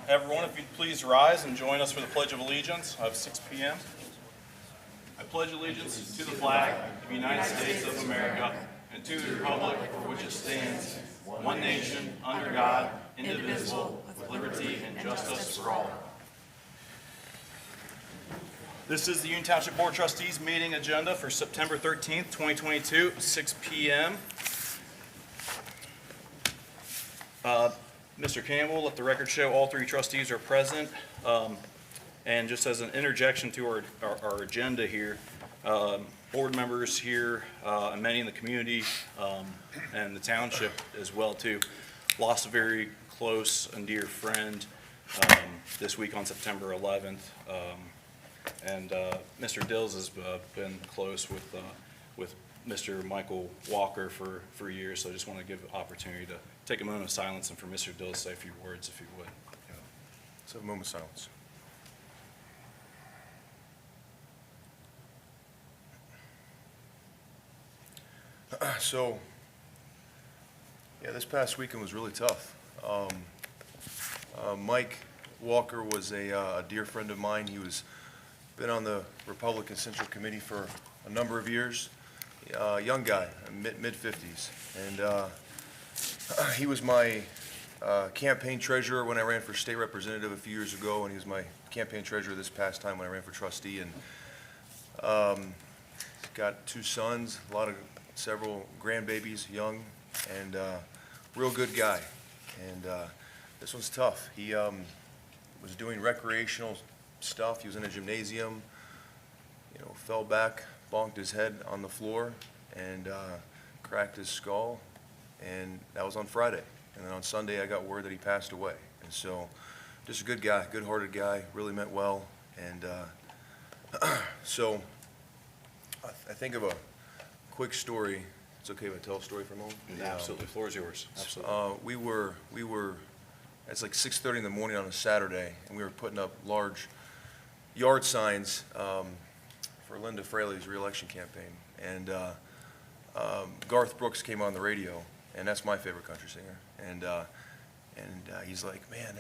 Everyone, if you'd please rise and join us for the Pledge of Allegiance of 6 p.m. I pledge allegiance to the flag of the United States of America and to the republic for which it stands, one nation, under God, indivisible, with liberty and justice for all. This is the Union Township Board of Trustees meeting agenda for September 13th, 2022, 6 p.m. Mr. Campbell, let the record show all three trustees are present. And just as an interjection to our agenda here, board members here and many in the community and the township as well too lost a very close and dear friend this week on September 11th. And Mr. Dills has been close with Mr. Michael Walker for years, so I just want to give an opportunity to take a moment of silence and for Mr. Dills to say a few words, if you would. Let's have a moment of silence. So, this past weekend was really tough. Mike Walker was a dear friend of mine. He was been on the Republican Central Committee for a number of years. Young guy, mid-50s, and he was my campaign treasurer when I ran for state representative a few years ago, and he was my campaign treasurer this past time when I ran for trustee. And got two sons, several grandbabies, young, and real good guy. And this one's tough. He was doing recreational stuff. He was in a gymnasium, fell back, bonked his head on the floor, and cracked his skull. And that was on Friday. And then on Sunday, I got word that he passed away. And so, just a good guy, good-hearted guy, really meant well. And so, I think of a quick story. It's okay if I tell a story for a moment? Absolutely, the floor is yours. Absolutely. We were, it's like 6:30 in the morning on a Saturday, and we were putting up large yard signs for Linda Fraley's reelection campaign. And Garth Brooks came on the radio, and that's my favorite country singer. And he's like, man,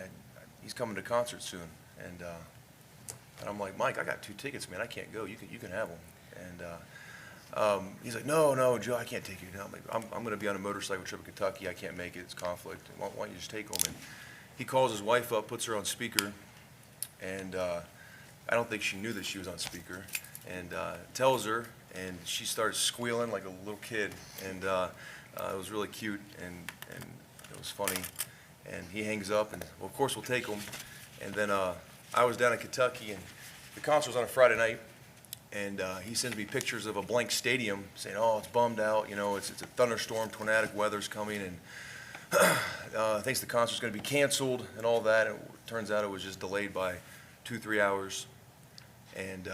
he's coming to concert soon. And I'm like, Mike, I got 2 tickets, man. I can't go. You can have them. And he's like, no, Joe, I can't take you. I'm like, I'm going to be on a motorcycle trip in Kentucky. I can't make it. It's conflict. Why don't you just take them? And he calls his wife up, puts her on speaker, and I don't think she knew that she was on speaker, and tells her, and she starts squealing like a little kid, and it was really cute, and it was funny. And he hangs up, and well, of course we'll take him. And then I was down in Kentucky, and the concert was on a Friday night, and he sends me pictures of a blank stadium, saying, "Oh, it's bummed out. It's a thunderstorm, tornadic weather's coming, and thinks the concert's going to be canceled and all that." And it turns out it was just delayed by 2-3 hours. And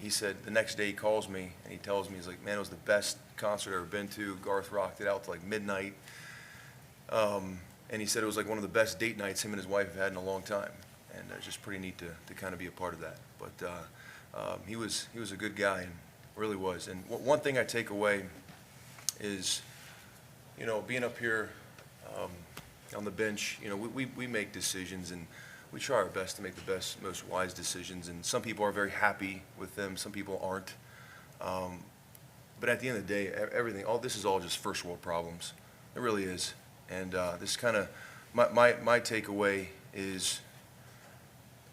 he said the next day he calls me and he tells me, he's like, man, it was the best concert I've ever been to. Garth rocked it out to like midnight. And he said it was like one of the best date nights him and his wife have had in a long time. And it's just pretty neat to kind of be a part of that. But he was a good guy, and really was. And one thing I take away is, being up here on the bench, we make decisions, and we try our best to make the best, most wise decisions, and some people are very happy with them, some people aren't. But at the end of the day, all this is all just first world problems. It really is. And this kind of, my takeaway is,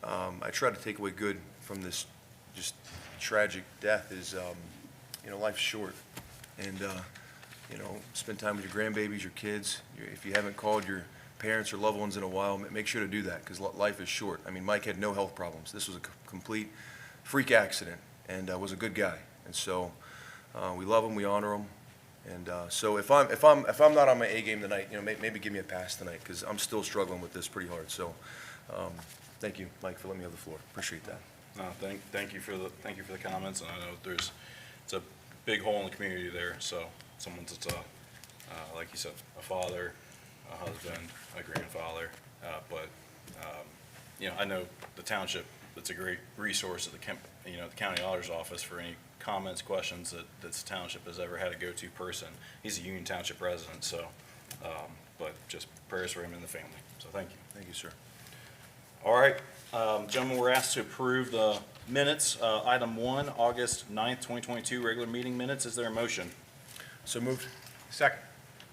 I try to take away good from this just tragic death is, life's short. And, spend time with your grandbabies, your kids. If you haven't called your parents or loved ones in a while, make sure to do that, because life is short. I mean, Mike had no health problems. This was a complete freak accident, and was a good guy. And so we love him, we honor him. And so if I'm not on my A game tonight, maybe give me a pass tonight, because I'm still struggling with this pretty hard. So thank you, Mike, for letting me have the floor. Appreciate that. No, thank you for the comments. And I know it's a big hole in the community there. So someone that's like you said, a father, a husband, a grandfather, but I know the township. It's a great resource at the county auditor's office for any comments, questions that the township has ever had a go-to person. He's a Union Township resident, so but just prayers for him and the family. So thank you. Thank you, sir. All right, gentlemen, we're asked to approve the minutes. Item 1, August 9th, 2022, regular meeting minutes. Is there a motion? So moved? Second.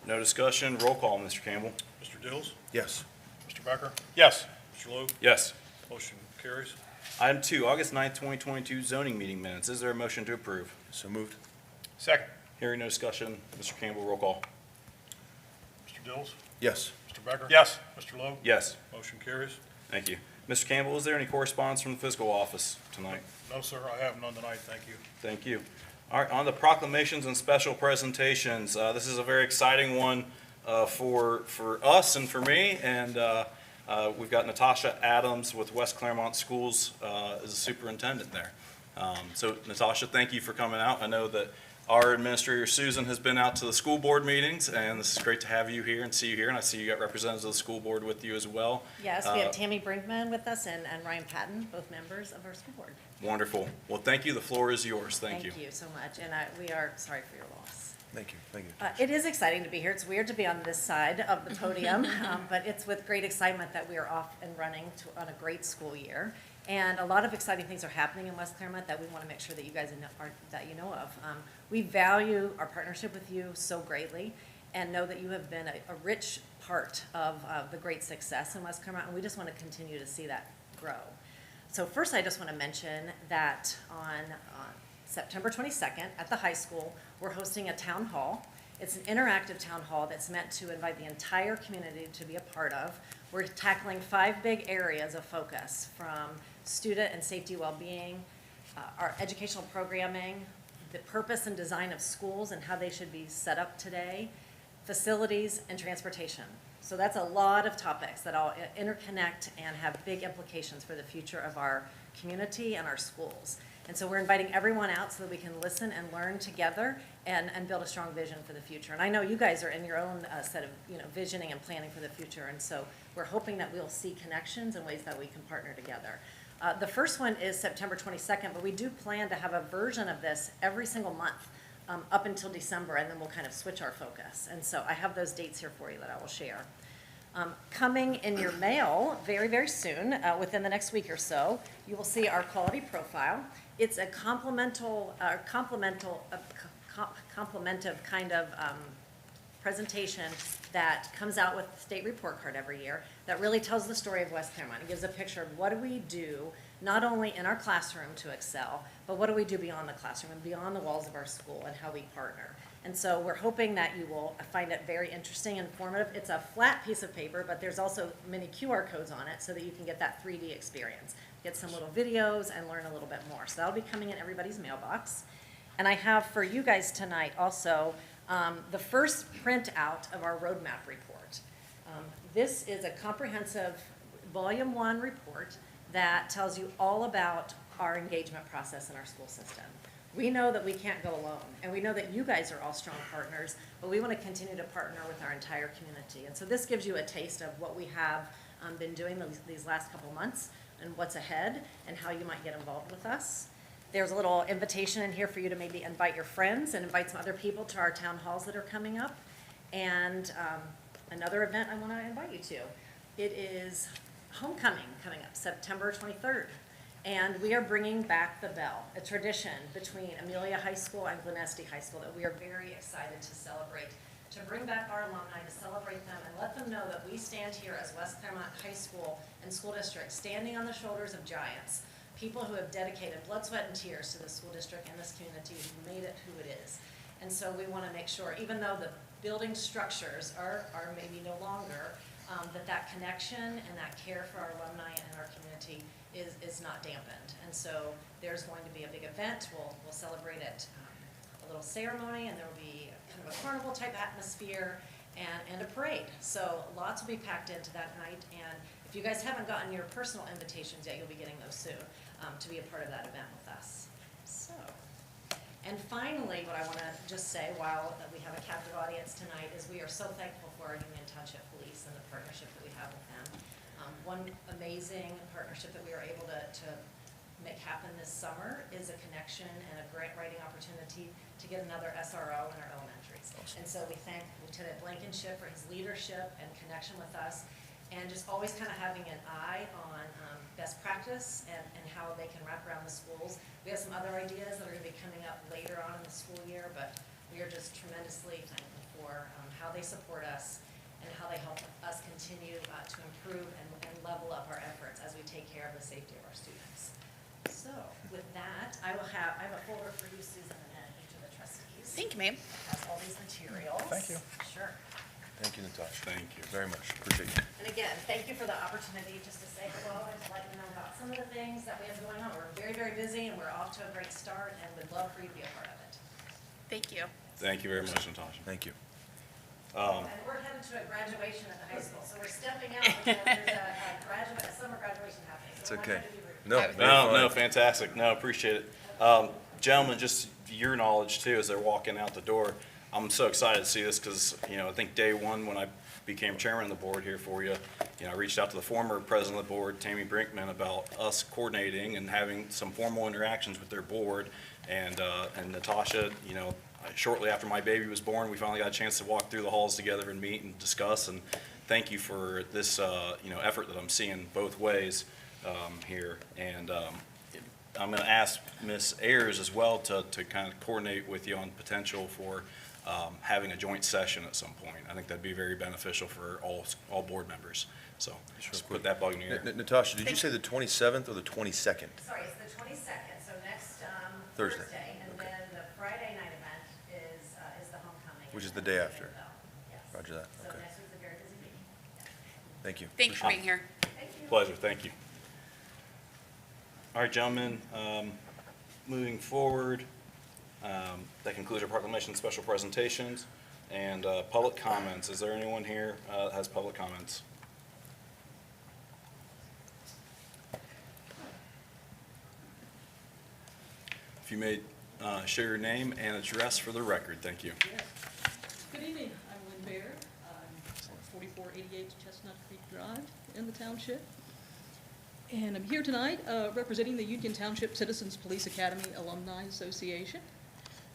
No discussion. Roll call, Mr. Campbell. Mr. Dills? Yes. Mr. Becker? Yes. Mr. Logue? Yes. Motion carries. Item 2, August 9th, 2022, zoning meeting minutes. Is there a motion to approve? So moved? Second. Hearing no discussion. Mr. Campbell, roll call. Mr. Dills? Yes. Mr. Becker? Yes. Mr. Logue? Yes. Motion carries. Thank you. Mr. Campbell, is there any correspondence from the fiscal office tonight? No, sir, I have none tonight, thank you. Thank you. All right, on the proclamations and special presentations. This is a very exciting one for us and for me. And we've got Natasha Adams with West Clermont Schools as a superintendent there. So Natasha, thank you for coming out. I know that our administrator, Susan, has been out to the school board meetings, and this is great to have you here and see you here. And I see you got representatives of the school board with you as well. Yes, we have Tammy Brinkman with us and Ryan Patton, both members of our school board. Wonderful. Well, thank you. The floor is yours. Thank you. Thank you so much, and we are sorry for your loss. Thank you. Thank you. It is exciting to be here. It's weird to be on this side of the podium, but it's with great excitement that we are off and running on a great school year. And a lot of exciting things are happening in West Clermont that we want to make sure that you guys know of. We value our partnership with you so greatly and know that you have been a rich part of the great success in West Clermont, and we just want to continue to see that grow. So first, I just want to mention that on September 22nd at the high school, we're hosting a town hall. It's an interactive town hall that's meant to invite the entire community to be a part of. We're tackling 5 big areas of focus, from student and safety well-being, our educational programming, the purpose and design of schools and how they should be set up today, facilities, and transportation. So that's a lot of topics that all interconnect and have big implications for the future of our community and our schools. And so we're inviting everyone out so that we can listen and learn together and build a strong vision for the future. And I know you guys are in your own set of visioning and planning for the future. And so we're hoping that we'll see connections and ways that we can partner together. The first one is September 22nd, but we do plan to have a version of this every single month up until December, and then we'll kind of switch our focus. And so I have those dates here for you that I will share. Coming in your mail very, very soon, within the next week or so, you will see our quality profile. It's a complementive kind of presentation that comes out with the state report card every year that really tells the story of West Clermont. It gives a picture of what do we do, not only in our classroom to excel, but what do we do beyond the classroom and beyond the walls of our school and how we partner. And so we're hoping that you will find it very interesting and informative. It's a flat piece of paper, but there's also many QR codes on it so that you can get that 3D experience, get some little videos and learn a little bit more. So that'll be coming in everybody's mailbox. And I have for you guys tonight also the first printout of our roadmap report. This is a comprehensive Volume 1 report that tells you all about our engagement process in our school system. We know that we can't go alone, and we know that you guys are all strong partners, but we want to continue to partner with our entire community. And so this gives you a taste of what we have been doing these last couple months and what's ahead and how you might get involved with us. There's a little invitation in here for you to maybe invite your friends and invite some other people to our town halls that are coming up. And another event I want to invite you to. It is homecoming coming up, September 23rd. And we are bringing back the bell, a tradition between Amelia High School and Glenesti High School that we are very excited to celebrate, to bring back our alumni, to celebrate them and let them know that we stand here as West Clermont High School and School District, standing on the shoulders of giants, people who have dedicated blood, sweat, and tears to the school district and this community, who made it who it is. And so we want to make sure, even though the building structures are maybe no longer, that connection and that care for our alumni and our community is not dampened. And so there's going to be a big event. We'll celebrate it, a little ceremony, and there will be kind of a carnival type atmosphere and a parade. So lots will be packed into that night. And if you guys haven't gotten your personal invitations yet, you'll be getting those soon to be a part of that event with us. So, and finally, what I want to just say while we have a captive audience tonight is we are so thankful for our Union Township Police and the partnership that we have with them. One amazing partnership that we were able to make happen this summer is a connection and a grant writing opportunity to get another SRO in our elementaries. Awesome. And so we thank Lieutenant Blankenship for his leadership and connection with us, and just always kind of having an eye on best practice and how they can wrap around the schools. We have some other ideas that are going to be coming up later on in the school year, but we are just tremendously thankful for how they support us and how they help us continue to improve and level up our efforts as we take care of the safety of our students. So with that, I have a folder for you, Susan, and each of the trustees. Thank you, ma'am. Has all these materials. Thank you. Sure. Thank you, Natasha. Thank you. Very much. Appreciate it. And again, thank you for the opportunity just to say hello and to let you know about some of the things that we have going on. We're very, very busy and we're off to a great start and would love for you to be a part of it. Thank you. Thank you very much, Natasha. Thank you. And we're headed to a graduation at the high school, so we're stepping out because there's a summer graduation happening. It's So we're not okay. gonna be rude. No, very No, fine. fantastic. No, appreciate it. Gentlemen, just your knowledge too, as they're walking out the door, I'm so excited to see this because, I think day one when I became chairman of the board here for you, I reached out to the former president of the board, Tammy Brinkman, about us coordinating and having some formal interactions with their board. And Natasha, shortly after my baby was born, we finally got a chance to walk through the halls together and meet and discuss. And thank you for this, effort that I'm seeing both ways here. And I'm going to ask Ms. Ayers as well to kind of coordinate with you on potential for having a joint session at some point. I think that'd be very beneficial for all board members. So just put that bug in your ear. Natasha, did you say the 27th or the 22nd? Sorry, it's the 22nd, so next Thursday. Thursday. And Okay. then the Friday night event is the homecoming. Which is and the day then after. Yes. Roger that. So Okay. next week's a very busy week. Yeah. Thank you. Thank you for being here. Thank you. Pleasure, thank you. All right, gentlemen, moving forward, that concludes our proclamation, special presentations, and public comments. Is there anyone here that has public comments? If you may share your name and address for the record, thank you. Yes. Good evening, I'm Lynn Baird. I'm at 4488 Chestnut Creek Drive in the township. And I'm here tonight representing the Union Township Citizens Police Academy Alumni Association.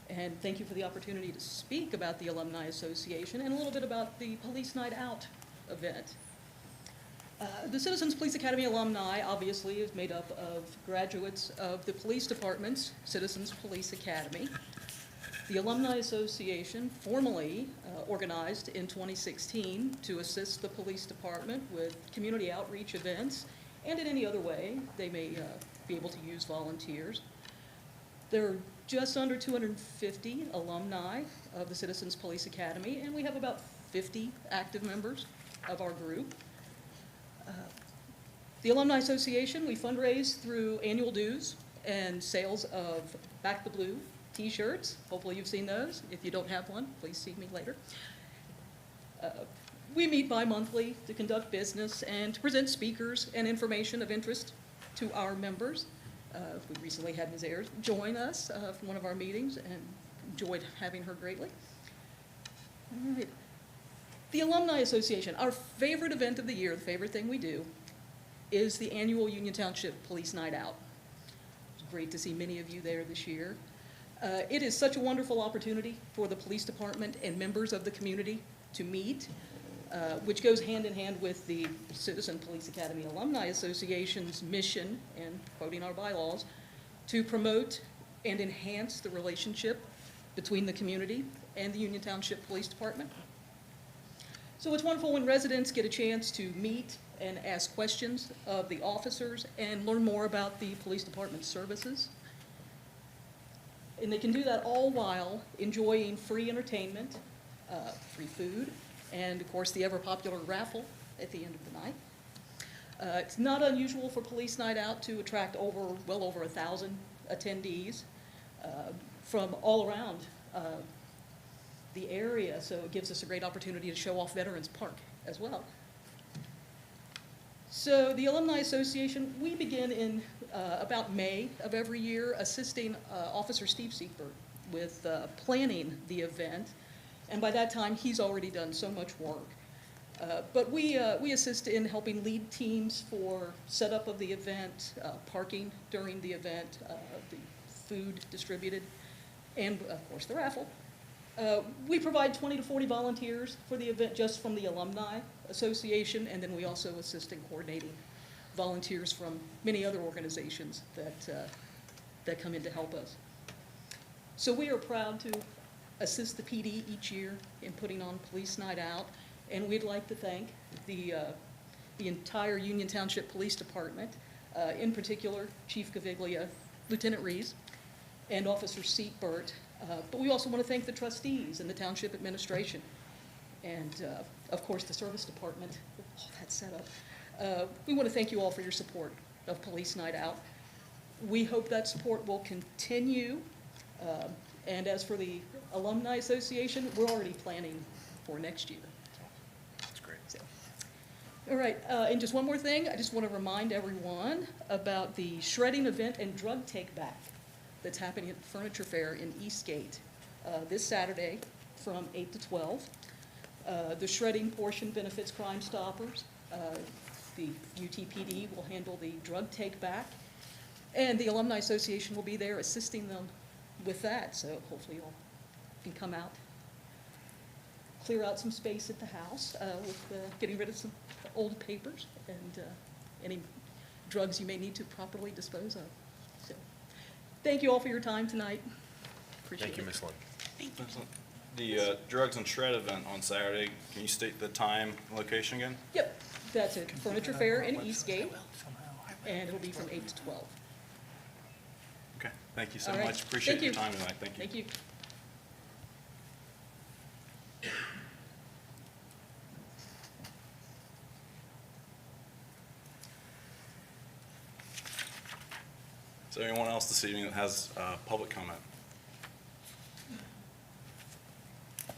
And thank you for the opportunity to speak about the Alumni Association and a little bit about the Police Night Out event. The Citizens Police Academy alumni obviously is made up of graduates of the police department's Citizens Police Academy. The Alumni Association formally organized in 2016 to assist the police department with community outreach events and in any other way they may be able to use volunteers. There are just under 250 alumni of the Citizens Police Academy, and we have about 50 active members of our group. The Alumni Association, we fundraise through annual dues and sales of Back the Blue t-shirts. Hopefully you've seen those. If you don't have one, please see me later. We meet bi-monthly to conduct business and to present speakers and information of interest to our members. We recently had Ms. Ayers join us for one of our meetings and enjoyed having her greatly. All right. The Alumni Association, our favorite event of the year, the favorite thing we do, is the annual Union Township Police Night Out. It's great to see many of you there this year. It is such a wonderful opportunity for the police department and members of the community to meet, which goes hand in hand with the Citizen Police Academy Alumni Association's mission, and quoting our bylaws, to promote and enhance the relationship between the community and the Union Township Police Department. So it's wonderful when residents get a chance to meet and ask questions of the officers and learn more about the police department's services. And they can do that all while enjoying free entertainment, free food, and of course the ever-popular raffle at the end of the night. It's not unusual for Police Night Out to attract well over 1,000 attendees from all around the area, so it gives us a great opportunity to show off Veterans Park as well. So the Alumni Association, we begin in about May of every year assisting Officer Steve Seifert with planning the event, and by that time he's already done so much work. But we assist in helping lead teams for setup of the event, parking during the event, the food distributed, and of course the raffle. We provide 20 to 40 volunteers for the event just from the Alumni Association, and then we also assist in coordinating volunteers from many other organizations that come in to help us. So we are proud to assist the PD each year in putting on Police Night Out, and we'd like to thank the entire Union Township Police Department, in particular Chief Gaviglia, Lieutenant Rees, and Officer Seatbert. But we also want to thank the trustees and the township administration, and of course the service department, all that set up. We want to thank you all for your support of Police Night Out. We hope that support will continue. And as for the Alumni Association, we're already planning for next year. That's great. So, all right, and just one more thing, I just want to remind everyone about the shredding event and drug take back that's happening at the Furniture Fair in Eastgate this Saturday from 8 to 12. The shredding portion benefits Crime Stoppers. The UTPD will handle the drug take back, and the Alumni Association will be there assisting them with that, so hopefully you'll can come out, clear out some space at the house with getting rid of some old papers and any drugs you may need to properly dispose of. So, thank you all for your time tonight. Appreciate Thank you, it. Ms. Lund. The drugs and shred event on Saturday, can you state the time and location again? Yep, that's it. Furniture Fair in Eastgate, and it'll be from 8 to 12. Okay, thank you so All right. much. Appreciate Thank your you. time tonight. Thank you. Thank you. Is there anyone else this evening that has public comment?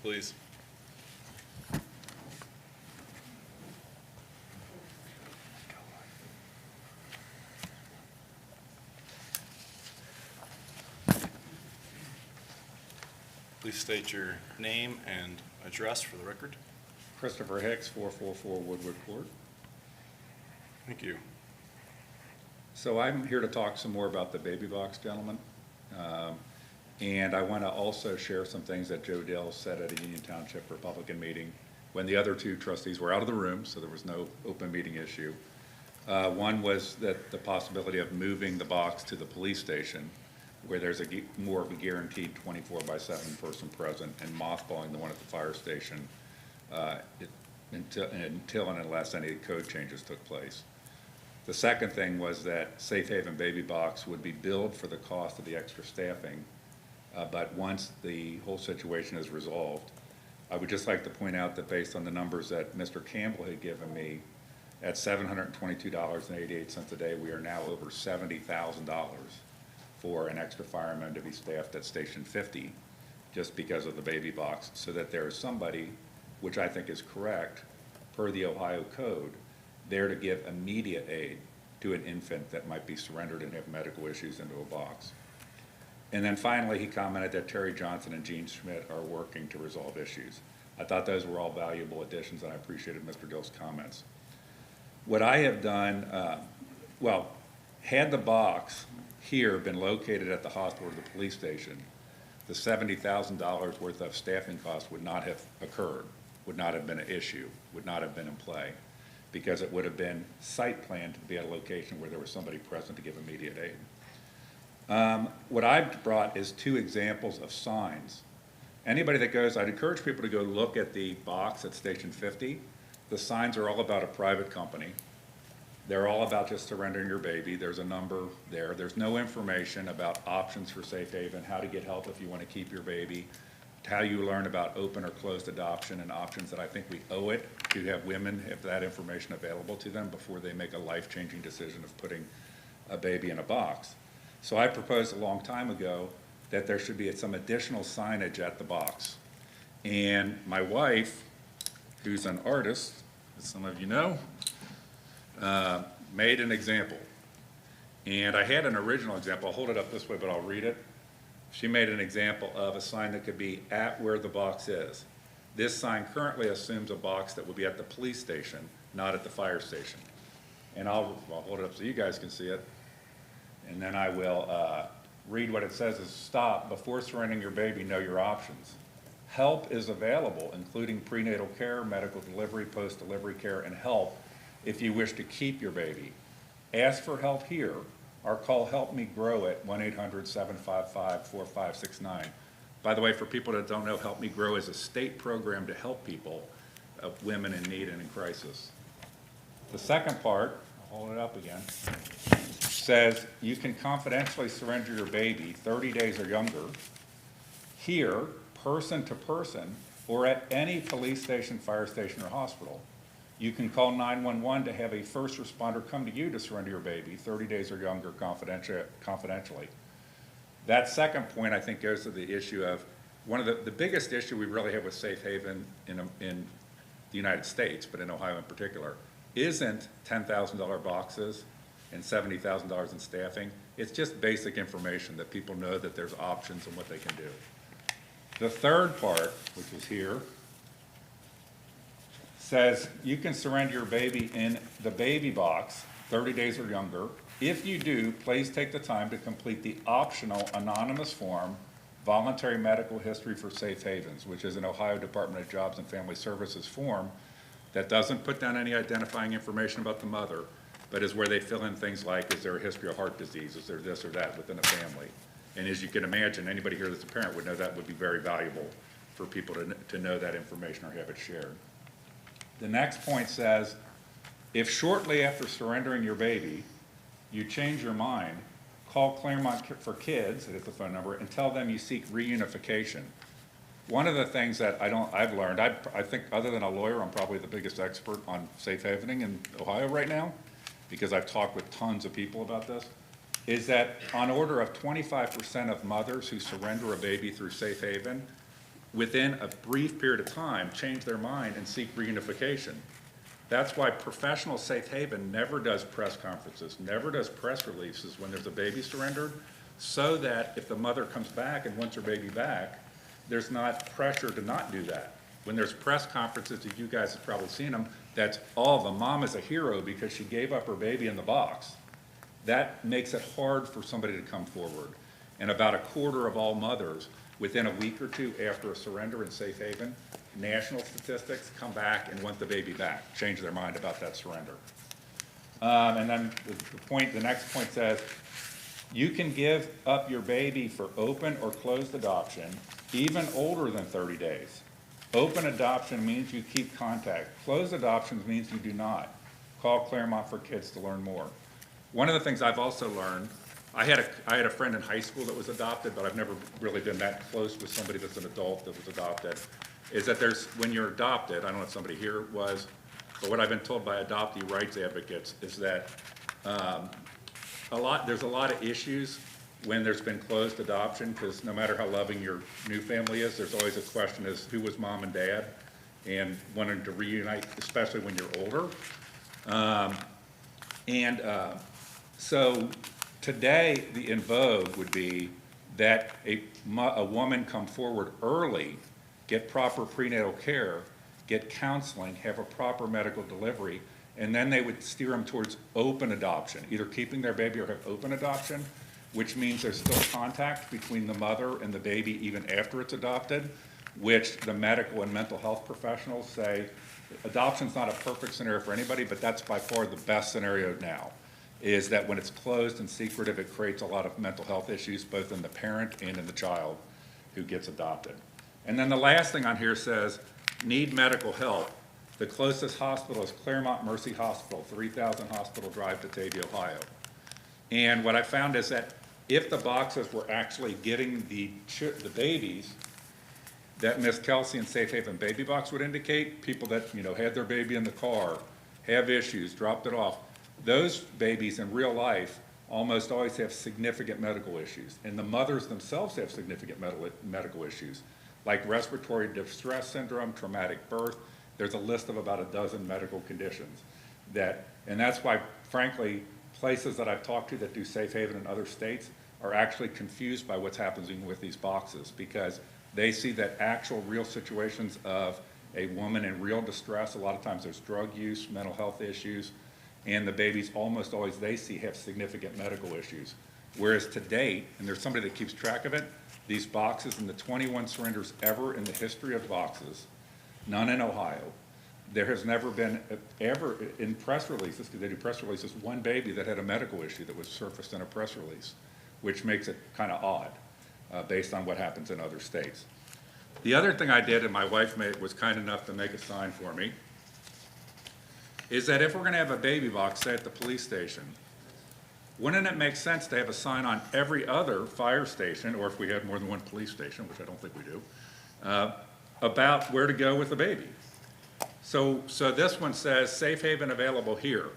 Please. Please state your name and address for the record. Christopher Hicks, 444 Woodward Court. Thank you. So I'm here to talk some more about the baby box, gentlemen. And I want to also share some things that Joe Dell said at a Union Township Republican meeting when the other two trustees were out of the room, so there was no open meeting issue. One was that the possibility of moving the box to the police station where there's more of a guaranteed 24/7 person present, and mothballing the one at the fire station until and unless any code changes took place. The second thing was that Safe Haven Baby Box would be billed for the cost of the extra staffing, but once the whole situation is resolved, I would just like to point out that based on the numbers that Mr. Campbell had given me, at $722.88 a day, we are now over $70,000 for an extra fireman to be staffed at Station 50, just because of the baby box, so that there is somebody, which I think is correct, per the Ohio code, there to give immediate aid to an infant that might be surrendered and have medical issues into a box. And then finally, he commented that Terry Johnson and Gene Schmidt are working to resolve issues. I thought those were all valuable additions, and I appreciated Mr. Dill's comments. What I have done, had the box here been located at the hospital or the police station, the $70,000 worth of staffing costs would not have occurred, would not have been an issue, would not have been in play, because it would have been site planned to be at a location where there was somebody present to give immediate aid. What I've brought is two examples of signs. Anybody that goes, I'd encourage people to go look at the box at Station 50. The signs are all about a private company. They're all about just surrendering your baby. There's a number there. There's no information about options for Safe Haven, how to get help if you want to keep your baby, how you learn about open or closed adoption and options that I think we owe it to have women have that information available to them before they make a life-changing decision of putting a baby in a box. So I proposed a long time ago that there should be some additional signage at the box. And my wife, who's an artist, as some of you know, made an example. And I had an original example. I'll hold it up this way, but I'll read it. She made an example of a sign that could be at where the box is. This sign currently assumes a box that will be at the police station, not at the fire station. And I'll hold it up so you guys can see it. And then I will read what it says is, stop, before surrendering your baby, know your options. Help is available, including prenatal care, medical delivery, post-delivery care, and help if you wish to keep your baby. Ask for help here or call Help Me Grow at 1-800-755-4569. By the way, for people that don't know, Help Me Grow is a state program to help people, women in need and in crisis. The second part, I'll hold it up again, says you can confidentially surrender your baby 30 days or younger here, person to person, or at any police station, fire station, or hospital. You can call 911 to have a first responder come to you to surrender your baby 30 days or younger confidentially. That second point, I think, goes to the issue of one of the biggest issue we really have with safe haven in the United States, but in Ohio in particular, isn't $10,000 boxes and $70,000 in staffing. It's just basic information that people know that there's options and what they can do. The third part, which is here, says you can surrender your baby in the baby box 30 days or younger. If you do, please take the time to complete the optional anonymous form, Voluntary Medical History for Safe Havens, which is an Ohio Department of Jobs and Family Services form that doesn't put down any identifying information about the mother, but is where they fill in things like, is there a history of heart disease? Is there this or that within a family? And as you can imagine, anybody here that's a parent would know that would be very valuable for people to know that information or have it shared. The next point says, if shortly after surrendering your baby, you change your mind, call Clermont for Kids, that is the phone number, and tell them you seek reunification. One of the things that I've learned, I think other than a lawyer, I'm probably the biggest expert on safe havening in Ohio right now, because I've talked with tons of people about this, is that on order of 25% of mothers who surrender a baby through safe haven, within a brief period of time, change their mind and seek reunification. That's why professional safe haven never does press conferences, never does press releases when there's a baby surrendered, so that if the mother comes back and wants her baby back, there's not pressure to not do that. When there's press conferences, as you guys have probably seen them, that's all the mom is a hero because she gave up her baby in the box. That makes it hard for somebody to come forward. And about a quarter of all mothers, within a week or two after a surrender in safe haven, national statistics come back and want the baby back, change their mind about that surrender. And then the next point says, you can give up your baby for open or closed adoption, even older than 30 days. Open adoption means you keep contact. Closed adoptions means you do not. Call Clermont for Kids to learn more. One of the things I've also learned, I had a friend in high school that was adopted, but I've never really been that close with somebody that's an adult that was adopted, is that when you're adopted, I don't know if somebody here was, but what I've been told by adoptee rights advocates is that there's a lot of issues when there's been closed adoption, because no matter how loving your new family is, there's always a question as who was mom and dad, and wanting to reunite, especially when you're older. So today, the in vogue would be that a woman come forward early, get proper prenatal care, get counseling, have a proper medical delivery, and then they would steer them towards open adoption, either keeping their baby or have open adoption, which means there's still contact between the mother and the baby even after it's adopted, which the medical and mental health professionals say adoption's not a perfect scenario for anybody, but that's by far the best scenario now, is that when it's closed and secretive, it creates a lot of mental health issues, both in the parent and in the child who gets adopted. And then the last thing on here says, need medical help. The closest hospital is Clermont Mercy Hospital, 3000 Hospital Drive, Batavia, Ohio. And what I found is that if the boxes were actually getting the babies that Miss Kelsey and Safe Haven Baby Box would indicate, people that, had their baby in the car, have issues, dropped it off, those babies in real life almost always have significant medical issues. And the mothers themselves have significant medical issues, like respiratory distress syndrome, traumatic birth. There's a list of about a dozen medical conditions and that's why, frankly, places that I've talked to that do safe haven in other states are actually confused by what's happening with these boxes, because They see that actual real situations of a woman in real distress. A lot of times there's drug use, mental health issues, and the babies almost always they see have significant medical issues. Whereas to date, and there's somebody that keeps track of it, these boxes and the 21 surrenders ever in the history of boxes, none in Ohio, there has never been ever in press releases, because they do press releases, one baby that had a medical issue that was surfaced in a press release, which makes it kind of odd based on what happens in other states. The other thing I did, and my wife was kind enough to make a sign for me, is that if we're going to have a baby box, say at the police station, wouldn't it make sense to have a sign on every other fire station, or if we had more than one police station, which I don't think we do, about where to go with the baby? So this one says safe haven available here.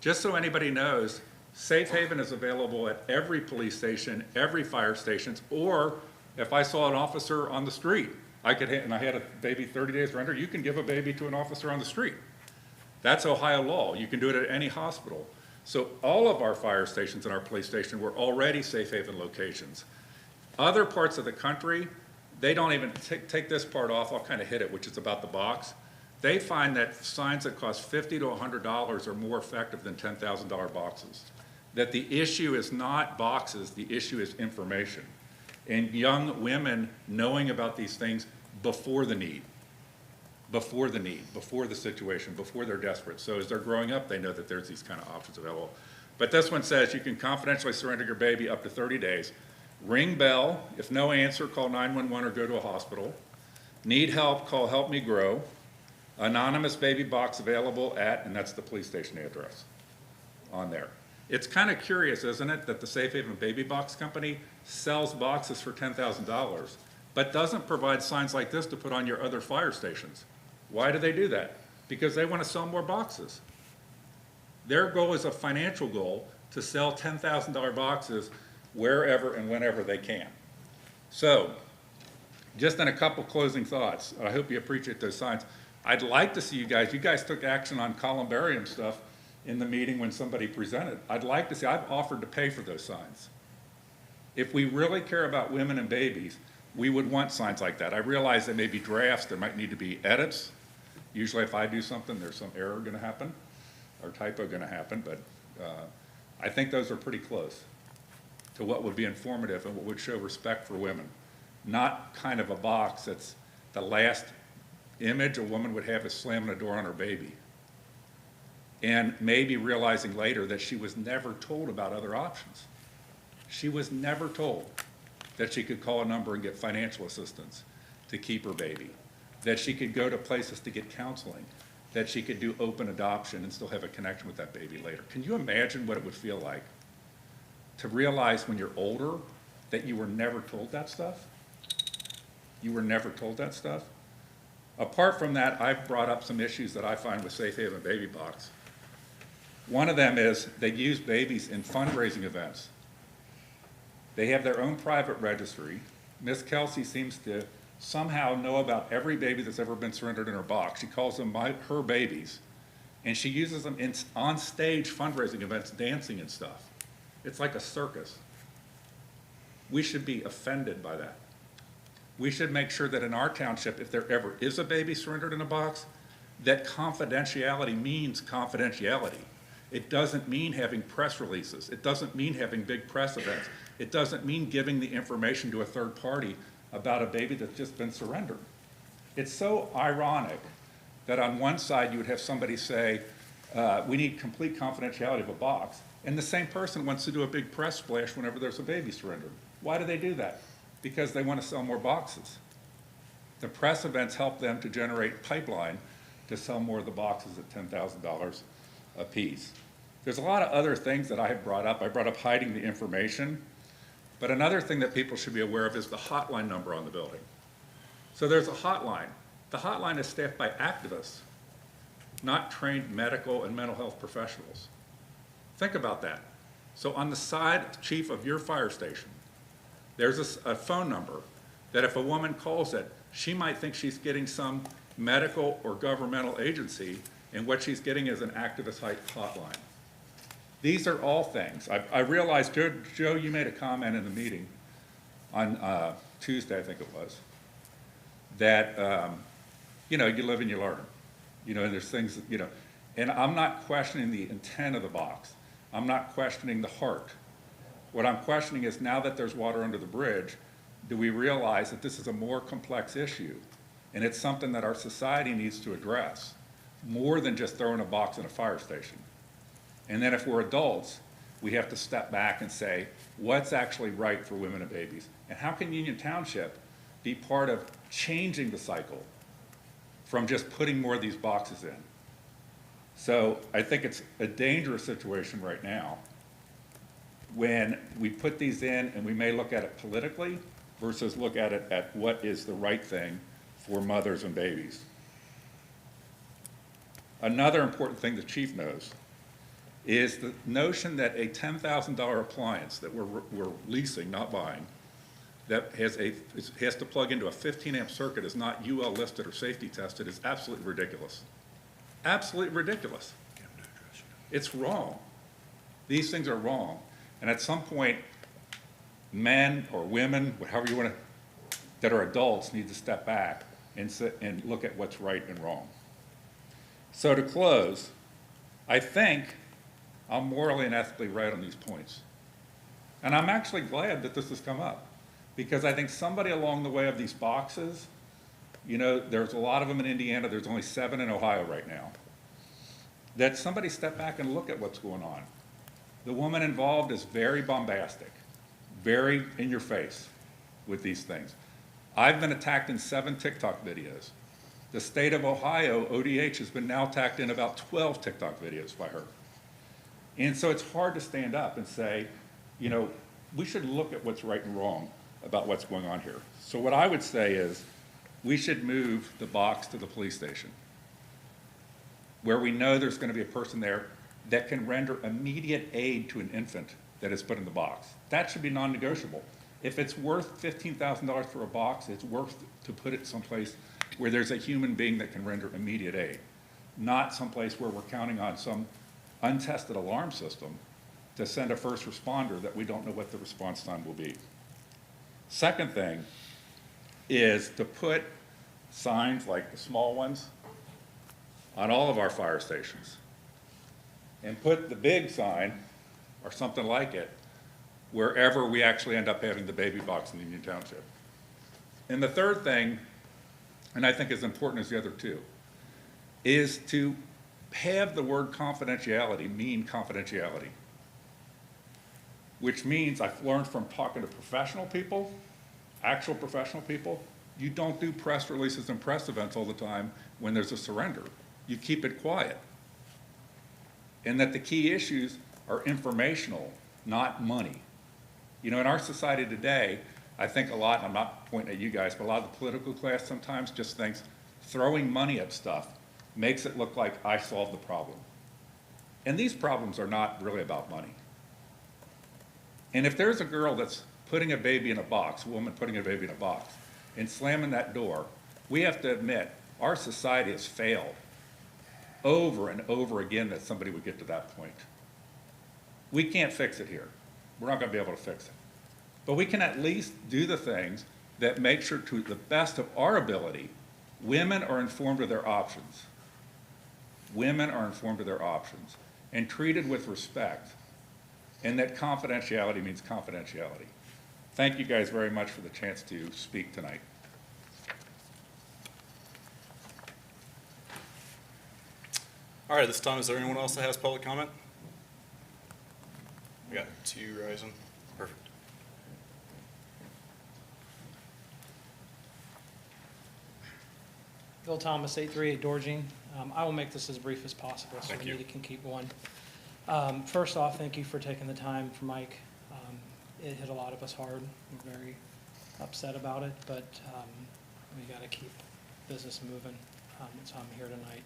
Just so anybody knows, safe haven is available at every police station, every fire stations, or if I saw an officer on the street, and I had a baby 30 days surrender, you can give a baby to an officer on the street. That's Ohio law. You can do it at any hospital. So all of our fire stations and our police station were already safe haven locations. Other parts of the country, they don't even take this part off. I'll kind of hit it, which is about the box. They find that signs that cost $50 to $100 are more effective than $10,000 boxes. That the issue is not boxes, the issue is information. And young women knowing about these things before the need, before the situation, before they're desperate. So as they're growing up, they know that there's these kind of options available. But this one says you can confidentially surrender your baby up to 30 days. Ring bell. If no answer, call 911 or go to a hospital. Need help, call Help Me Grow. Anonymous baby box available at, and that's the police station address on there. It's kind of curious, isn't it, that the Safe Haven Baby Box Company sells boxes for $10,000, but doesn't provide signs like this to put on your other fire stations. Why do they do that? Because they want to sell more boxes. Their goal is a financial goal to sell $10,000 boxes wherever and whenever they can. So, just in a couple closing thoughts, I hope you appreciate those signs. I'd like to see you guys took action on columbarium stuff in the meeting when somebody presented. I'd like to see, I've offered to pay for those signs. If we really care about women and babies, we would want signs like that. I realize there may be drafts, there might need to be edits. Usually if I do something, there's some error gonna happen, or typo gonna happen, but I think those are pretty close to what would be informative and what would show respect for women. Not kind of a box that's the last image a woman would have is slamming a door on her baby. And maybe realizing later that she was never told about other options. She was never told that she could call a number and get financial assistance to keep her baby, that she could go to places to get counseling, that she could do open adoption and still have a connection with that baby later. Can you imagine what it would feel like to realize when you're older that you were never told that stuff? You were never told that stuff? Apart from that, I've brought up some issues that I find with Safe Haven Baby Box. One of them is they use babies in fundraising events. They have their own private registry. Miss Kelsey seems to somehow know about every baby that's ever been surrendered in her box. She calls them her babies, and she uses them in on-stage fundraising events, dancing and stuff. It's like a circus. We should be offended by that. We should make sure that in our township, if there ever is a baby surrendered in a box, that confidentiality means confidentiality. It doesn't mean having press releases. It doesn't mean having big press events. It doesn't mean giving the information to a third party about a baby that's just been surrendered. It's so ironic that on one side you would have somebody say, we need complete confidentiality of a box, and the same person wants to do a big press splash whenever there's a baby surrendered. Why do they do that? Because they want to sell more boxes. The press events help them to generate pipeline to sell more of the boxes at $10,000 a piece. There's a lot of other things that I have brought up. I brought up hiding the information, but another thing that people should be aware of is the hotline number on the building. So there's a hotline. The hotline is staffed by activists, not trained medical and mental health professionals. Think about that. So on the side chief of your fire station, there's a phone number that if a woman calls it, she might think she's getting some medical or governmental agency, and what she's getting is an activist hotline. These are all things. I realized, Joe, you made a comment in the meeting on Tuesday, I think it was, that, you know, you live and you learn. You know, and there's things, that, you know, and I'm not questioning the intent of the box. I'm not questioning the heart. What I'm questioning is now that there's water under the bridge, do we realize that this is a more complex issue? And it's something that our society needs to address, more than just throwing a box in a fire station. And then if we're adults, we have to step back and say, what's actually right for women and babies? And how can Union Township be part of changing the cycle from just putting more of these boxes in? So I think it's a dangerous situation right now when we put these in and we may look at it politically versus look at it at what is the right thing for mothers and babies. Another important thing the chief knows is the notion that a $10,000 appliance that we're leasing, not buying, that has to plug into a 15-amp circuit is not UL listed or safety tested is absolutely ridiculous. Absolutely ridiculous. It's wrong. These things are wrong. And at some point, men or women, however you want to, that are adults need to step back and sit and look at what's right and wrong. So to close, I think I'm morally and ethically right on these points. And I'm actually glad that this has come up because I think somebody along the way of these boxes, you know, there's a lot of them in Indiana, there's only 7 in Ohio right now, that somebody step back and look at what's going on. The woman involved is very bombastic, very in your face with these things. I've been attacked in 7 TikTok videos. The state of Ohio, ODH, has been now attacked in about 12 TikTok videos by her. And so it's hard to stand up and say, you know, we should look at what's right and wrong about what's going on here. So what I would say is we should move the box to the police station where we know there's going to be a person there that can render immediate aid to an infant that is put in the box. That should be non-negotiable. If it's worth $15,000 for a box, it's worth to put it someplace where there's a human being that can render immediate aid, not someplace where we're counting on some untested alarm system to send a first responder that we don't know what the response time will be. Second thing is to put signs like the small ones on all of our fire stations and put the big sign or something like it wherever we actually end up having the baby box in Union Township. And the third thing, and I think as important as the other two, is to have the word confidentiality mean confidentiality, which means I've learned from talking to professional people, actual professional people, you don't do press releases and press events all the time when there's a surrender. You keep it quiet. And that the key issues are informational, not money. You know, in our society today, I think a lot, and I'm not pointing at you guys, but a lot of the political class sometimes just thinks throwing money at stuff makes it look like I solved the problem. And these problems are not really about money. And if there's a girl that's putting a baby in a box, a woman putting a baby in a box, and slamming that door, we have to admit our society has failed over and over again that somebody would get to that point. We can't fix it here. We're not going to be able to fix it. But we can at least do the things that make sure to the best of our ability, women are informed of their options. Women are informed of their options and treated with respect, and that confidentiality means confidentiality. Thank you guys very much for the chance to speak tonight. All right, this time, is there anyone else that has public comment? We got 2 rising. Perfect. Bill Thomas, 838 Dorjeen. I will make this as brief as possible so Thank you. Anita can keep going. First off, thank you for taking the time for Mike. It hit a lot of us hard. I'm very upset about it, but we got to keep business moving. So I'm here tonight.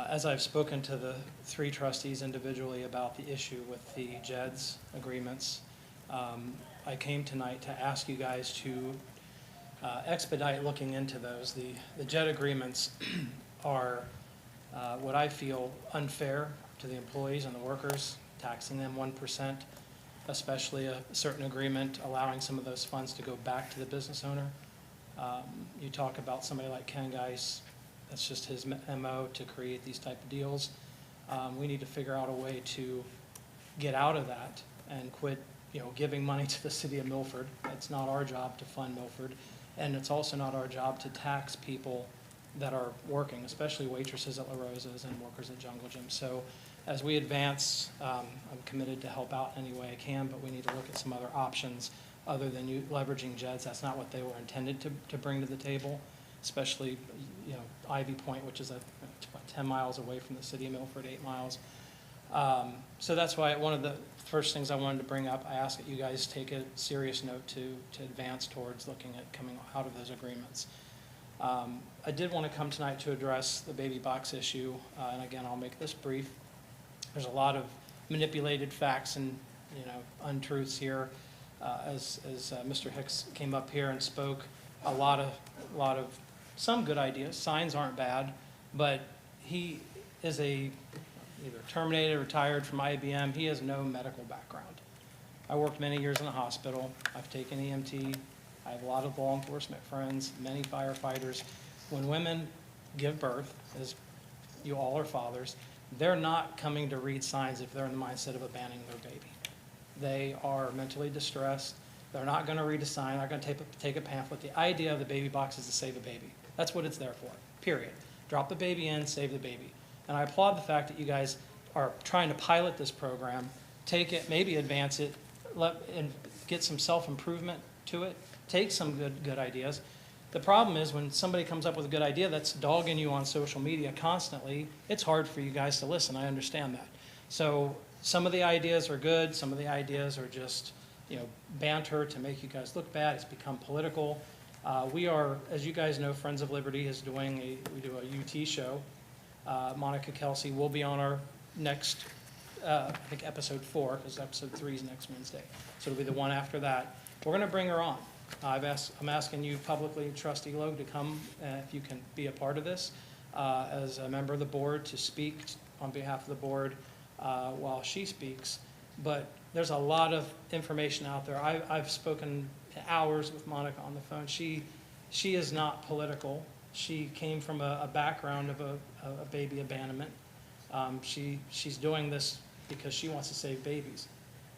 As I've spoken to the 3 trustees individually about the issue with the JEDS agreements, I came tonight to ask you guys to expedite looking into those. The JED agreements are what I feel unfair to the employees and the workers, taxing them 1%, especially a certain agreement allowing some of those funds to go back to the business owner. You talk about somebody like Ken Geis, that's just his MO to create these type of deals. We need to figure out a way to get out of that and quit, giving money to the city of Milford. It's not our job to fund Milford, and it's also not our job to tax people that are working, especially waitresses at La Rosa's and workers at Jungle Gym. So as we advance, I'm committed to help out any way I can, but we need to look at some other options other than leveraging JEDs. That's not what they were intended to bring to the table, especially, Ivy Point, which is 10 miles away from the city of Milford, 8 miles. So that's why one of the first things I wanted to bring up, I ask that you guys take a serious note to advance towards looking at coming out of those agreements. I did want to come tonight to address the baby box issue, and again, I'll make this brief. There's a lot of manipulated facts and, untruths here. As Mr. Hicks came up here and spoke, a lot of some good ideas. Signs aren't bad, but he is either terminated, retired from IBM. He has no medical background. I worked many years in the hospital. I've taken EMT. I have a lot of law enforcement friends, many firefighters. When women give birth, as you all are fathers, they're not coming to read signs if they're in the mindset of abandoning their baby. They are mentally distressed. They're not going to read a sign, not going to take a pamphlet. The idea of the baby box is to save a baby. That's what it's there for, period. Drop the baby in, save the baby. And I applaud the fact that you guys are trying to pilot this program, take it, maybe advance it, and get some self-improvement to it, take some good ideas. The problem is when somebody comes up with a good idea that's dogging you on social media constantly, it's hard for you guys to listen. I understand that. So some of the ideas are good. Some of the ideas are just, banter to make you guys look bad. It's become political. We are, as you guys know, Friends of Liberty is we do a UT show. Monica Kelsey will be on our next, I think episode 4, because episode 3 is next Wednesday. So it'll be the one after that. We're going to bring her on. I'm asking you publicly, Trustee Logue, to come, if you can be a part of this, as a member of the board, to speak on behalf of the board while she speaks. But there's a lot of information out there. I've spoken hours with Monica on the phone. She is not political. She came from a background of a baby abandonment. She's doing this because she wants to save babies.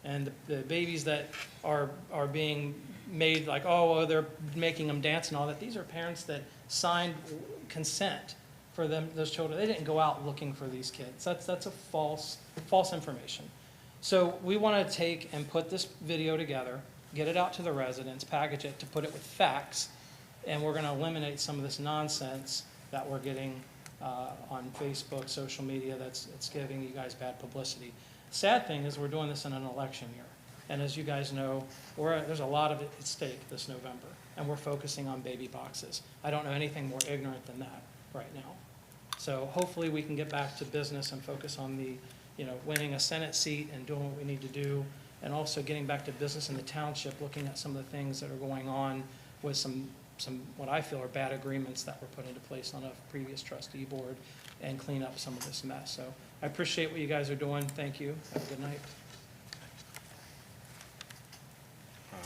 And the babies that are being made like, they're making them dance and all that, these are parents that signed consent for those children. They didn't go out looking for these kids. That's a false information. So we want to take and put this video together, get it out to the residents, package it to put it with facts, and we're going to eliminate some of this nonsense that we're getting on Facebook, social media, that's giving you guys bad publicity. Sad thing is we're doing this in an election year. And as you guys know, there's a lot of it at stake this November, and we're focusing on baby boxes. I don't know anything more ignorant than that right now. So hopefully we can get back to business and focus on the, winning a Senate seat and doing what we need to do, and also getting back to business in the township, looking at some of the things that are going on with some what I feel are bad agreements that were put into place on a previous trustee board, and clean up some of this mess. So I appreciate what you guys are doing. Thank you. Have a good night.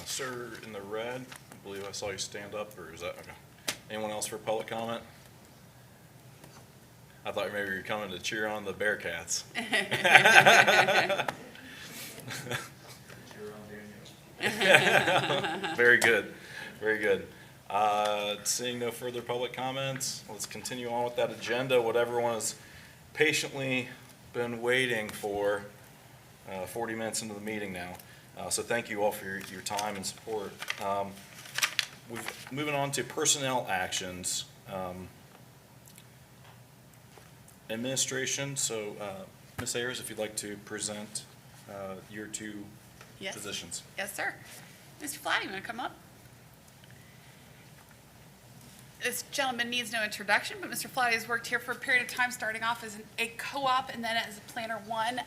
Sir, in the red, I believe I saw you stand up, or is that, okay. Anyone else for public comment? I thought maybe you were coming to cheer on the Bearcats. Very good, very good. Seeing no further public comments, let's continue on with that agenda, what everyone has patiently been waiting for, 40 minutes into the meeting now. So thank you all for your time and support. Moving on to personnel actions. Administration, so Ms. Ayers, if you'd like to present your two Yes. positions. Yes, sir. Mr. Flatty, you want to come up? This gentleman needs no introduction, but Mr. Flatty has worked here for a period of time, starting off as a co-op and then as a planner one.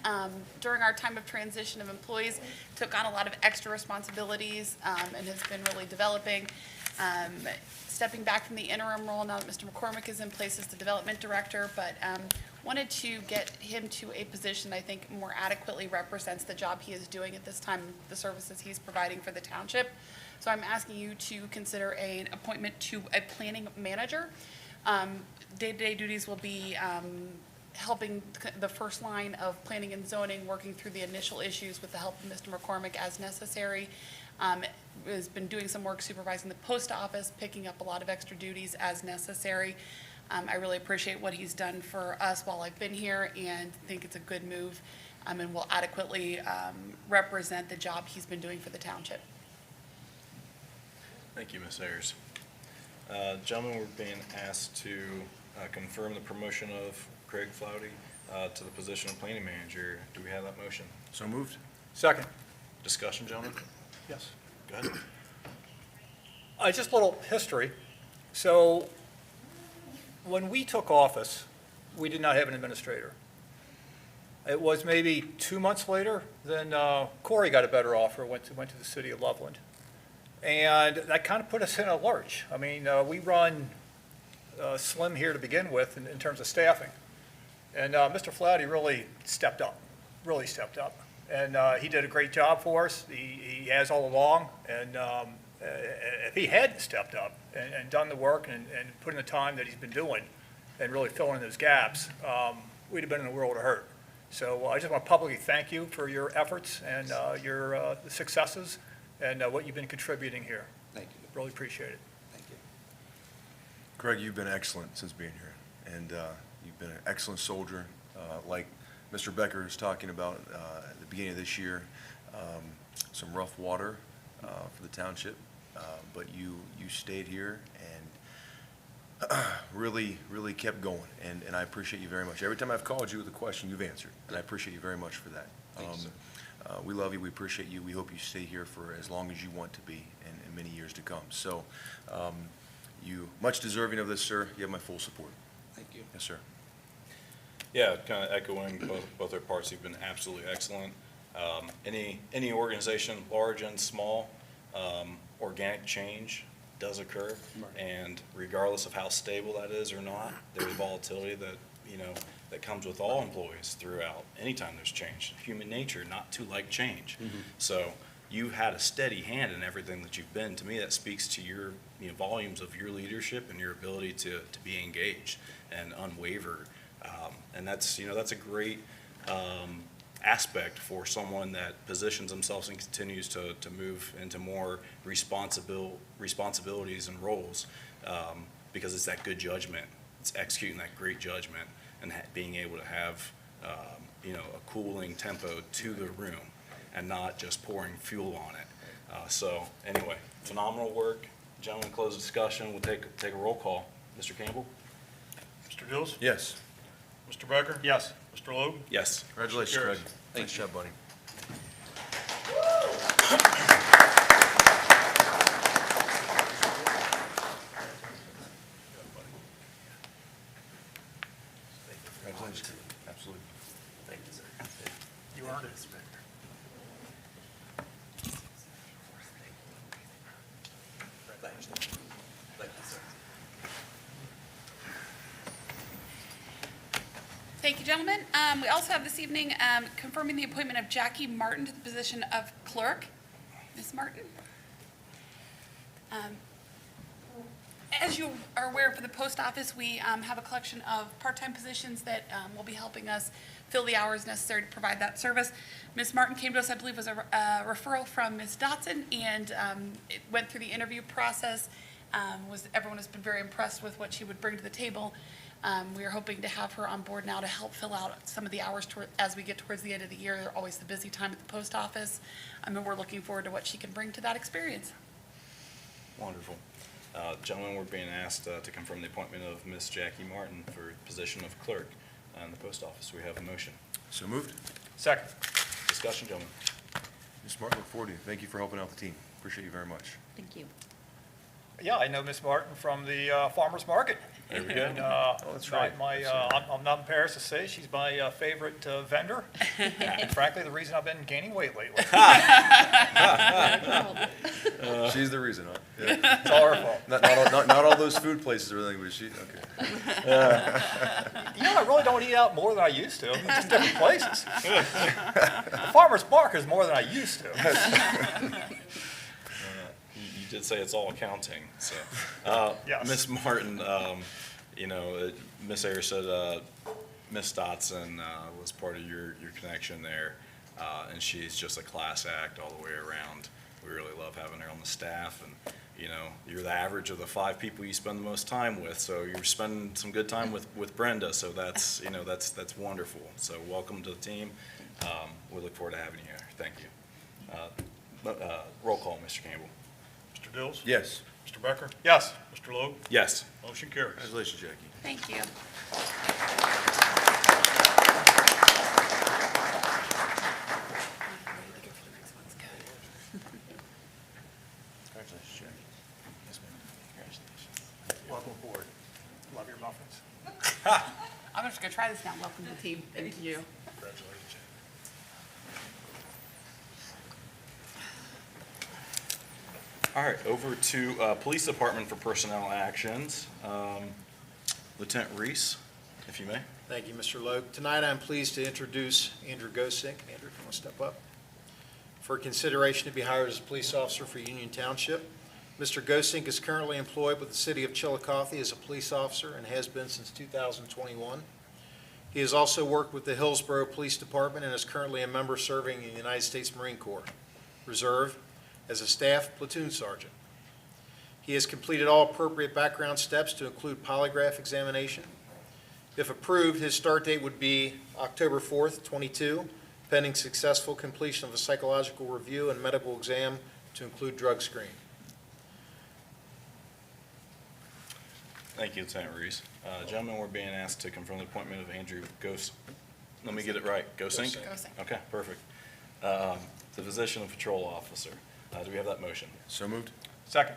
During our time of transition of employees, took on a lot of extra responsibilities and has been really developing. Stepping back from the interim role now that Mr. McCormick is in place as the development director, but wanted to get him to a position I think more adequately represents the job he is doing at this time, the services he's providing for the township. So I'm asking you to consider an appointment to a planning manager. Day-to-day duties will be helping the first line of planning and zoning, working through the initial issues with the help of Mr. McCormick as necessary. Has been doing some work supervising the post office, picking up a lot of extra duties as necessary. I really appreciate what he's done for us while I've been here and think it's a good move, and will adequately represent the job he's been doing for the township. Thank you, Ms. Ayers. Gentlemen, we're being asked to confirm the promotion of Craig Flouty to the position of planning manager. Do we have that motion? So moved? Second. Discussion, gentlemen? Yes. Go ahead. Just a little history. So when we took office, we did not have an administrator. It was maybe 2 months later, then Corey got a better offer, went to the city of Loveland. And that kind of put us in a lurch. I mean, we run slim here to begin with in terms of staffing. And Mr. Flouty really stepped up. And he did a great job for us. He has all along. And if he hadn't stepped up and done the work and put in the time that he's been doing and really filling in those gaps, we'd have been in a world of hurt. So I just want to publicly thank you for your efforts and your successes and what you've been contributing here. Thank you. Really appreciate it. Thank you. Craig, you've been excellent since being here, and you've been an excellent soldier. Like Mr. Becker was talking about at the beginning of this year, some rough water for the township, but you stayed here and really kept going, and I appreciate you very much. Every time I've called you with a question, you've answered, and I appreciate you very much for that. Thank you, sir. We love you, we appreciate you, we hope you stay here for as long as you want to be and many years to come. So, you, much deserving of this, sir. You have my full support. Thank you. Yes, sir. Yeah, kind of echoing both their parts, you've been absolutely excellent. Any organization, large and small, organic change does occur, and regardless of how stable that is or not, there's volatility that, that comes with all employees throughout. Anytime there's change, human nature not to like change. So you had a steady hand in everything that you've been. To me, that speaks to your volumes of your leadership and your ability to be engaged and unwavered. And that's a great aspect for someone that positions themselves and continues to move into more responsibilities and roles, because it's that good judgment. It's executing that great judgment and being able to have a cooling tempo to the room and not just pouring fuel on it. So anyway, phenomenal work. Gentlemen, close the discussion. We'll take a roll call. Mr. Campbell? Mr. Dills? Yes. Mr. Becker? Yes. Mr. Logue? Yes. Congratulations, Cheers. Craig. Nice job, buddy. Congratulations. Absolutely. Thank you, sir. You earned it. Thank you, sir. Thank you, gentlemen. We also have this evening confirming the appointment of Jackie Martin to the position of clerk. Ms. Martin? As you are aware, for the post office, we have a collection of part-time positions that will be helping us fill the hours necessary to provide that service. Ms. Martin came to us, I believe, was a referral from Ms. Dotson, and it went through the interview process. Everyone has been very impressed with what she would bring to the table. We are hoping to have her on board now to help fill out some of the hours as we get towards the end of the year. They're always the busy time at the post office, and we're looking forward to what she can bring to that experience. Wonderful. Gentlemen, we're being asked to confirm the appointment of Miss Jackie Martin for the position of clerk in the post office. We have a motion. So moved. Second. Discussion, gentlemen. Ms. Martin, look forward to you. Thank you for helping out the team. Appreciate you very much. Thank you. Yeah, I know Miss Martin from the farmer's market. There we go. And, that's right. I'm not embarrassed to say she's my favorite vendor. And frankly, the reason I've been gaining weight lately. She's the reason, huh? Yeah. It's all her fault. Not all those food places or anything, but she, okay. You know, I really don't eat out more than I used to, just different places. The farmer's market is more than I used to. should say it's all accounting, so. Yes. Ms. Martin, Ms. Ayers said, Ms. Dotson, was part of your connection there, and she's just a class act all the way around. We really love having her on the staff, and, you're the average of the 5 people you spend the most time with, so you're spending some good time with Brenda, so that's, that's wonderful. So welcome to the team. We look forward to having you here. Thank you. Roll call, Mr. Campbell. Mr. Dills? Yes. Mr. Becker? Yes. Mr. Logue? Yes. Motion carries. Congratulations, Jackie. Thank you. Congratulations, Jackie. Yes, ma'am. Congratulations. Welcome aboard. Love your muffins. I'm just gonna try this now. Welcome to the team. Thank you. Congratulations, Jackie. All right, over to Police Department for personnel actions. Lieutenant Reese, if you may. Thank you, Mr. Logue. Tonight, I'm pleased to introduce Andrew Gosink. Andrew, if you want to step up. For consideration to be hired as a police officer for Union Township. Mr. Gosink is currently employed with the City of Chillicothe as a police officer and has been since 2021. He has also worked with the Hillsborough Police Department and is currently a member serving in the United States Marine Corps Reserve as a staff platoon sergeant. He has completed all appropriate background steps to include polygraph examination. If approved, his start date would be October 4th, 22, pending successful completion of a psychological review and medical exam to include drug screen. Thank you, Lieutenant Reese. Gentlemen, we're being asked to confirm the appointment of Andrew let me get it right, Gosink? Gosink. Okay, perfect. The position of patrol officer. Do we have that motion? So moved. Second.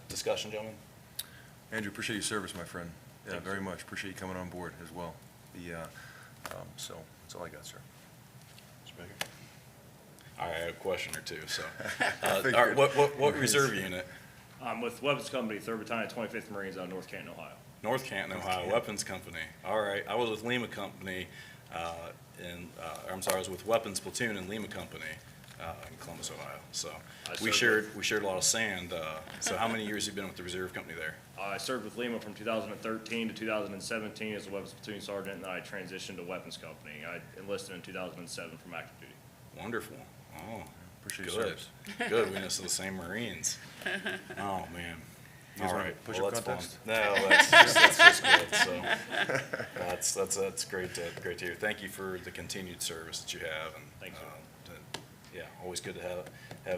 Discussion, gentlemen? Andrew, appreciate your service, my friend. Yeah, very much. Appreciate you coming on board as well. So that's all I got, sir. Mr. Baker? All right, I have a question or two, so. Figured. All right, what reserve unit? I'm with Weapons Company, 3rd Battalion, 25th Marines out of North Canton, Ohio. North Canton, Ohio, Weapons Company. All right, I was with Lima Company, I was with Weapons Platoon in Lima Company, in Columbus, Ohio. So we shared a lot of sand. So how many years have you been with the reserve company there? I served with Lima from 2013 to 2017 as a Weapons Platoon Sergeant, and then I transitioned to Weapons Company. I enlisted in 2007 from active duty. Wonderful. Oh, Appreciate your good. service. Good. We know some of the same Marines. Oh, man. You guys All wanna right. push Well, up that's fun. context? No, that's just good. So that's great to hear. Thank you for the continued service that you have. And, Thanks, sir. yeah, always good to have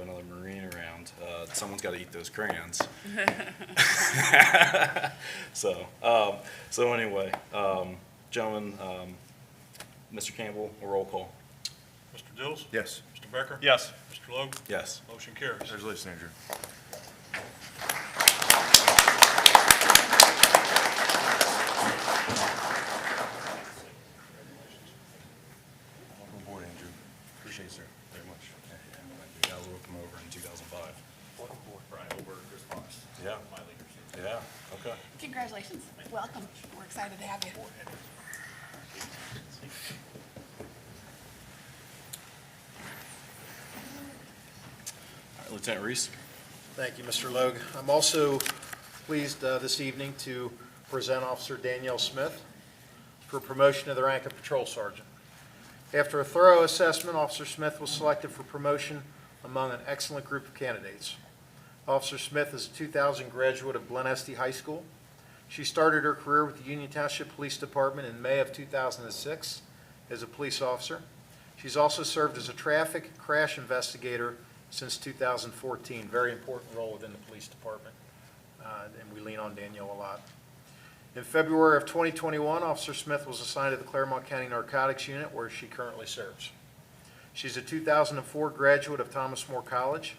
another Marine around. Someone's got to eat those crayons. So anyway, gentlemen, Mr. Campbell, a roll call. Mr. Dills? Yes. Mr. Becker? Yes. Mr. Logue? Yes. Motion carries. Congratulations, Andrew. Welcome aboard, Andrew. Appreciate it, sir, very much. Yeah, we'll look them over in 2005. Brian Holberg, Chris Fox. Yeah. My leadership. Yeah, okay. Congratulations. Welcome. We're excited to have you. All right, Lieutenant Reese. Thank you, Mr. Logue. I'm also pleased this evening to present Officer Danielle Smith for promotion to the rank of Patrol Sergeant. After a thorough assessment, Officer Smith was selected for promotion among an excellent group of candidates. Officer Smith is a 2000 graduate of Glen Estee High School. She started her career with the Union Township Police Department in May of 2006 as a police officer. She's also served as a traffic crash investigator since 2014, very important role within the police department, and we lean on Danielle a lot. In February of 2021, Officer Smith was assigned to the Clermont County Narcotics Unit, where she currently serves. She's a 2004 graduate of Thomas More College,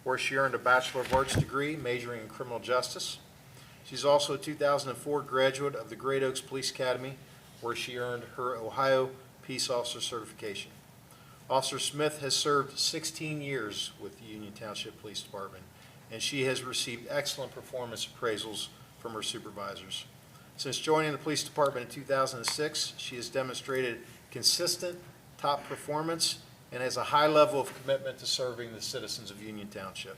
where she earned a Bachelor of Arts degree majoring in criminal justice. She's also a 2004 graduate of the Great Oaks Police Academy, where she earned her Ohio Peace Officer certification. Officer Smith has served 16 years with the Union Township Police Department, and she has received excellent performance appraisals from her supervisors. Since joining the police department in 2006, she has demonstrated consistent top performance and has a high level of commitment to serving the citizens of Union Township.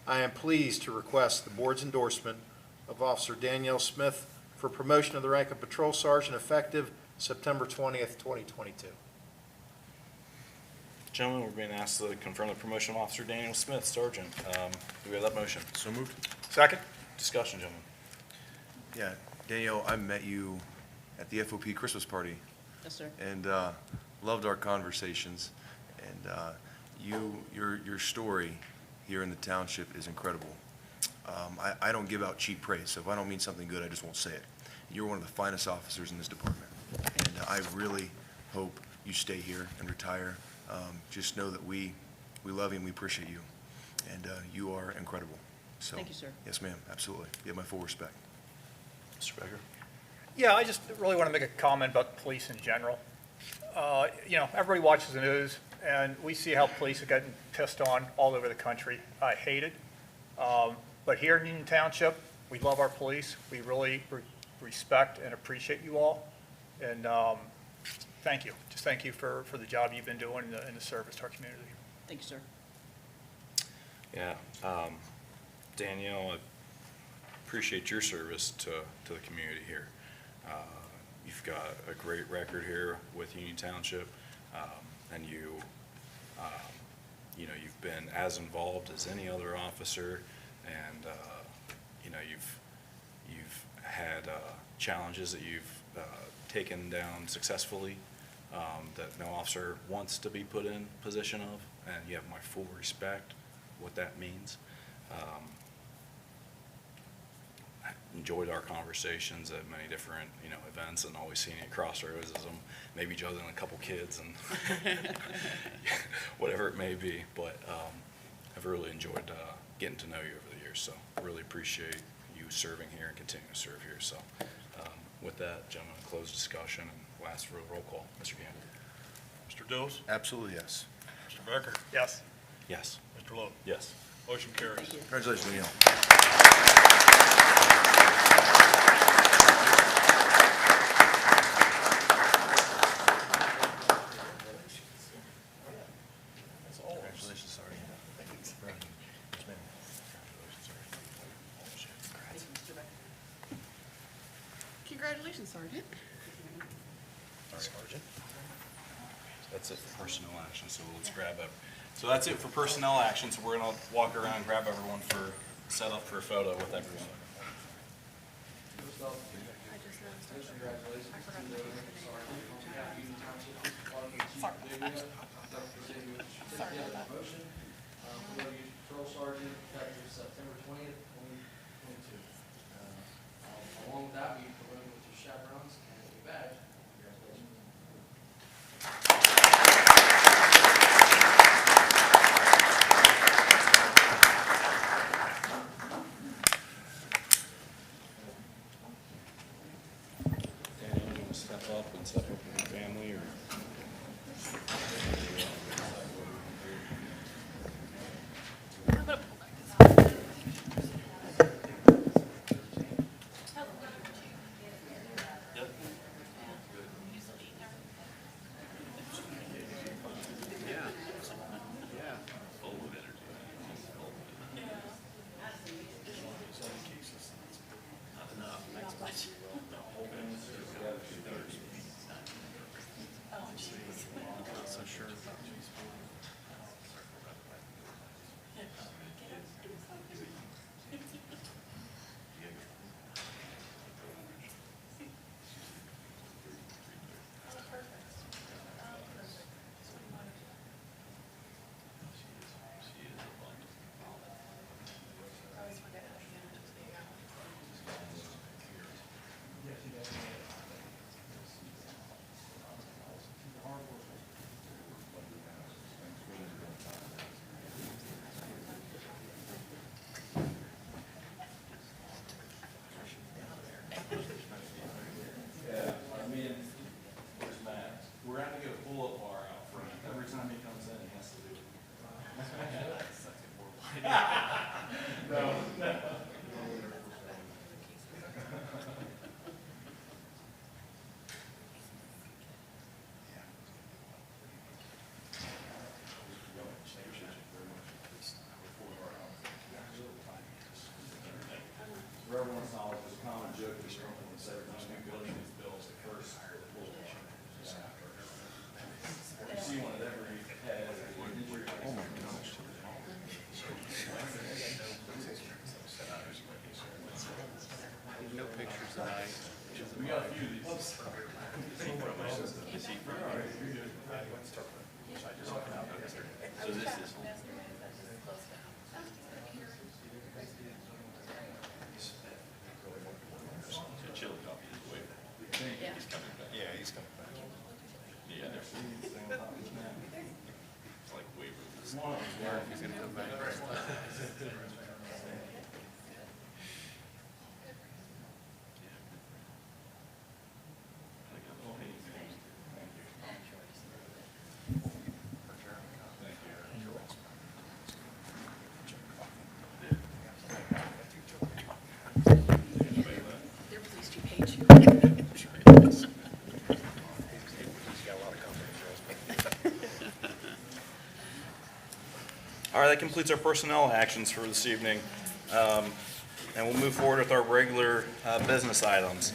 I am pleased to request the board's endorsement of Officer Danielle Smith for promotion of the rank of Patrol Sergeant effective September 20th, 2022. Gentlemen, we're being asked to confirm the promotion of Officer Daniel Smith, Sergeant. Do we have that motion? So moved? Second? Discussion, gentlemen. Yeah, Danielle, I met you at the FOP Christmas party Yes, sir. and loved our conversations. And your story here in the township is incredible. I don't give out cheap praise, so if I don't mean something good, I just won't say it. You're one of the finest officers in this department, and I really hope you stay here and retire. Just know that we love you and we appreciate you, and you are incredible. So, Thank you, sir. Yes, ma'am, absolutely. You have my full respect. Mr. Becker? Yeah, I just really want to make a comment about the police in general. Everybody watches the news, and we see how police are getting pissed on all over the country. I hate it. But here in Union Township, we love our police. We really respect and appreciate you all. And thank you. Just thank you for the job you've been doing in the service to our community. Thank you, sir. Yeah, Danielle, I appreciate your service to the community here. You've got a great record here with Union Township, and you've been as involved as any other officer, and you've had challenges that you've taken down successfully, that no officer wants to be put in position of, and you have my full respect what that means. I enjoyed our conversations at many different, events, and always seeing you at crossroads as I'm maybe juggling a couple kids and whatever it may be. But I've really enjoyed getting to know you over the years, so really appreciate you serving here and continuing to serve here. So with that, gentlemen, close discussion, and we'll ask for a roll call. Mr. Gannon? Mr. Dills? Absolutely, yes. Mr. Becker? Yes. Yes. Mr. Logue? Yes. Motion carries. Congratulations, Danielle. Congratulations, Sergeant. Yes, ma'am. Congratulations, Sergeant. Sergeant? That's it for personnel action, so let's grab it. So that's it for personnel action, so we're gonna walk around and grab everyone for, set up for a photo with everyone. Patrol Sergeant effective September 20th, 2022. Along with that, we promote with your chaperones and a badge. Congratulations. Daniel, you want to step up with your family, or? So sure. They're pleased you paid you. All right, that completes our personnel actions for this evening. And we'll move forward with our regular business items.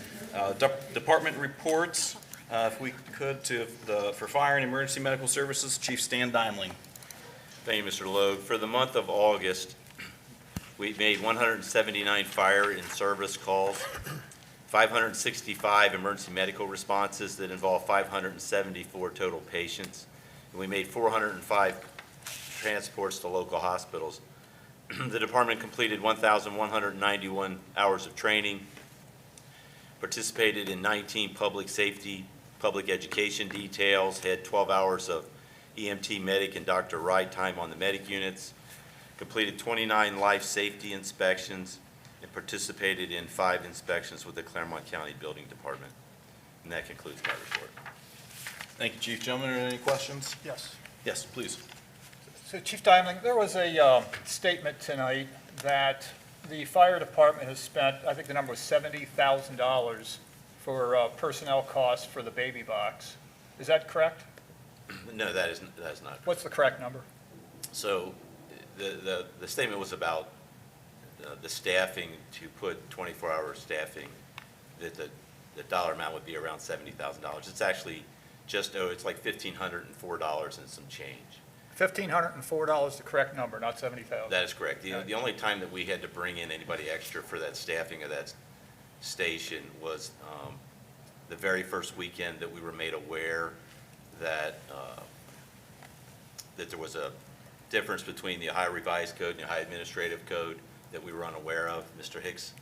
Department reports, if we could, for fire and emergency medical services, Chief Stan Dimling. Thank you, Mr. Logue. For the month of August, we made 179 fire and service calls, 565 emergency medical responses that involve 574 total patients, and we made 405 transports to local hospitals. The department completed 1,191 hours of training, participated in 19 public safety, public education details, had 12 hours of EMT medic and doctor ride time on the medic units, completed 29 life safety inspections, and participated in 5 inspections with the Clermont County Building Department. And that concludes my report. Thank you, Chief. Gentlemen, are there any questions? Yes. Yes, please. So Chief Dimling, there was a statement tonight that the fire department has spent, I think the number was $70,000 for personnel costs for the baby box. Is that correct? No, that is not. What's the correct number? So the statement was about the staffing, to put 24-hour staffing, that the dollar amount would be around $70,000. It's actually just, it's like $1,504 and some change. $1,504 is the correct number, not $70,000. That is correct. The only time that we had to bring in anybody extra for that staffing of that station was the very first weekend that we were made aware that that there was a difference between the Ohio Revised Code and the Ohio Administrative Code that we were unaware of. Mr. Hicks,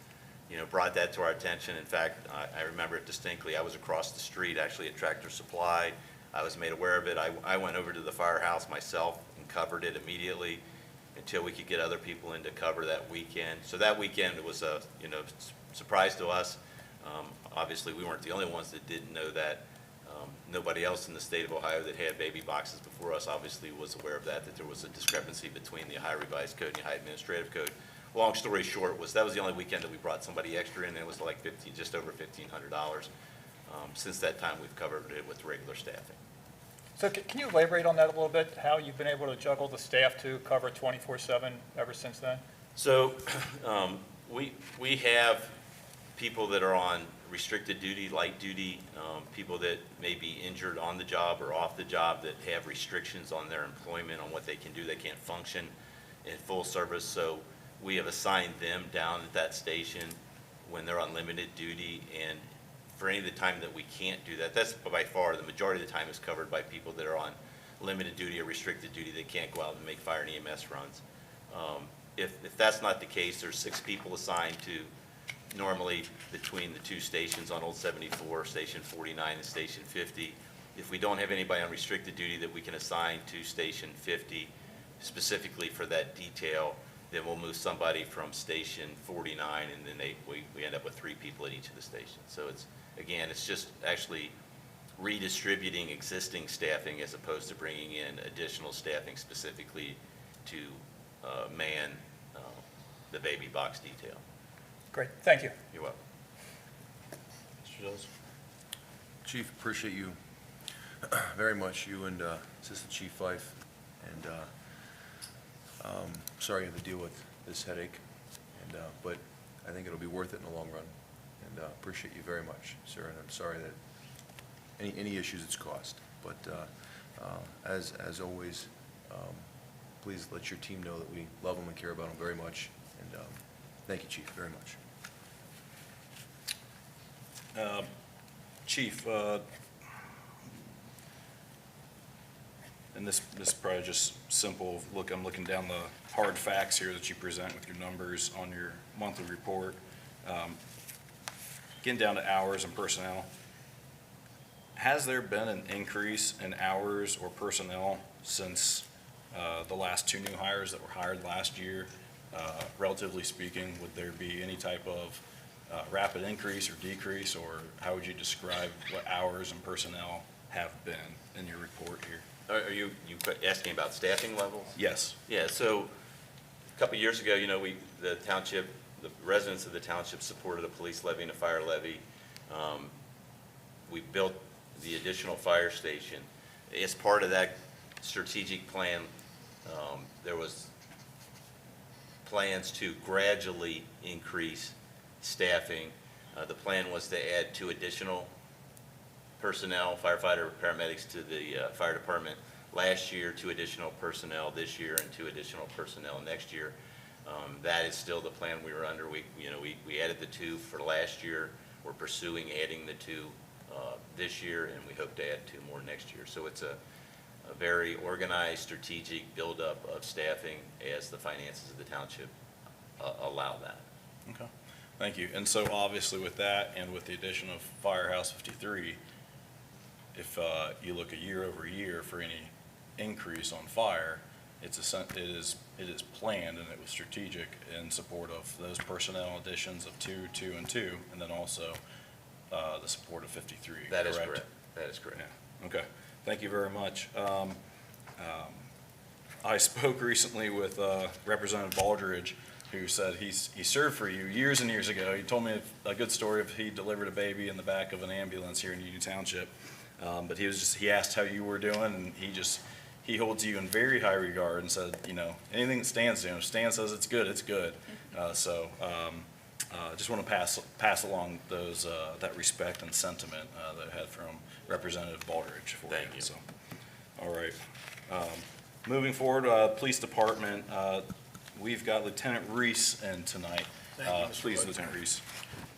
brought that to our attention. In fact, I remember it distinctly. I was across the street, actually at Tractor Supply. I was made aware of it. I went over to the firehouse myself and covered it immediately until we could get other people in to cover that weekend. So that weekend, it was a surprise to us. Obviously, we weren't the only ones that didn't know that. Nobody else in the state of Ohio that had baby boxes before us obviously was aware of that there was a discrepancy between the Ohio Revised Code and the Ohio Administrative Code. Long story short that was the only weekend that we brought somebody extra in, and it was like just over $1,500. Since that time, we've covered it with regular staffing. So can you elaborate on that a little bit, how you've been able to juggle the staff to cover 24/7 ever since then? So we have people that are on restricted duty, light duty, people that may be injured on the job or off the job that have restrictions on their employment, on what they can do. They can't function in full service. So we have assigned them down at that station when they're on limited duty. And for any of the time that we can't do that, that's by far the majority of the time is covered by people that are on limited duty or restricted duty. They can't go out and make fire and EMS runs. If that's not the case, there's 6 people assigned to normally between the 2 stations on Old 74, Station 49 and Station 50. If we don't have anybody on restricted duty that we can assign to Station 50 specifically for that detail, then we'll move somebody from Station 49, and then we end up with 3 people at each of the stations. So it's just actually redistributing existing staffing as opposed to bringing in additional staffing specifically to man the baby box detail. Great, thank you. You're welcome. Mr. Dills? Chief, appreciate you very much, you and Assistant Chief Fife. And sorry you have to deal with this headache, but I think it'll be worth it in the long run. And appreciate you very much, sir. And I'm sorry that any issues it's caused. But as always, please let your team know that we love them and care about them very much. And thank you, Chief, very much. Chief, and this is probably just simple, look, I'm looking down the hard facts here that you present with your numbers on your monthly report. Getting down to hours and personnel, has there been an increase in hours or personnel since the last two new hires that were hired last year? Relatively speaking, would there be any type of rapid increase or decrease, or how would you describe what hours and personnel have been in your report here? Are you asking about staffing levels? Yes. Yeah, so a couple of years ago, the township, the residents of the township supported a police levy and a fire levy. We built the additional fire station. As part of that strategic plan, there was plans to gradually increase staffing. The plan was to add 2 additional personnel, firefighter, paramedics to the fire department last year, 2 additional personnel this year, and 2 additional personnel next year. That is still the plan we were under. We added the 2 for last year. We're pursuing adding the 2 this year, and we hope to add 2 more next year. So it's a very organized, strategic buildup of staffing as the finances of the township allow that. Okay, thank you. And so obviously with that and with the addition of Firehouse 53, if you look at year over year for any increase on fire, it is planned and it was strategic in support of those personnel additions of 2, 2, and 2, and then also the support of 53, That is correct. That is correct. Yeah. Okay, thank you very much. I spoke recently with Representative Baldridge, who said he served for you years and years ago. He told me a good story of he delivered a baby in the back of an ambulance here in Union Township. But he asked how you were doing, and he holds you in very high regard and said, anything that Stan's doing, if Stan says it's good, it's good. Just want to pass along that respect and sentiment that I had from Representative Baldridge for you. Thank you. So, all right. Moving forward, Police Department, we've got Lieutenant Reese in tonight. Thank you, Mr. Please, Wood. Lieutenant Reese.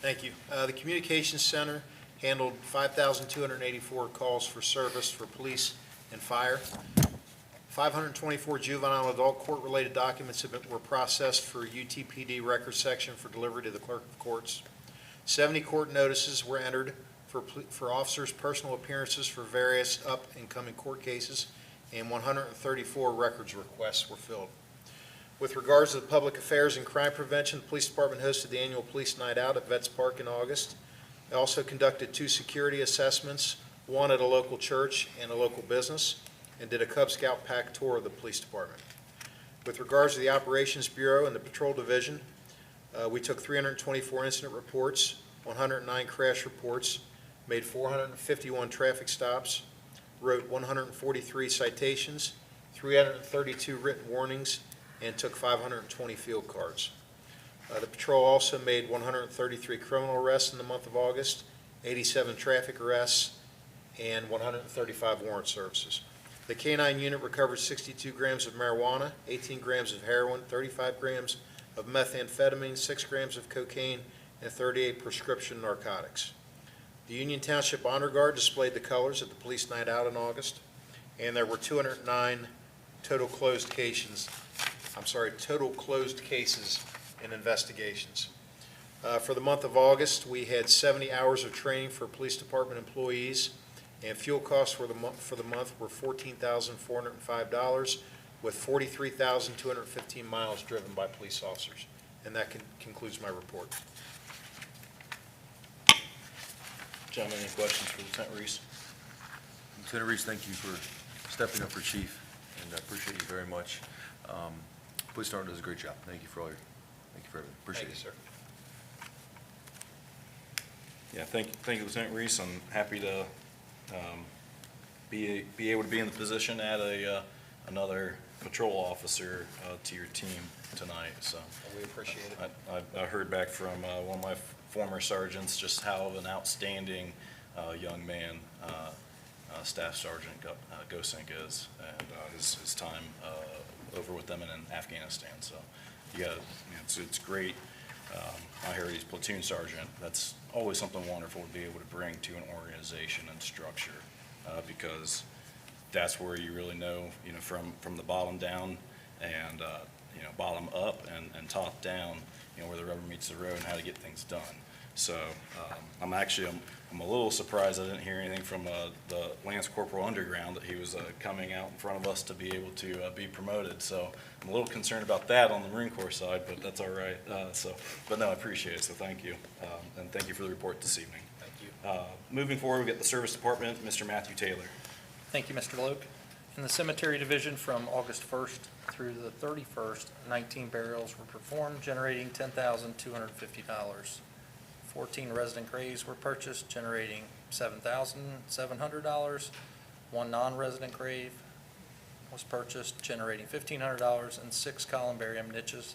Thank you. The Communications Center handled 5,284 calls for service for police and fire. 524 juvenile and adult court-related documents were processed for UTPD record section for delivery to the clerk of courts. 70 court notices were entered for officers' personal appearances for various up and coming court cases, and 134 records requests were filled. With regards to the public affairs and crime prevention, the police department hosted the annual police night out at Vets Park in August. They also conducted 2 security assessments, one at a local church and a local business, and did a Cub Scout pack tour of the police department. With regards to the Operations Bureau and the Patrol Division, we took 324 incident reports, 109 crash reports, made 451 traffic stops, wrote 143 citations, 332 written warnings, and took 520 field cards. The patrol also made 133 criminal arrests in the month of August, 87 traffic arrests, and 135 warrant services. The K-9 unit recovered 62 grams of marijuana, 18 grams of heroin, 35 grams of methamphetamine, 6 grams of cocaine, and 38 prescription narcotics. The Union Township Honor Guard displayed the colors at the police night out in August, and there were 209 total closed cases in investigations. For the month of August, we had 70 hours of training for police department employees, and fuel costs for the month were $14,405, with 43,215 miles driven by police officers. And that concludes my report. Gentlemen, any questions for Lieutenant Reese? Lieutenant Reese, thank you for stepping up for chief, and I appreciate you very much. Police Department does a great job. Thank you for everything. Appreciate it. Thank you, sir. Yeah, thank you, Lieutenant Reese. I'm happy to be able to be in the position to add another patrol officer to your team tonight. So We appreciate it. I heard back from one of my former sergeants just how an outstanding young man Staff Sergeant Gosink is, and his time over with them in Afghanistan. So it's great I heard he's platoon sergeant. That's always something wonderful to be able to bring to an organization and structure, because that's where you really know, from the bottom down and, bottom up and top down, where the rubber meets the road and how to get things done. So I'm a little surprised I didn't hear anything from the Lance Corporal Underground that he was coming out in front of us to be able to be promoted. So I'm a little concerned about that on the Marine Corps side, but that's all right. But no, I appreciate it, so thank you. And thank you for the report this evening. Thank you. Moving forward, we get the Service Department, Mr. Matthew Taylor. Thank you, Mr. Logue. In the Cemetery Division, from August 1st through the 31st, 19 burials were performed, generating $10,250. 14 resident graves were purchased, generating $7,700. One non-resident grave was purchased, generating $1,500, and 6 columbarium niches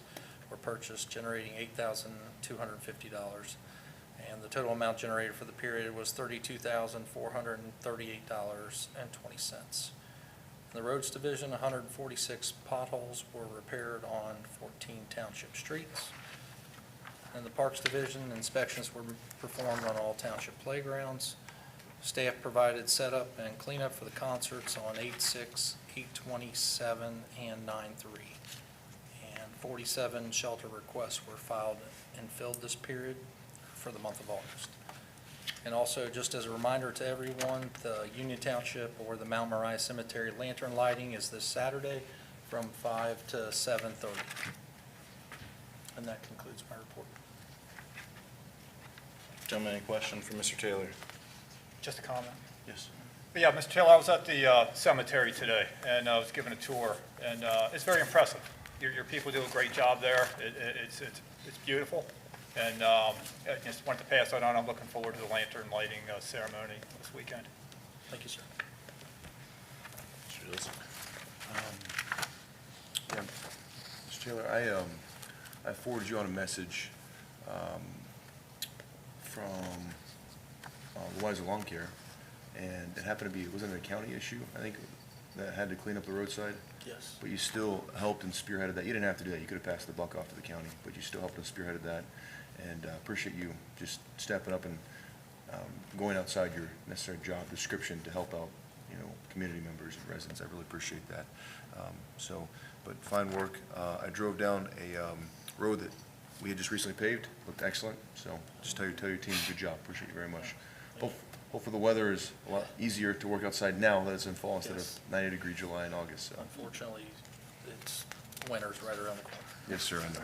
were purchased, generating $8,250. And the total amount generated for the period was $32,438.20. In the Roads Division, 146 potholes were repaired on 14 township streets. In the Parks Division, inspections were performed on all township playgrounds. Staff provided setup and cleanup for the concerts on 8/6, 8/27, and 9/3. And 47 shelter requests were filed and filled this period for the month of August. And also, just as a reminder to everyone, the Union Township or the Mount Moriah Cemetery lantern lighting is this Saturday from 5 to 7:30. And that concludes my report. Gentlemen, any question for Mr. Taylor? Just a comment. Yes. Yeah, Mr. Taylor, I was at the cemetery today, and I was given a tour, and it's very impressive. Your people do a great job there. It's beautiful, and I just wanted to pass that on. I'm looking forward to the lantern lighting ceremony this weekend. Thank you, sir. Mr. Dilson. Yeah, Mr. Taylor, I forwarded you on a message from the Wiser Lawn Care, and it happened to be, it wasn't a county issue, I think, that had to clean up the roadside, Yes. but you still helped and spearheaded that. You didn't have to do that, you could have passed the buck off to the county, but you still helped and spearheaded that, and appreciate you just stepping up and going outside your necessary job description to help out, community members and residents. I really appreciate that. But fine work. I drove down a road that we had just recently paved, looked excellent, so just tell your team, good job, appreciate you very much. Hopefully the weather is a lot easier to work outside now that it's in fall instead of Yes. 90-degree July and August, so. Unfortunately, it's winter's right around the corner. Yes, sir, I know.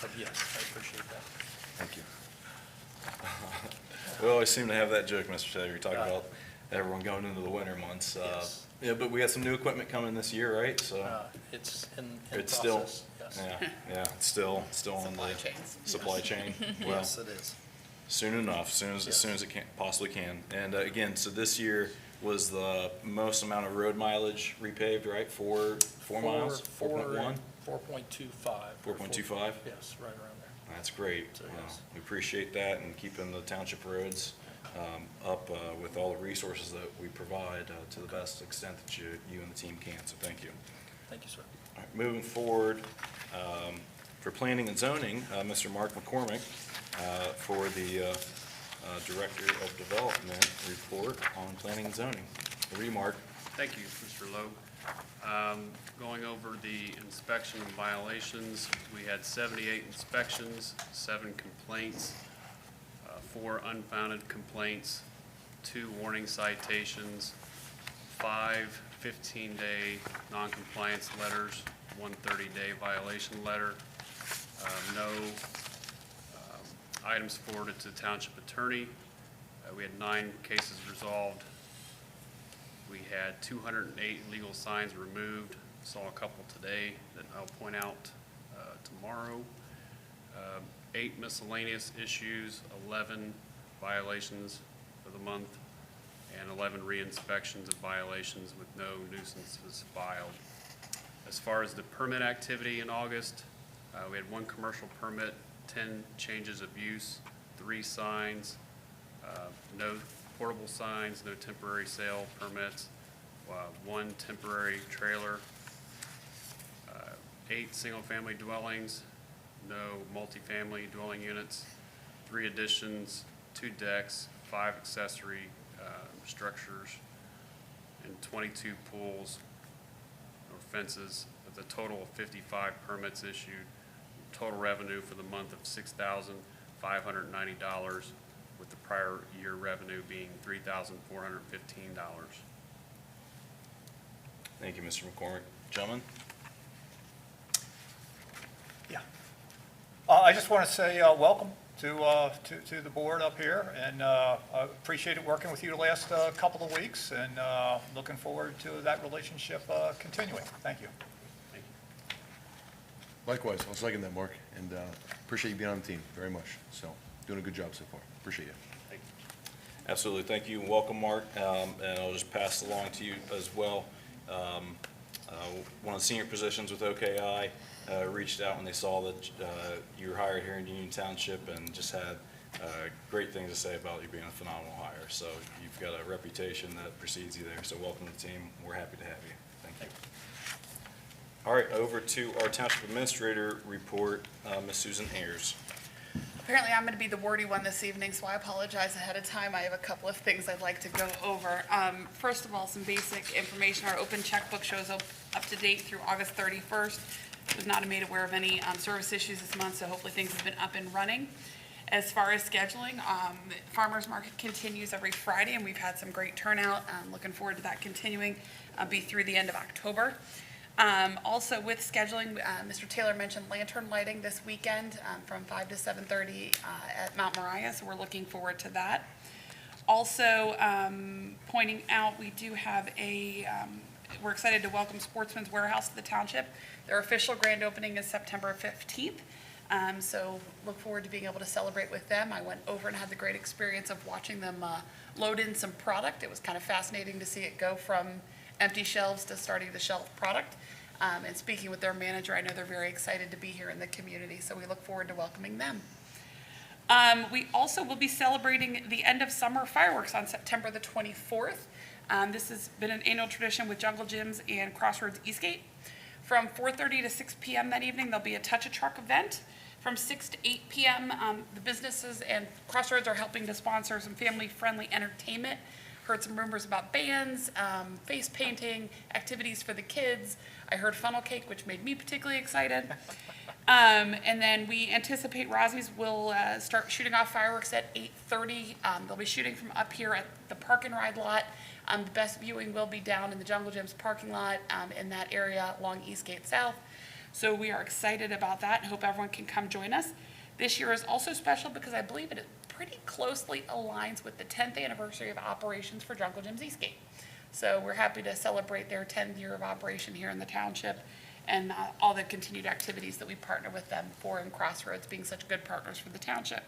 But yes, I appreciate that. Thank you. We always seem to have that joke, Mr. Taylor. You talk about everyone going into the winter months. Yes. Yeah, but we got some new equipment coming this year, right? So It's in it's still, process, yes. yeah, it's still on Supply the chains. supply chain. Well, Yes, it is. soon enough, as soon as it possibly can. And again, so this year was the most amount of road mileage repaved, right? 4 miles, 4.1, 4.25. 4.25. Yes, right around there. That's great. So, yes. We appreciate that and keeping the township roads up with all the resources that we provide to the best extent that you and the team can. So thank you. Thank you, sir. All right, moving forward, for planning and zoning, Mr. Mark McCormick for the Director of Development report on planning and zoning. Over to you, Mark. Thank you, Mr. Logue. Going over the inspection and violations, we had 78 inspections, 7 complaints, 4 unfounded complaints, 2 warning citations, 5 15-day noncompliance letters, 1 30-day violation letter, no items forwarded to the township attorney. We had 9 cases resolved. We had 208 illegal signs removed. Saw a couple today that I'll point out tomorrow. 8 miscellaneous issues, 11 violations for the month, and 11 re-inspections of violations with no nuisances filed. As far as the permit activity in August, we had 1 commercial permit, 10 changes of use, 3 signs, no portable signs, no temporary sale permits, 1 temporary trailer, 8 single-family dwellings, no multifamily dwelling units, 3 additions, 2 decks, 5 accessory structures, and 22 pools or fences, with a total of 55 permits issued. Total revenue for the month of $6,590, with the prior year revenue being $3,415. Thank you, Mr. McCormick. Gentlemen? Yeah. I just want to say welcome to the board up here, and I appreciated working with you the last couple of weeks, and looking forward to that relationship continuing. Thank you. Likewise, I'll second that, Mark, and appreciate you being on the team very much. So, doing a good job so far. Appreciate you. Absolutely, thank you, and welcome, Mark, and I'll just pass it along to you as well. One of the senior positions with OKI reached out when they saw that you were hired here in Union Township, and just had great things to say about you being a phenomenal hire. So you've got a reputation that precedes you there, so welcome to the team. We're happy to have you. Thank you. All right, over to our Township Administrator report, Ms. Susan Ayers. Apparently, I'm going to be the wordy one this evening, so I apologize ahead of time. I have a couple of things I'd like to go over. First of all, some basic information. Our open checkbook shows up to date through August 31st. I was not made aware of any service issues this month, so hopefully things have been up and running. As far as scheduling, Farmers Market continues every Friday, and we've had some great turnout. I'm looking forward to that continuing, be through the end of October. Also with scheduling, Mr. Taylor mentioned lantern lighting this weekend from 5 to 7:30 at Mount Moriah, so we're looking forward to that. Also, pointing out, we do have we're excited to welcome Sportsman's Warehouse to the township. Their official grand opening is September 15th, so look forward to being able to celebrate with them. I went over and had the great experience of watching them load in some product. It was kind of fascinating to see it go from empty shelves to starting to shelf product. And speaking with their manager, I know they're very excited to be here in the community, so we look forward to welcoming them. We also will be celebrating the end of summer fireworks on September the 24th. This has been an annual tradition with Jungle Gyms and Crossroads Eastgate. From 4:30 to 6 p.m. that evening, there'll be a Touch a Truck event. From 6 to 8 p.m., the businesses and Crossroads are helping to sponsor some family-friendly entertainment. Heard some rumors about bands, face painting, activities for the kids. I heard funnel cake, which made me particularly excited. And then we anticipate Rosie's will start shooting off fireworks at 8:30. They'll be shooting from up here at the Park and Ride lot. The best viewing will be down in the Jungle Gyms parking lot in that area along Eastgate South. So we are excited about that and hope everyone can come join us. This year is also special because I believe it pretty closely aligns with the 10th anniversary of operations for Jungle Gyms Eastgate. So we're happy to celebrate their 10th year of operation here in the township, and all the continued activities that we partner with them for, and Crossroads being such good partners for the township.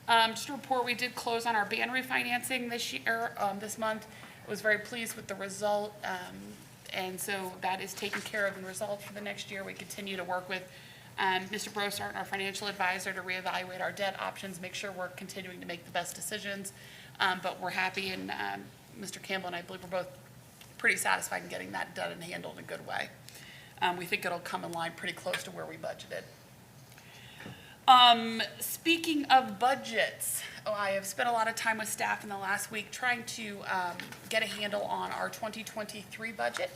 Just a report, we did close on our band refinancing this month. I was very pleased with the result, and so that is taken care of and resolved for the next year. We continue to work with Mr. Brossart, our financial advisor, to reevaluate our debt options, make sure we're continuing to make the best decisions. But we're happy, and Mr. Campbell and I believe we're both pretty satisfied in getting that done and handled in a good way. We think it'll come in line pretty close to where we budgeted. Speaking of budgets, I have spent a lot of time with staff in the last week trying to get a handle on our 2023 budget.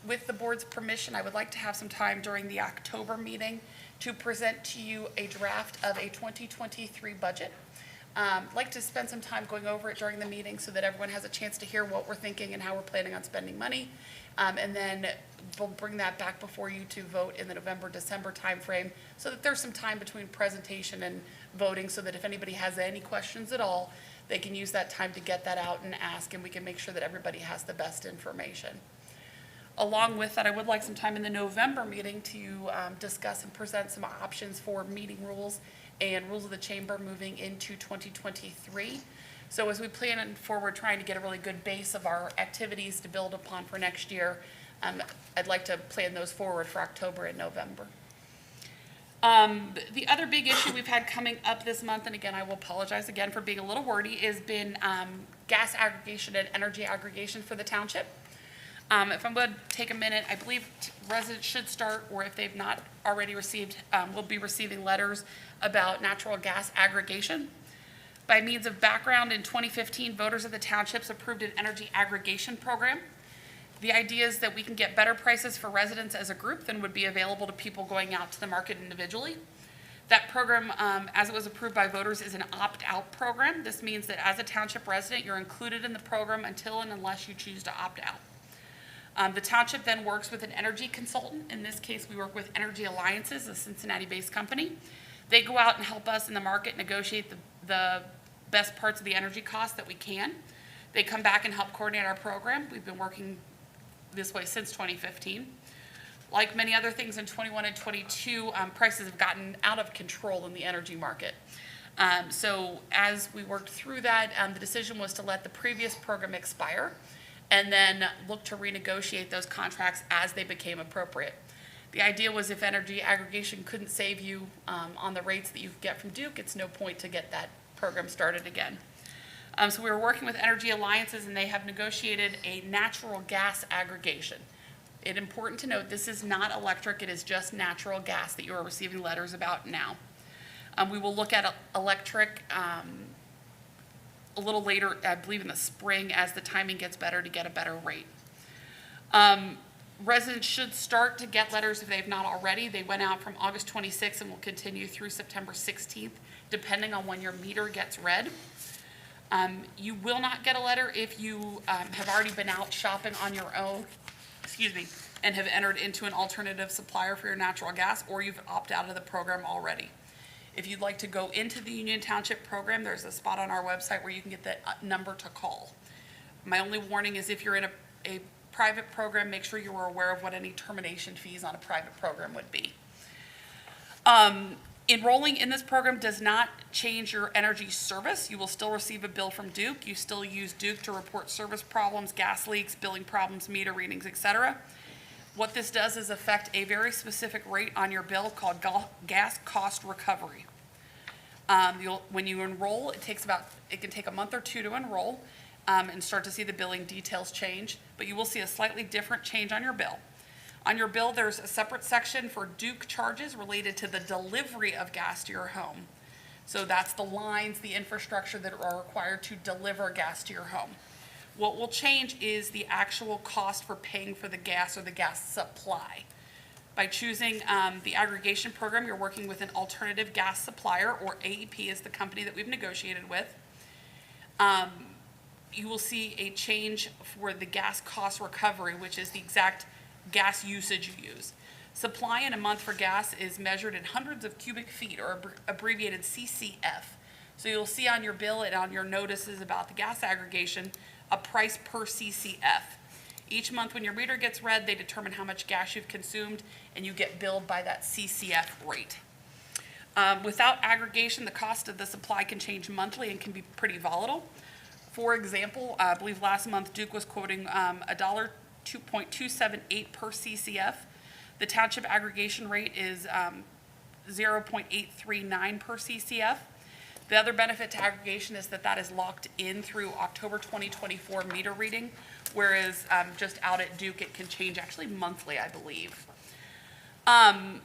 With the board's permission, I would like to have some time during the October meeting to present to you a draft of a 2023 budget. I'd like to spend some time going over it during the meeting so that everyone has a chance to hear what we're thinking and how we're planning on spending money. And then we'll bring that back before you to vote in the November, December timeframe, so that there's some time between presentation and voting, so that if anybody has any questions at all, they can use that time to get that out and ask, and we can make sure that everybody has the best information. Along with that, I would like some time in the November meeting to discuss and present some options for meeting rules and rules of the chamber moving into 2023. So as we plan forward, trying to get a really good base of our activities to build upon for next year, I'd like to plan those forward for October and November. The other big issue we've had coming up this month, and again, I will apologize again for being a little wordy, has been gas aggregation and energy aggregation for the township. If I'm going to take a minute, I believe residents should start, or if they've not already received, will be receiving letters about natural gas aggregation. By means of background, in 2015, voters of the townships approved an energy aggregation program. The idea is that we can get better prices for residents as a group than would be available to people going out to the market individually. That program, as it was approved by voters, is an opt-out program. This means that as a township resident, you're included in the program until and unless you choose to opt out. The township then works with an energy consultant. In this case, we work with Energy Alliances, a Cincinnati-based company. They go out and help us in the market negotiate the best parts of the energy costs that we can. They come back and help coordinate our program. We've been working this way since 2015. Like many other things in 21 and 22, prices have gotten out of control in the energy market. So as we worked through that, the decision was to let the previous program expire and then look to renegotiate those contracts as they became appropriate. The idea was if energy aggregation couldn't save you on the rates that you get from Duke, it's no point to get that program started again. So we were working with Energy Alliances, and they have negotiated a natural gas aggregation. It's important to note this is not electric, it is just natural gas that you are receiving letters about now. We will look at electric a little later, I believe in the spring, as the timing gets better to get a better rate. Residents should start to get letters if they've not already. They went out from August 26th and will continue through September 16th, depending on when your meter gets read. You will not get a letter if you have already been out shopping on your own, and have entered into an alternative supplier for your natural gas, or you've opted out of the program already. If you'd like to go into the Union Township program, there's a spot on our website where you can get the number to call. My only warning is if you're in a private program, make sure you are aware of what any termination fees on a private program would be. Enrolling in this program does not change your energy service. You will still receive a bill from Duke. You still use Duke to report service problems, gas leaks, billing problems, meter readings, etc. What this does is affect a very specific rate on your bill called gas cost recovery. When you enroll, it can take a month or two to enroll and start to see the billing details change, but you will see a slightly different change on your bill. On your bill, there's a separate section for Duke charges related to the delivery of gas to your home. So that's the lines, the infrastructure that are required to deliver gas to your home. What will change is the actual cost for paying for the gas or the gas supply. By choosing the aggregation program, you're working with an alternative gas supplier, or AEP is the company that we've negotiated with. You will see a change for the gas cost recovery, which is the exact gas usage you use. Supply in a month for gas is measured in hundreds of cubic feet, or abbreviated CCF. So you'll see on your bill and on your notices about the gas aggregation a price per CCF. Each month when your meter gets read, they determine how much gas you've consumed, and you get billed by that CCF rate. Without aggregation, the cost of the supply can change monthly and can be pretty volatile. For example, I believe last month Duke was quoting $2.278 per CCF. The township aggregation rate is 0.839 per CCF. The other benefit to aggregation is that is locked in through October 2024 meter reading, whereas just out at Duke, it can change actually monthly, I believe. I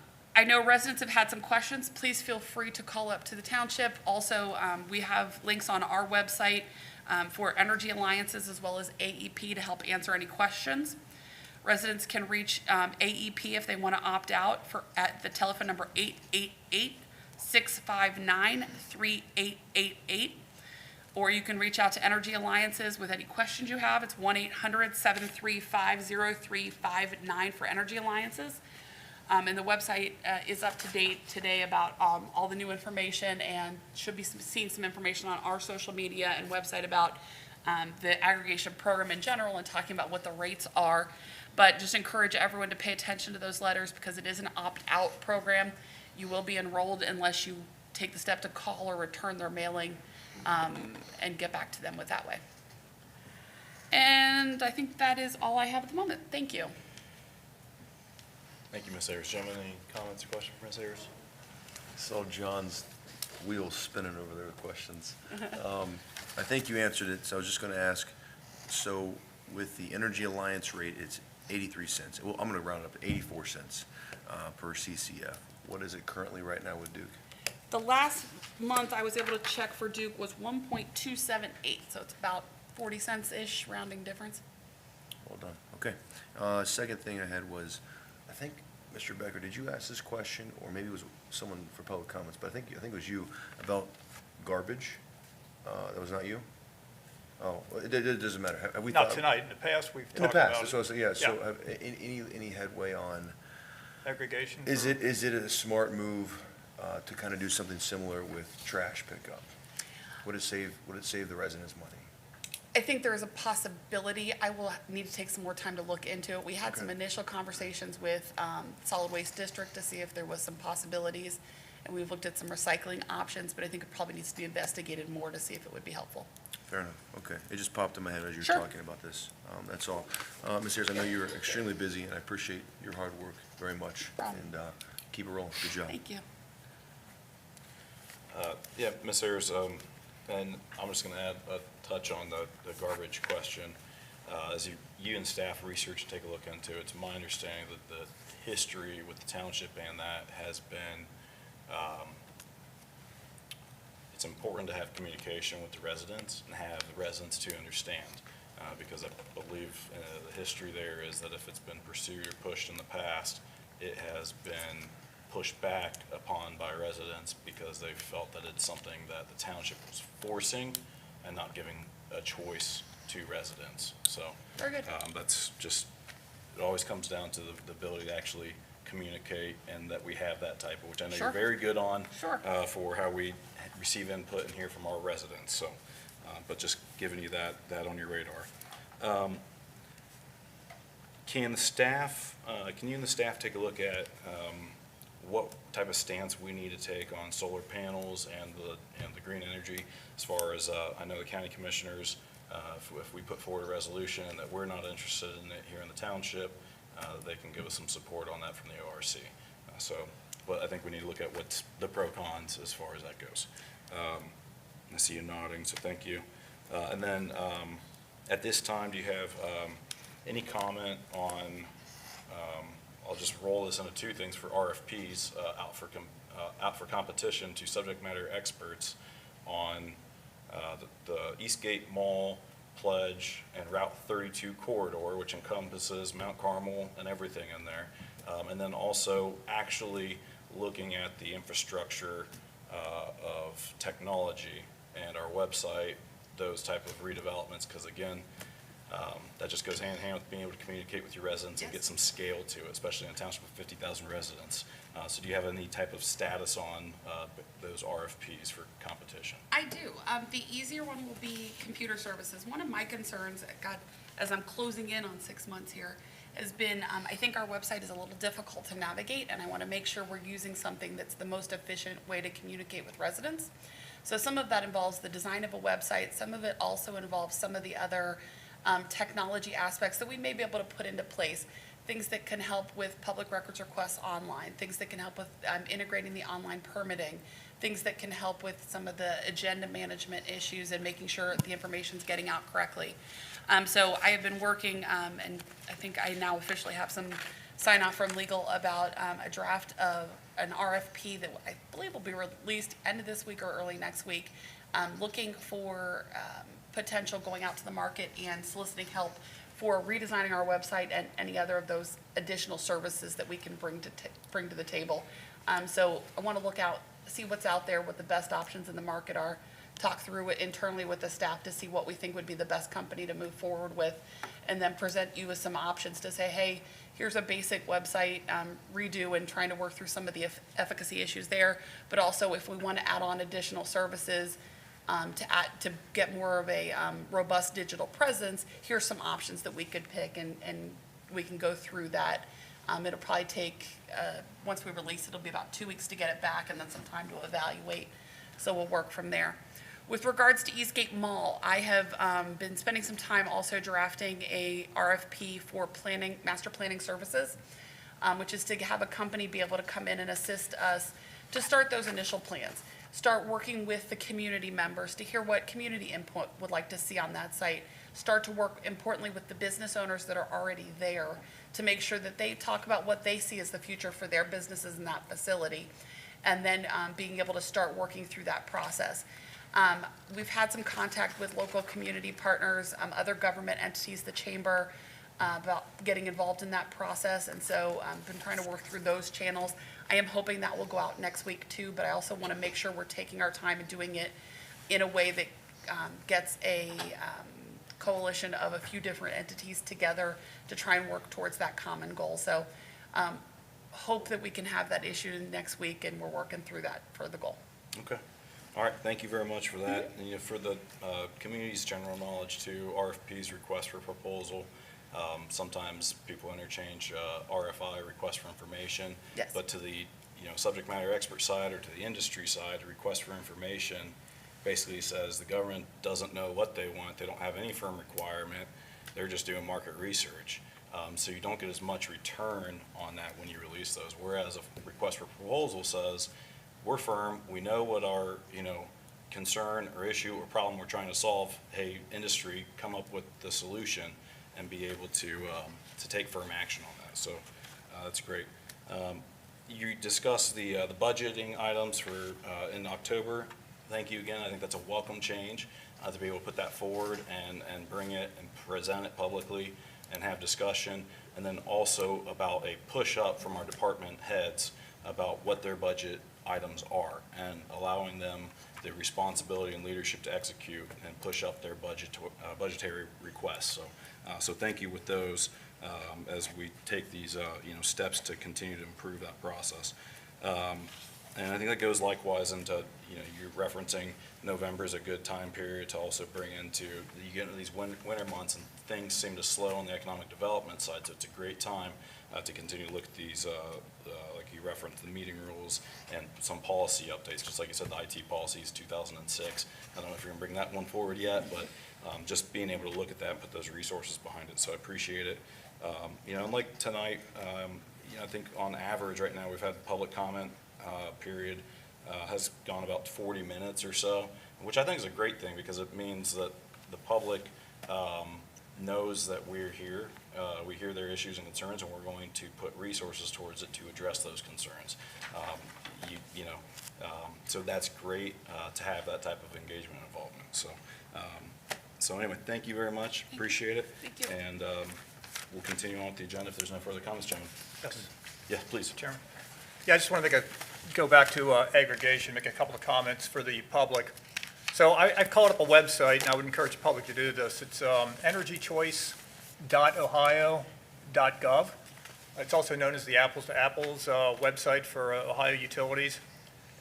know residents have had some questions. Please feel free to call up to the township. Also, we have links on our website for Energy Alliances as well as AEP to help answer any questions. Residents can reach AEP if they want to opt out at the telephone number 888-659-3888. Or you can reach out to Energy Alliances with any questions you have. It's 1-800-735-0359 for Energy Alliances. And the website is up to date today about all the new information, and should be seeing some information on our social media and website about the aggregation program in general and talking about what the rates are. But just encourage everyone to pay attention to those letters because it is an opt-out program. You will be enrolled unless you take the step to call or return their mailing and get back to them with that way. And I think that is all I have at the moment. Thank you. Thank you, Ms. Ayers. Gentlemen, any comments or questions for Ms. Ayers? I saw John's wheels spinning over there with questions. I think you answered it, so I was just going to ask, so with the Energy Alliance rate, it's 83 cents. Well, I'm going to round it up to 84 cents per CCF. What is it currently right now with Duke? The last month I was able to check for Duke was 1.278, so it's about 40 cents-ish rounding difference. Well done. Okay. Second thing I had was, I think, Mr. Becker, did you ask this question, or maybe it was someone for public comments, but I think it was you, about garbage? That was not you? Oh, it doesn't matter. Have we Not thought? tonight, in the past, we've In the talked about past, it. so, yeah, so Yeah. any headway on, Aggregation. is it a smart move to kind of do something similar with trash pickup? Would it save the residents money? I think there is a possibility. I will need to take some more time to look into it. We had some Okay. initial conversations with Solid Waste District to see if there was some possibilities, and we've looked at some recycling options, but I think it probably needs to be investigated more to see if it would be helpful. Fair enough, okay. It just popped in my head as you were Sure. talking about this. That's all. Ms. Ayers, I know you're extremely busy, and I appreciate your hard work very much. Problem. And keep it rolling. Good job. Thank you. Yeah, Ms. Ayers, and I'm just going to add a touch on the garbage question. As you and staff research and take a look into it, it's my understanding that the history with the township and that has been, it's important to have communication with the residents and have the residents to understand. Because I believe the history there is that if it's been pursued or pushed in the past, it has been pushed back upon by residents because they felt that it's something that the township was forcing and not giving a choice to residents. So Very good. that's just, it always comes down to the ability to actually communicate and that we have that type of, which I know Sure. you're very good on Sure. for how we receive input and hear from our residents. So, but just giving you that on your radar. Can you and the staff take a look at what type of stance we need to take on solar panels and the green energy as far as, I know the county commissioners, if we put forward a resolution that we're not interested in it here in the township, they can give us some support on that from the ORC. But I think we need to look at what's the pro cons as far as that goes. I see you nodding, so thank you. And then at this time, do you have any comment on, I'll just roll this into two things for RFPs out for competition to subject matter experts on the Eastgate Mall pledge and Route 32 corridor, which encompasses Mount Carmel and everything in there. And then also actually looking at the infrastructure of technology and our website, those type of redevelopments, because again, that just goes hand in hand with being able to communicate with your residents and get some scale to it, especially in a township with 50,000 residents. So do you have any type of status on those RFPs for competition? I do. The easier one will be computer services. One of my concerns, God, as I'm closing in on 6 months here, has been, I think our website is a little difficult to navigate, and I want to make sure we're using something that's the most efficient way to communicate with residents. So some of that involves the design of a website. Some of it also involves some of the other technology aspects that we may be able to put into place. Things that can help with public records requests online, things that can help with integrating the online permitting, things that can help with some of the agenda management issues and making sure the information's getting out correctly. So I have been working, and I think I now officially have some sign off from legal about a draft of an RFP that I believe will be released end of this week or early next week, looking for potential going out to the market and soliciting help for redesigning our website and any other of those additional services that we can bring to the table. So I want to look out, see what's out there, what the best options in the market are, talk through it internally with the staff to see what we think would be the best company to move forward with, and then present you with some options to say, hey, here's a basic website redo and trying to work through some of the efficacy issues there, but also if we want to add on additional services to get more of a robust digital presence, here's some options that we could pick, and we can go through that. It'll probably take, once we release it, it'll be about 2 weeks to get it back and then some time to evaluate. So we'll work from there. With regards to Eastgate Mall, I have been spending some time also drafting a RFP for master planning services, which is to have a company be able to come in and assist us to start those initial plans. start working with the community members to hear what community input would like to see on that site. Start to work importantly with the business owners that are already there to make sure that they talk about what they see as the future for their businesses in that facility. And then being able to start working through that process. We've had some contact with local community partners, other government entities, the chamber, about getting involved in that process. And so I've been trying to work through those channels. I am hoping that will go out next week too, but I also want to make sure we're taking our time and doing it in a way that gets a coalition of a few different entities together to try and work towards that common goal. So hope that we can have that issued next week, and we're working through that for the goal. Okay. All right, thank you very much for that. And, you know, for the community's general knowledge too, RFPs, request for proposal, sometimes people interchange RFI, request for information. Yes. But to the, you know, subject matter expert side or to the industry side, request for information basically says the government doesn't know what they want. They don't have any firm requirement. They're just doing market research. So you don't get as much return on that when you release those. Whereas a request for proposal says, we're firm, we know what our, you know, concern or issue or problem we're trying to solve. Hey, industry, come up with the solution and be able to take firm action on that. So that's great. You discussed the budgeting items for in October. Thank you again. I think that's a welcome change to be able to put that forward and bring it and present it publicly and have discussion. And then also about a push up from our department heads about what their budget items are and allowing them the responsibility and leadership to execute and push up their budgetary requests. So thank you with those as we take these you know, steps to continue to improve that process. And I think that goes likewise into, you know, you're referencing November is a good time period to also bring into, you get into these winter months and things seem to slow on the economic development side, so it's a great time to continue to look at these, like you referenced, the meeting rules and some policy updates, just like you said, the IT policies 2006. I don't know if you're gonna bring that one forward yet, but just being able to look at that and put those resources behind it, so I appreciate it. You know, and like tonight, you know, I think on average right now, we've had public comment period has gone about 40 minutes or so, which I think is a great thing because it means that the public knows that we're here. We hear their issues and concerns, and we're going to put resources towards it to address those concerns. You know, so that's great to have that type of engagement and involvement. So anyway, thank you very much. Appreciate it. Thank you. And we'll continue on with the agenda if there's no further comments, gentlemen. Yes, Yeah, please. Chairman. Yeah, I just want to go back to aggregation, make a couple of comments for the public. So I've called up a website, and I would encourage the public to do this. It's energychoice.ohio.gov. It's also known as the Apples to Apples website for Ohio utilities.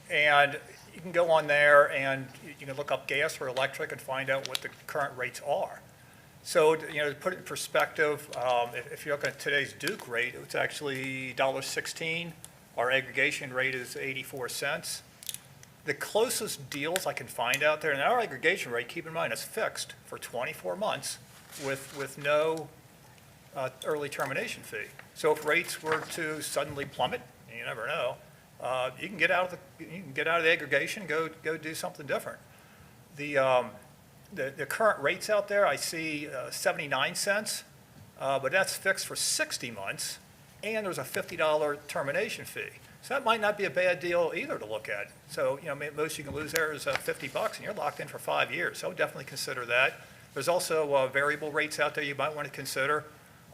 And you can go on there and you can look up gas or electric and find out what the current rates are. So, you know, to put it in perspective, if you look at today's Duke rate, it's actually $1.16. Our aggregation rate is 84 cents. The closest deals I can find out there, and our aggregation rate, keep in mind, is fixed for 24 months with no early termination fee. So if rates were to suddenly plummet, and you never know, you can get out of the aggregation, go do something different. The current rates out there, I see 79 cents, but that's fixed for 60 months, and there's a $50 termination fee. So that might not be a bad deal either to look at. So, you know, most you can lose there is $50, and you're locked in for 5 years. So I would definitely consider that. There's also variable rates out there you might want to consider.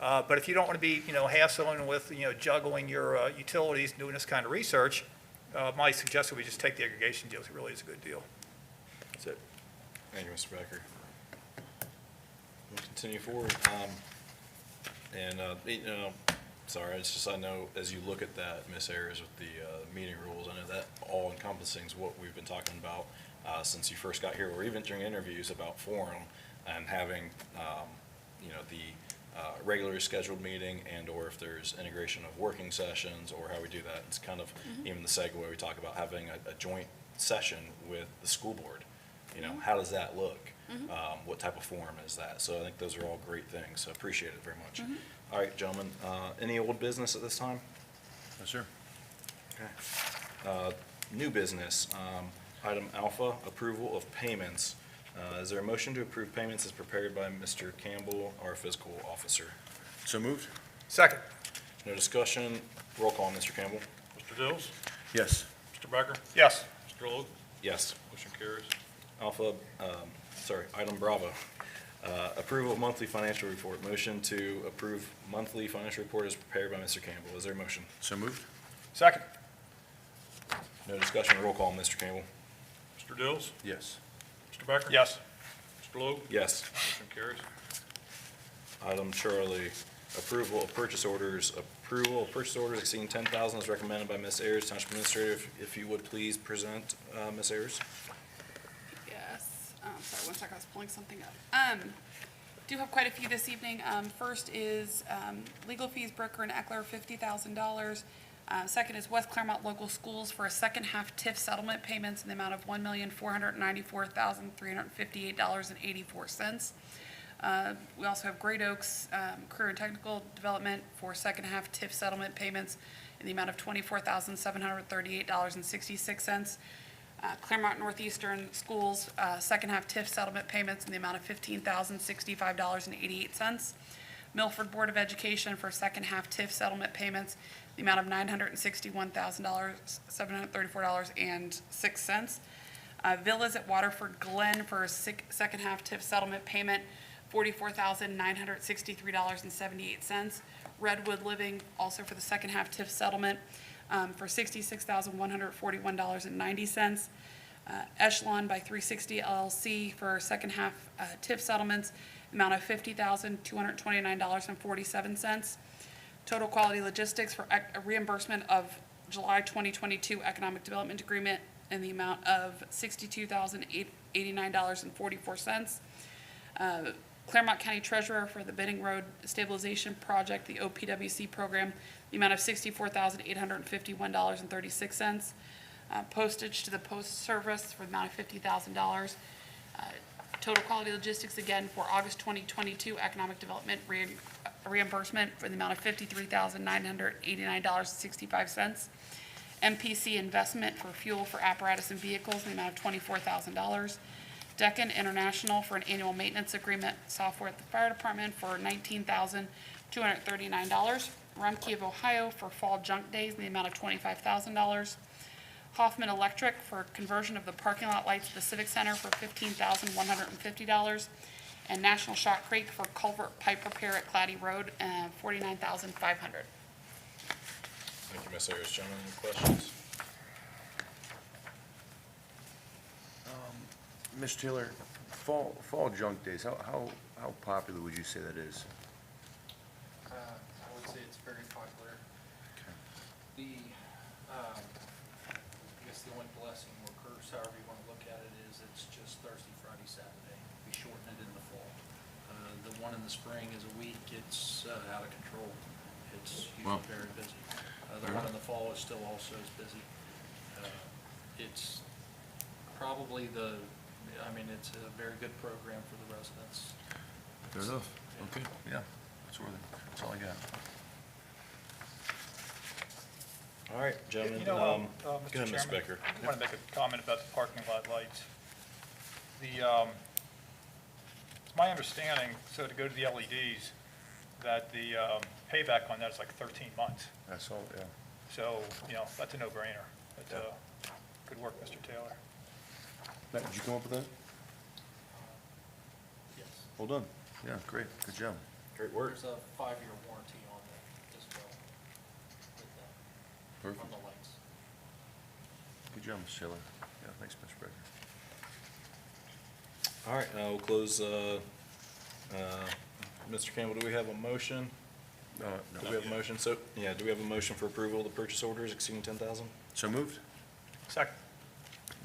But if you don't want to be, you know, hassling with, you know, juggling your utilities, doing this kind of research, my suggestion would be just take the aggregation deals. It really is a good deal. That's it. Thank you, Mr. Becker. We'll continue forward. You know, sorry, it's just I know as you look at that, Ms. Ayers, with the meeting rules, I know that all encompassing is what we've been talking about since you first got here, or even during interviews about forum and having, you know, the regularly scheduled meeting and or if there's integration of working sessions or how we do that. It's kind of even the segue we talk about having a joint session with the school board. You know, how does that look? What type of forum is that? So I think those are all great things. So appreciate it very much. All right, gentlemen, any old business at this time? No, sir. Okay. New business. Item alpha, approval of payments. Is there a motion to approve payments as prepared by Mr. Campbell, our fiscal officer? So moved? Second. No discussion. Roll call, Mr. Campbell. Mr. Dills? Yes. Mr. Becker? Yes. Mr. Logue? Yes. Motion carries. Item Bravo. Approval of monthly financial report. Motion to approve monthly financial report as prepared by Mr. Campbell. Is there a motion? So moved? Second. No discussion. Roll call, Mr. Campbell. Mr. Dills? Yes. Mr. Becker? Yes. Mr. Logue? Yes. Motion carries. Item Charlie. Approval of purchase orders. Approval of purchase orders exceeding 10,000 is recommended by Ms. Ayers, Township Administrator. If you would please present, Ms. Ayers. Yes, sorry, one second, I was pulling something up. Do have quite a few this evening. First is, legal fees, Broker and Eckler, $50,000. Second is West Clermont Local Schools for a second half TIF settlement payments in the amount of $1,494,358.84. We also have Great Oaks Career and Technical Development for second half TIF settlement payments in the amount of $24,738.66. Clermont Northeastern Schools, second half TIF settlement payments in the amount of $15,065.88. Milford Board of Education for second half TIF settlement payments, the amount of $961,734.06. Villas at Waterford Glen for a second half TIF settlement payment, $44,963.78. Redwood Living, also for the second half TIF settlement, for $66,141.90. Echelon by 360 LLC for second half TIF settlements, amount of $50,229.47. Total Quality Logistics for a reimbursement of July 2022 Economic Development Agreement in the amount of $62,089.44. Clermont County Treasurer for the Benning Road Stabilization Project, the OPWC program, the amount of $64,851.36. Postage to the Post Service for the amount of $50,000. Total Quality Logistics, again, for August 2022 Economic Development reimbursement for the amount of $53,989.65. MPC Investment for fuel for apparatus and vehicles in the amount of $24,000. Deccan International for an annual maintenance agreement software at the fire department for $19,239. Rumpke of Ohio for fall junk days in the amount of $25,000. Hoffman Electric for conversion of the parking lot lights at the Civic Center for $15,150. And National Shot Creek for culvert pipe repair at Claddy Road, $49,500. Thank you, Ms. Ayers. Gentlemen, any questions? Mr. Taylor, fall junk days, how popular would you say that is? I would say it's very popular. The, I guess the only blessing or curse, however you want to look at it, is it's just Thursday, Friday, Saturday. We shorten it in the fall. The one in the spring is a week, it's out of control. It's usually very busy. The one in the fall is still also as busy. It's probably it's a very good program for the residents. Fair enough. Okay, yeah, that's worth it. That's all I got. All right, gentlemen. Mr. Go ahead, Ms. Chairman, Becker. I want to make a comment about the parking lot lights. It's my understanding, so to go to the LEDs, that the payback on that is like 13 months. That's all, yeah. So, that's a no-brainer. That's, good work, Mr. Taylor. Matt, did you come up with that? Yes. Well done. Yeah, great, good job. Great work. There's a 5-year warranty on that as well, with that, Perfect. on the lights. Good job, Mr. Taylor. Yeah, thanks, Mr. Becker. All right, we'll close, Mr. Campbell, do we have a motion? No. Do we have a motion? So, yeah, do we have a motion for approval of the purchase orders exceeding 10,000? So moved? Second.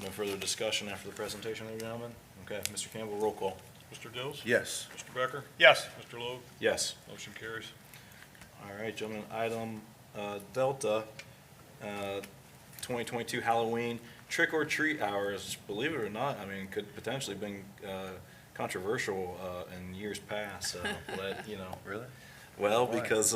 No further discussion after the presentation, ladies and gentlemen? Okay, Mr. Campbell, roll call. Mr. Dills? Yes. Mr. Becker? Yes. Mr. Logue? Yes. Motion carries. All right, gentlemen, item Delta, 2022 Halloween trick or treat hours, believe it or not, could potentially been controversial in years past, but, Really? well, Why? because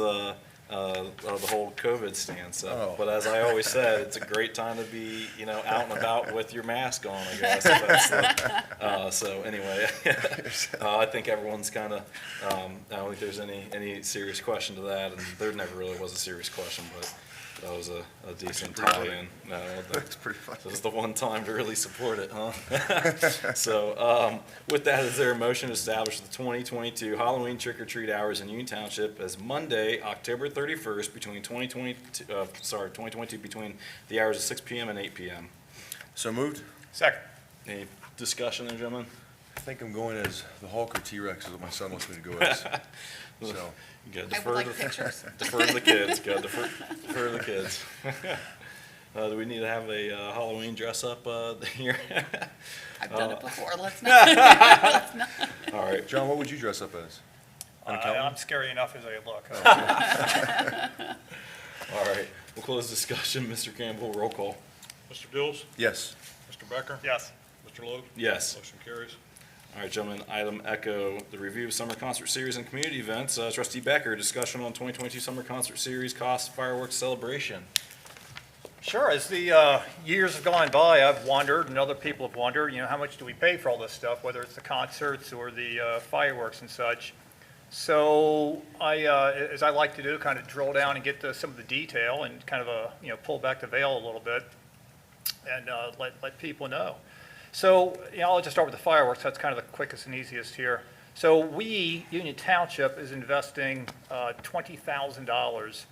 of the whole COVID stance. Oh. But as I always said, it's a great time to be, out and about with your mask on, I guess. So anyway, I think everyone's kind of, I don't think there's any serious question to that, and there never really was a serious question, but that was a decent tie-in. That's pretty funny. This is the one time to really support it, huh? So, with that, is there a motion to establish the 2022 Halloween trick-or-treat hours in Union Township as Monday, October 31st, between 2022, between the hours of 6 PM and 8 PM? So moved? Second. Any discussion there, gentlemen? I think I'm going as the Hulk or T-Rex is what my son wants me to go as. So, You gotta I defer would like to, pictures. defer to the kids, gotta defer to the kids. Do we need to have a Halloween dress-up here? I've done it before, let's not. All right, John, what would you dress up as? An accountant? I'm scary enough as I look. all right. We'll close discussion. Mr. Campbell, roll call. Mr. Dills? Yes. Mr. Becker? Yes. Mr. Logue? Yes. Motion carries. All right, gentlemen, item Echo, the review of summer concert series and community events. Trustee Becker, discussion on 2022 summer concert series, costs, fireworks, celebration. Sure, as the years have gone by, I've wondered, and other people have wondered, how much do we pay for all this stuff, whether it's the concerts or the fireworks and such. So as I like to do, kind of drill down and get to some of the detail and kind of, pull back the veil a little bit and let people know. So, I'll just start with the fireworks. That's kind of the quickest and easiest here. So we, Union Township, is investing $20,000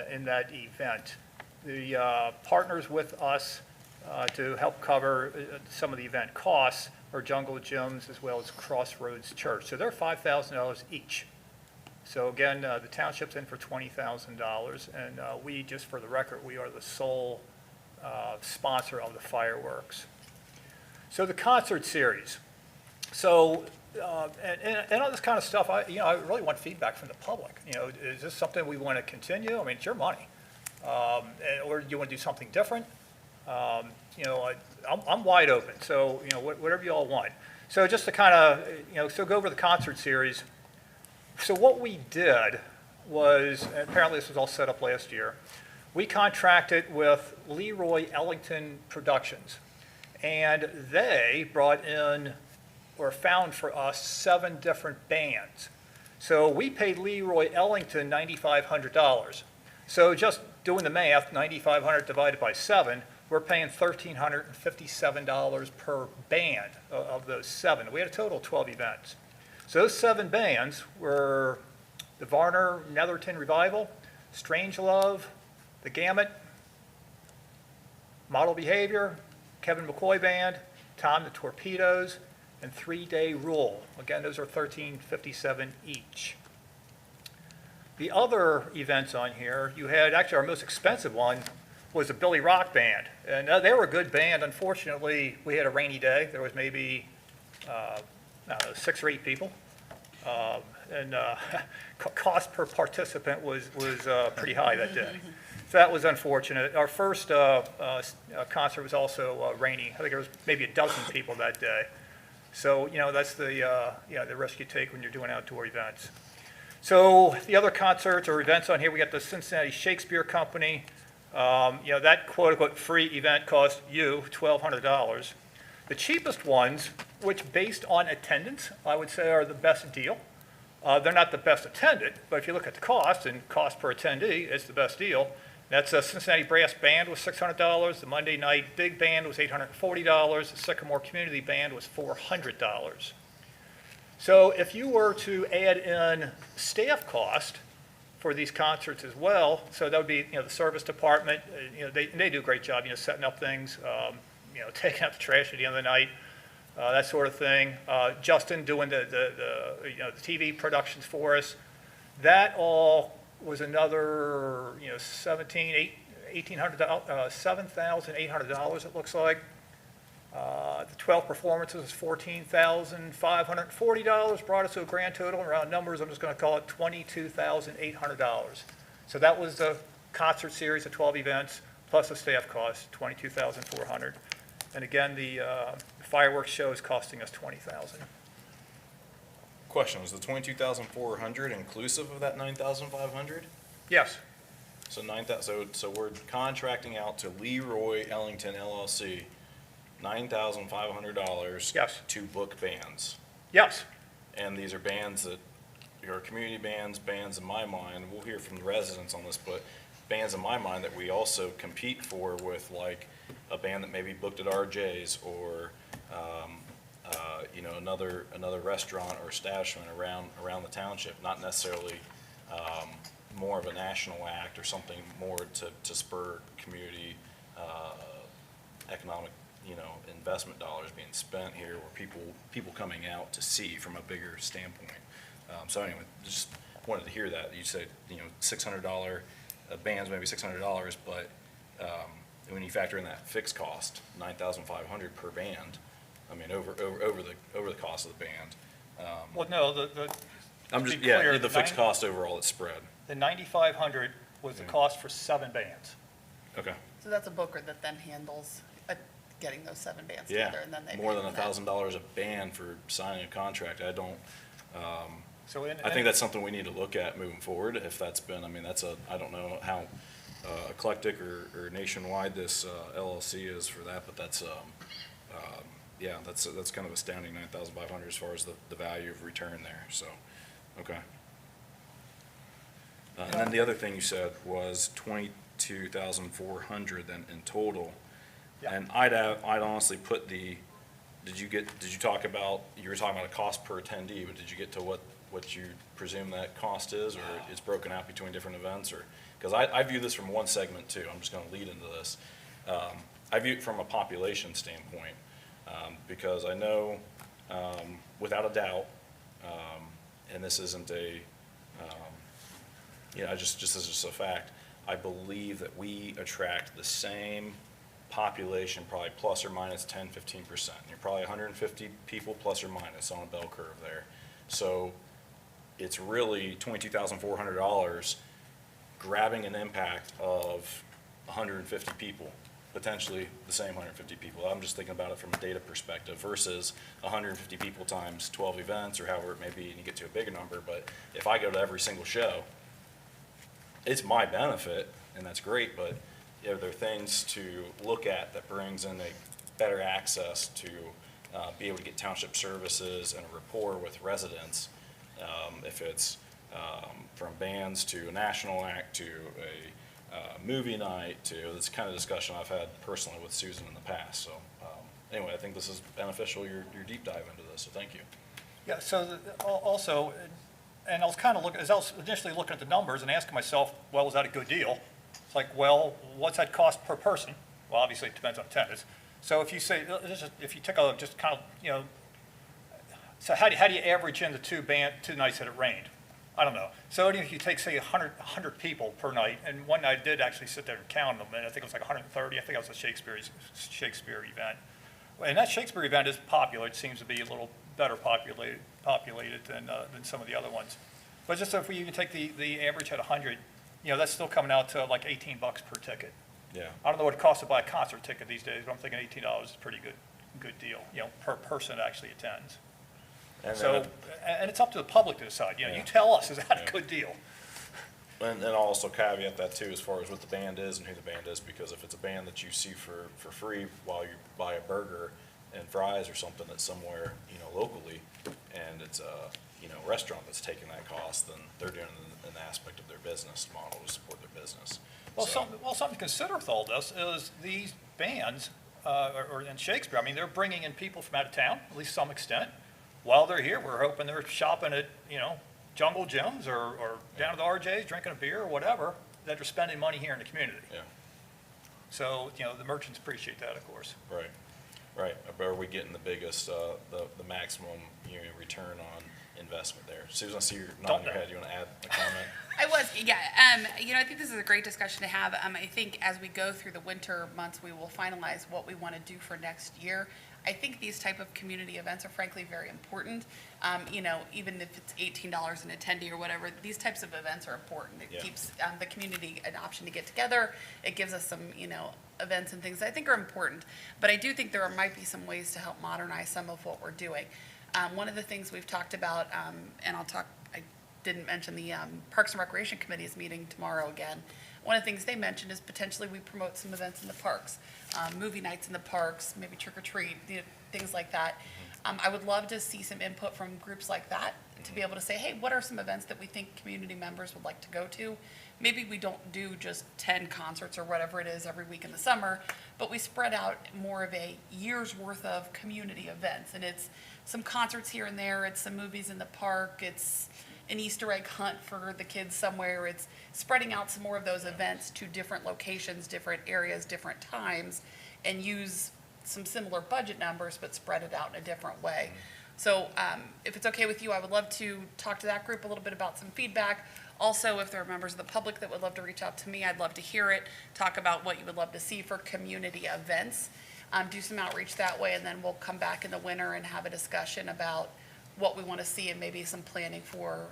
in that event. The partners with us to help cover some of the event costs are Jungle Gyms as well as Crossroads Church. So they're $5,000 each. So again, the township's in for $20,000, and we, just for the record, we are the sole sponsor of the fireworks. So the concert series. So, and all this kind of stuff, I really want feedback from the public. Is this something we want to continue? I mean, it's your money. Or do you want to do something different? I'm wide open, so, whatever you all want. So just to kind of, so go over the concert series. So what we did was, and apparently this was all set up last year, we contracted with Leroy Ellington Productions. And they brought in, or found for us, 7 different bands. So we paid Leroy Ellington $9,500. So just doing the math, 9,500 divided by 7, we're paying $1,357 per band of those 7. We had a total of 12 events. So those 7 bands were the Varner Netherton Revival, Strange Love, The Gamut, Model Behavior, Kevin McCoy Band, Tom the Torpedoes, and 3 Day Rule. Again, those are $1,357 each. The other events on here, you had, actually our most expensive one was the Billy Rock Band. And they were a good band. Unfortunately, we had a rainy day. There was maybe, 6 or 8 people. Cost per participant was pretty high that day. So that was unfortunate. Our first concert was also rainy. I think there was maybe 12 people that day. So, that's the risk you take when you're doing outdoor events. So the other concerts or events on here, we got the Cincinnati Shakespeare Company. That quote-unquote free event cost you $1,200. The cheapest ones, which based on attendance, I would say are the best deal. They're not the best attended, but if you look at the cost and cost per attendee, it's the best deal. That's a Cincinnati Brass Band was $600. The Monday Night Big Band was $840. The Sycamore Community Band was $400. So if you were to add in staff cost for these concerts as well, so that would be, the service department, they do a great job, setting up things, taking out the trash at the end of the night, that sort of thing. Justin doing the TV productions for us. That all was another, $7,800, it looks like. The 12 performances was $14,540, brought us to a grand total, around numbers, I'm just going to call it $22,800. So that was the concert series of 12 events, plus the staff cost, $22,400. And again, the fireworks show is costing us $20,000. Question, was the 22,400 inclusive of that 9,500? Yes. So so we're contracting out to Leroy Ellington LLC, $9,500. Yes. To book bands. Yes. And these are bands that are community bands in my mind, we'll hear from the residents on this, but bands in my mind that we also compete for with, like a band that maybe booked at RJ's or, you know, another restaurant or establishment around the township, not necessarily, more of a national act or something more to spur community, economic, you know, investment dollars being spent here, or people coming out to see from a bigger standpoint. So anyway, just wanted to hear that. You said, you know, $600, bands maybe $600, but when you factor in that fixed cost, $9,500 per band, I mean, over the cost of the band. Well, no, I'm to just, be yeah, clear, the fixed cost overall that's spread. the 9,500 was the cost for 7 bands. Okay. So that's a booker that then handles getting those 7 bands Yeah, together, and then they more pay than them that. $1,000 a band for signing a contract. I don't, So I think that's something we need to look at moving forward, if that's been, I mean, I don't know how eclectic or nationwide this LLC is for that, but that's, yeah, that's kind of astounding, 9,500 as far as the value of return there, so, okay. And then the other thing you said was 22,400 then in total. Yeah. And I'd honestly put did you talk about, you were talking about a cost per attendee, but did you get to what you presume that cost is, or it's broken out between different events, or, because I view this from one segment too, I'm just gonna lead into this. I view it from a population standpoint, because I know, without a doubt, and this isn't you know, just as just a fact, I believe that we attract the same population, probably plus or minus 10–15%. You're probably 150 people plus or minus on a bell curve there. So it's really $22,400 grabbing an impact of 150 people, potentially the same 150 people. I'm just thinking about it from a data perspective versus 150 people times 12 events or however it may be, and you get to a bigger number. But if I go to every single show, it's my benefit, and that's great, but are there things to look at that brings in a better access to be able to get township services and a rapport with residents? If it's from bands to a national act to a movie night to this kind of discussion I've had personally with Susan in the past. So anyway, I think this is beneficial, your deep dive into this, so thank you. Yeah, so also, and I was kind of looking, as I was initially looking at the numbers and asking myself, well, is that a good deal? It's like, well, what's that cost per person? Well, obviously, it depends on attendance. So if you say, if you take a, just kind of, you know, so how do you average in the two nights that it rained? I don't know. So if you take, say, 100 people per night, and one night I did actually sit there and count them, and I think it was like 130. I think it was a Shakespeare event. And that Shakespeare event is popular. It seems to be a little better populated than some of the other ones. But just if we even take the average at 100, you know, that's still coming out to like $18 per ticket. Yeah. I don't know what it costs to buy a concert ticket these days, but I'm thinking $18 is a pretty good deal, you know, per person that actually attends. And So, and it's up to the public to decide, you know, you tell us, is that a good deal? And I'll also caveat that too, as far as what the band is and who the band is, because if it's a band that you see for free while you buy a burger and fries or something that's somewhere, you know, locally, and it's a, you know, restaurant that's taking that cost, then they're doing an aspect of their business model to support their business. Well, So- something to consider with all this is these bands, or in Shakespeare, I mean, they're bringing in people from out of town, at least some extent. While they're here, we're hoping they're shopping at, you know, Jungle Gyms or down at the RJ's, drinking a beer or whatever, that they're spending money here in the community. Yeah, So, you know, the merchants appreciate that, of course. right. But are we getting the biggest, the maximum, you know, return on investment there? Susan, I see you're nodding your head. You want to add a comment? I was, yeah. You know, I think this is a great discussion to have. I think as we go through the winter months, we will finalize what we want to do for next year. I think these type of community events are frankly very important. You know, even if it's $18 an attendee or whatever, these types of events are important. It keeps the community an option to get together. It gives us some, you know, events and things that I think are important. But I do think there might be some ways to help modernize some of what we're doing. One of the things we've talked about, and didn't mention the Parks and Recreation Committee is meeting tomorrow again. One of the things they mentioned is potentially we promote some events in the parks, movie nights in the parks, maybe trick or treat, things like that. I would love to see some input from groups like that to be able to say, hey, what are some events that we think community members would like to go to? Maybe we don't do just 10 concerts or whatever it is every week in the summer, but we spread out more of a year's worth of community events. And it's some concerts here and there, it's some movies in the park, it's an Easter egg hunt for the kids somewhere. It's spreading out some more of those events to different locations, different areas, different times, and use some similar budget numbers, but spread it out in a different way. So if it's okay with you, I would love to talk to that group a little bit about some feedback. Also, if there are members of the public that would love to reach out to me, I'd love to hear it, talk about what you would love to see for community events. Do some outreach that way, and then we'll come back in the winter and have a discussion about what we want to see and maybe some planning for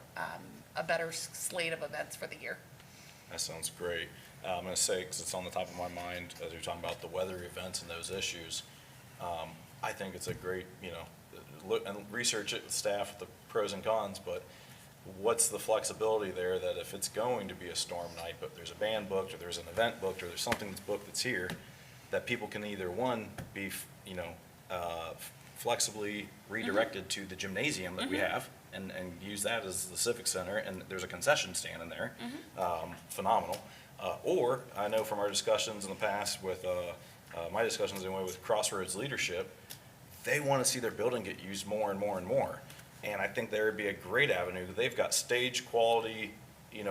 a better slate of events for the year. That sounds great. I'm going to say, because it's on the top of my mind, as you're talking about the weather events and those issues, I think it's a great, look and research it with staff, the pros and cons, but what's the flexibility there that if it's going to be a storm night, but there's a band booked, or there's an event booked, or there's something that's booked that's here, that people can either, one, be, flexibly redirected to the gymnasium that we have, and use that as the civic center, and there's a concession stand in there, phenomenal. Or, I know from our discussions in the past with, my discussions anyway with Crossroads leadership, they want to see their building get used more and more and more. And I think there would be a great avenue. They've got stage quality,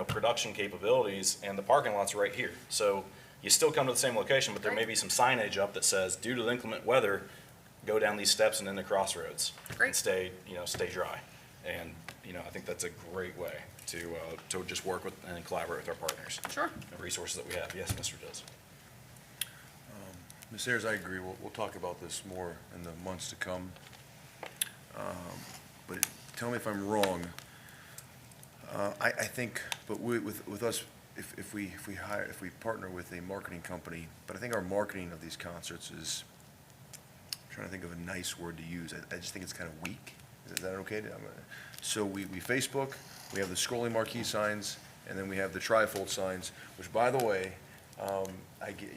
production capabilities, and the parking lot's right here. So you still come to the same location, but there may be some signage up that says, due to the inclement weather, go down these steps and into Crossroads. Great. And stay dry. And, I think that's a great way to just work with and collaborate with our partners. Sure. The resources that we have. Yes, Mr. Dills. Ms. Ayers, I agree. We'll talk about this more in the months to come. But tell me if I'm wrong. I think, but with us, if we partner with a marketing company, but I think our marketing of these concerts is, I'm trying to think of a nice word to use. I just think it's kind of weak. Is that okay? So we Facebook, we have the scrolling marquee signs, and then we have the trifold signs, which, by the way, I get,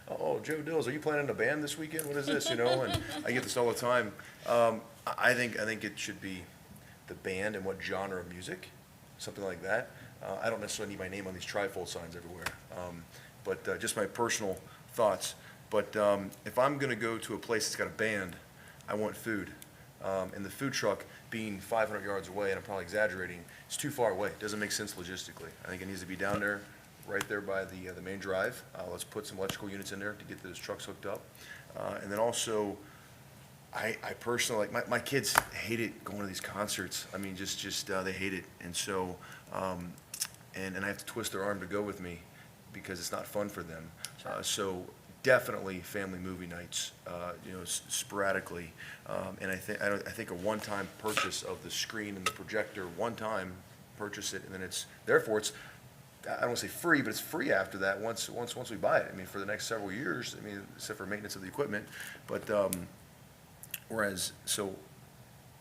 oh, Joe Dills, are you playing in a band this weekend? What is this, And I get this all the time. I think it should be the band and what genre of music, something like that. I don't necessarily need my name on these trifold signs everywhere, but just my personal thoughts. But if I'm going to go to a place that's got a band, I want food. And the food truck being 500 yards away, and I'm probably exaggerating, it's too far away. It doesn't make sense logistically. I think it needs to be down there, right there by the main drive. Let's put some electrical units in there to get those trucks hooked up. And then also, I personally, like, my kids hate it going to these concerts. I mean, just they hate it. And so, and I have to twist their arm to go with me because it's not fun for them. So definitely family movie nights, sporadically. And I think a one-time purchase of the screen and the projector, one-time purchase it, and then therefore it's, I don't want to say free, but it's free after that once we buy it. I mean, for the next several years, I mean, except for maintenance of the equipment. But,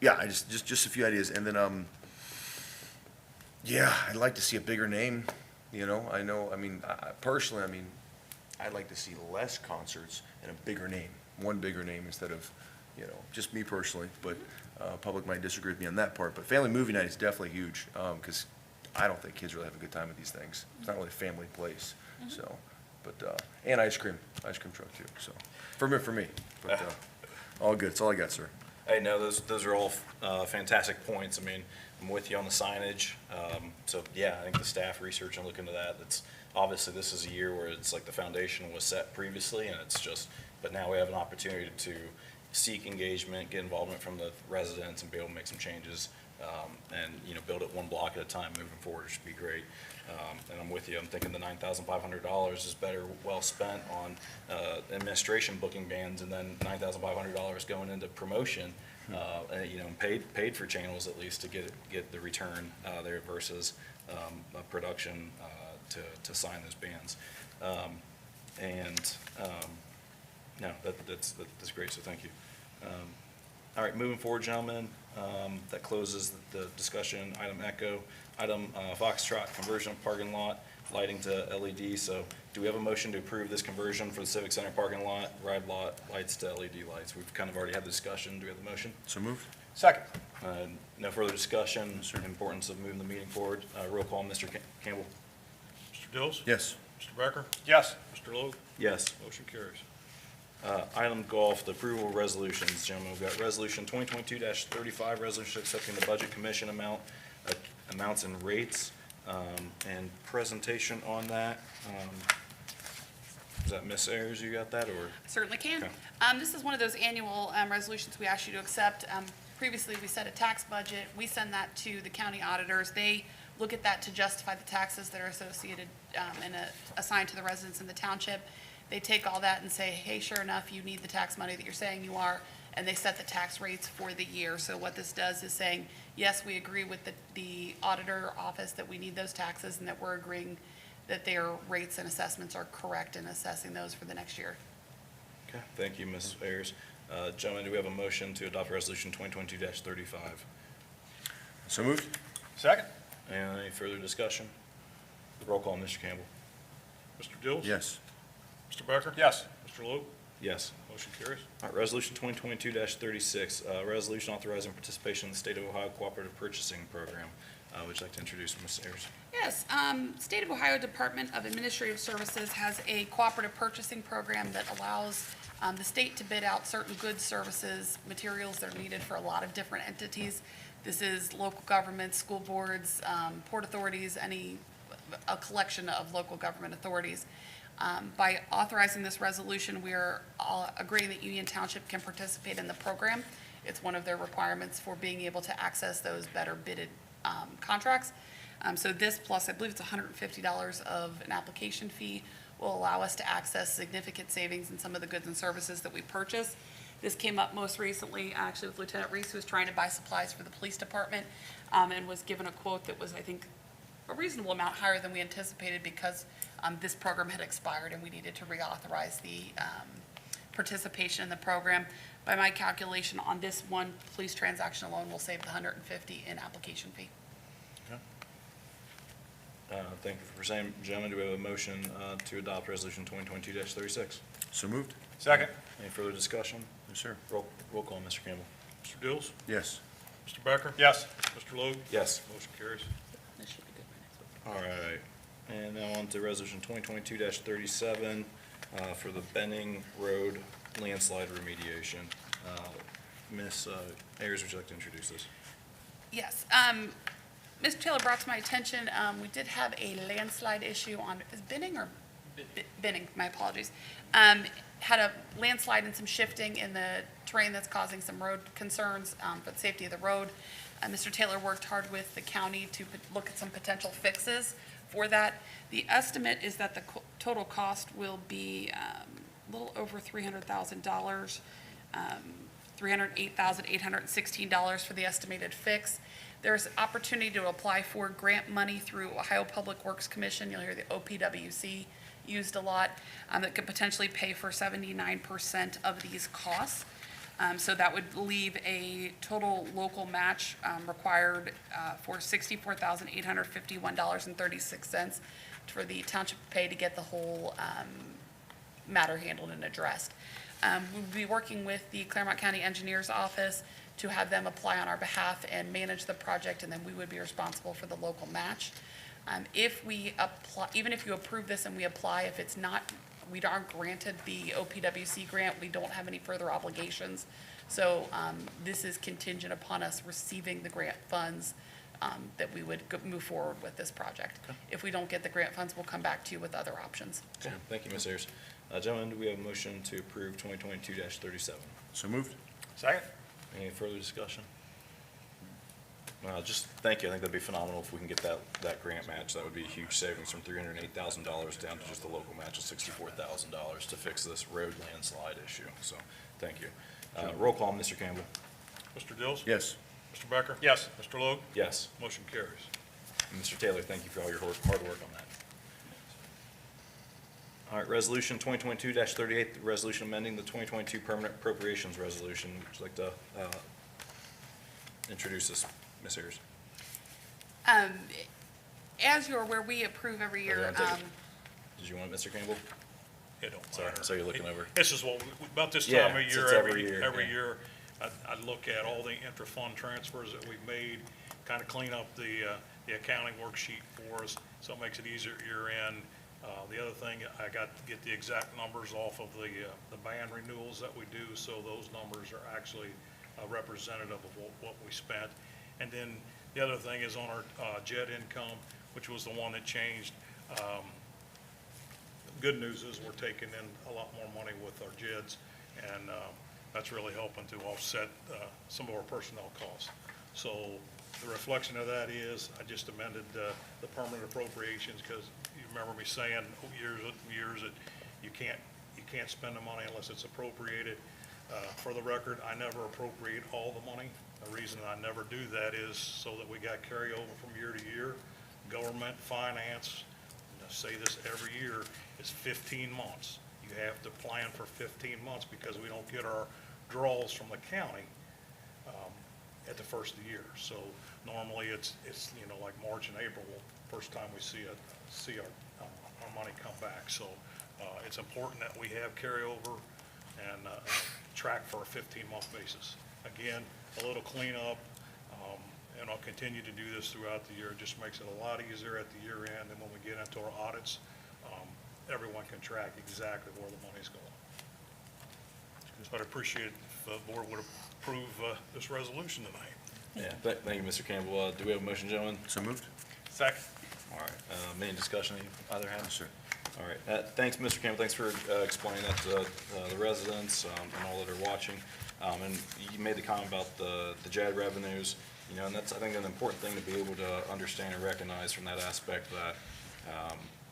yeah, I just a few ideas. And then, yeah, I'd like to see a bigger name, I know, personally, I'd like to see less concerts and a bigger name, one bigger name instead of, just me personally, but public might disagree with me on that part. But family movie night is definitely huge, because I don't think kids really have a good time at these things. It's not really a family place, so, but, and ice cream truck too, so, for me, but, all good, that's all I got, sir. Hey, no, those are all fantastic points. I mean, I'm with you on the signage. So, yeah, I think the staff research and look into that. That's obviously, this is a year where it's like the foundation was set previously, and it's just, but now we have an opportunity to seek engagement, get involvement from the residents, and be able to make some changes, and, build it one block at a time moving forward. It should be great. And I'm with you. I'm thinking the $9,500 is better well spent on administration booking bands, and then $9,500 going into promotion, and paid for channels at least to get the return there versus a production to sign those bands. No, that's great. So thank you. All right, moving forward, gentlemen, that closes the discussion. Item Echo, item Foxtrot, conversion of parking lot, lighting to LED. So do we have a motion to approve this conversion for the Civic Center parking lot, ride lot, lights to LED lights? We've kind of already had the discussion. Do we have the motion? So moved? Second. No further discussion, importance of moving the meeting forward. Roll call, Mr. Campbell. Mr. Dills? Yes. Mr. Becker? Yes. Mr. Logue? Yes. Motion carries. Item golf, the approval of resolutions, gentlemen. We've got resolution 2022-35, resolution accepting the budget commission amounts and rates, and presentation on that. Is that Ms. Ayers, you got that, or? Certainly can. Okay. This is one of those annual resolutions we ask you to accept. Previously, we set a tax budget. We send that to the county auditors. They look at that to justify the taxes that are associated and assigned to the residents in the township. They take all that and say, hey, sure enough, you need the tax money that you're saying you are, and they set the tax rates for the year. So what this does is saying, yes, we agree with the auditor office that we need those taxes and that we're agreeing that their rates and assessments are correct in assessing those for the next year. Okay, thank you, Ms. Ayers. Gentlemen, do we have a motion to adopt resolution 2022-35? So moved? Second. And any further discussion? Roll call, Mr. Campbell. Mr. Dills? Yes. Mr. Becker? Yes. Mr. Logue? Yes. Motion carries. All right, resolution 2022-36, resolution authorizing participation in the State of Ohio Cooperative Purchasing Program. Would you like to introduce Ms. Ayers? Yes, State of Ohio Department of Administrative Services has a cooperative purchasing program that allows the state to bid out certain goods, services, materials that are needed for a lot of different entities. This is local governments, school boards, port authorities, a collection of local government authorities. By authorizing this resolution, we are all agreeing that Union Township can participate in the program. It's one of their requirements for being able to access those better bidded contracts. So this plus, I believe it's $150 of an application fee, will allow us to access significant savings in some of the goods and services that we purchase. This came up most recently, actually, with Lieutenant Reese, who was trying to buy supplies for the police department, and was given a quote that was, I think, a reasonable amount higher than we anticipated because this program had expired and we needed to reauthorize the participation in the program. By my calculation, on this one police transaction alone, we'll save the $150 in application fee. Thank you for saying, gentlemen. Do we have a motion to adopt resolution 2022-36? So moved? Second. Any further discussion? Yes, sir. Roll call, Mr. Campbell. Mr. Dills? Yes. Mr. Becker? Yes. Mr. Logue? Yes. Motion carries. That should be good by next week. All right, and now on to resolution 2022-37 for the Benning Road landslide remediation. Ms. Ayers, would you like to introduce this? Yes. Mr. Taylor brought to my attention, we did have a landslide issue on, is Benning or? Benning, my apologies. Had a landslide and some shifting in the terrain that's causing some road concerns for the safety of the road. Mr. Taylor worked hard with the county to look at some potential fixes for that. The estimate is that the total cost will be a little over $300,000, $308,816 for the estimated fix. There's opportunity to apply for grant money through Ohio Public Works Commission. You'll hear the OPWC used a lot, that could potentially pay for 79% of these costs. So that would leave a total local match required for $64,851.36 for the township to pay to get the whole matter handled and addressed. We'll be working with the Clermont County Engineers Office to have them apply on our behalf and manage the project, and then we would be responsible for the local match. If we apply, even if you approve this and we apply, if it's not, we aren't granted the OPWC grant, we don't have any further obligations. So this is contingent upon us receiving the grant funds that we would move forward with this project. Okay. If we don't get the grant funds, we'll come back to you with other options. Okay, thank you, Ms. Ayers. Gentlemen, do we have a motion to approve 2022-37? So moved? Second. Any further discussion? Just thank you. I think that'd be phenomenal if we can get that grant match. That would be a huge savings from $308,000 down to just a local match of $64,000 to fix this road landslide issue. So, thank you. Roll call, Mr. Campbell. Mr. Dills? Yes. Mr. Becker? Yes. Mr. Logue? Yes. Motion carries. And Mr. Taylor, thank you for all your hard work on that. All right, Resolution 2022-38, the resolution amending the 2022 Permanent Appropriations Resolution. Would you like to introduce this, Ms. Ayers? As you're aware, we approve every year. Did you want Mr. Campbell? It don't Sorry, matter. so you're looking over. This is what, about this Yeah, time of it's year, every year, every yeah. year, I look at all the intra-fund transfers that we've made, kind of clean up the accounting worksheet for us, so it makes it easier at year end. The other thing, I got to get the exact numbers off of the band renewals that we do, so those numbers are actually representative of what we spent. And then the other thing is on our JED income, which was the one that changed. Good news is we're taking in a lot more money with our JEDs, and that's really helping to offset some of our personnel costs. So the reflection of that is, I just amended the permanent appropriations, because you remember me saying years that you can't spend the money unless it's appropriated. For the record, I never appropriate all the money. The reason I never do that is so that we got carryover from year to year. Government finance, and I say this every year, is 15 months. You have to plan for 15 months because we don't get our draws from the county at the first of the year. So normally it's like March and April, first time we see our money come back. So it's important that we have carryover and track for a 15-month basis. Again, a little cleanup, and I'll continue to do this throughout the year. It just makes it a lot easier at the year end, and when we get into our audits, everyone can track exactly where the money's going. But I appreciate if the board would approve this resolution tonight. Yeah, thank you, Mr. Campbell. Do we have a motion, gentlemen? So moved? Second. All right, main discussion either hand? Yes, sir. All right, thanks, Mr. Campbell, thanks for explaining that to the residents and all that are watching. And you made the comment about the JAD revenues, and that's, I think, an important thing to be able to understand and recognize from that aspect, that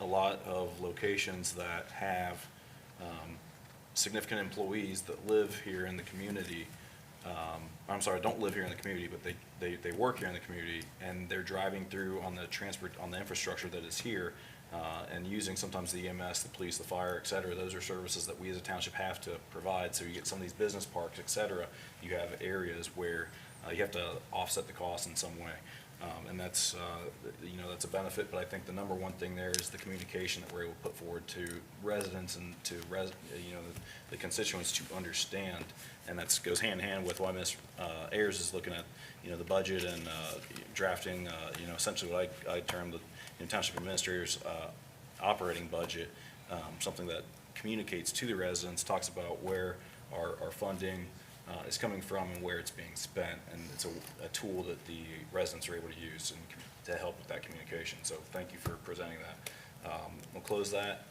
a lot of locations that have significant employees that live here in the community, don't live here in the community, but they work here in the community, and they're driving through on the infrastructure that is here, and using sometimes the EMS, the police, the fire, et cetera. Those are services that we as a township have to provide. So you get some of these business parks, et cetera. You have areas where you have to offset the cost in some way. And that's, that's a benefit, but I think the number one thing there is the communication that we're able to put forward to residents and to the constituents to understand. And that goes hand in hand with why Ms. Ayers is looking at, the budget and drafting, essentially what I term the Township Administrator's operating budget, something that communicates to the residents, talks about where our funding is coming from and where it's being spent, and it's a tool that the residents are able to use and to help with that communication. So thank you for presenting that. We'll close that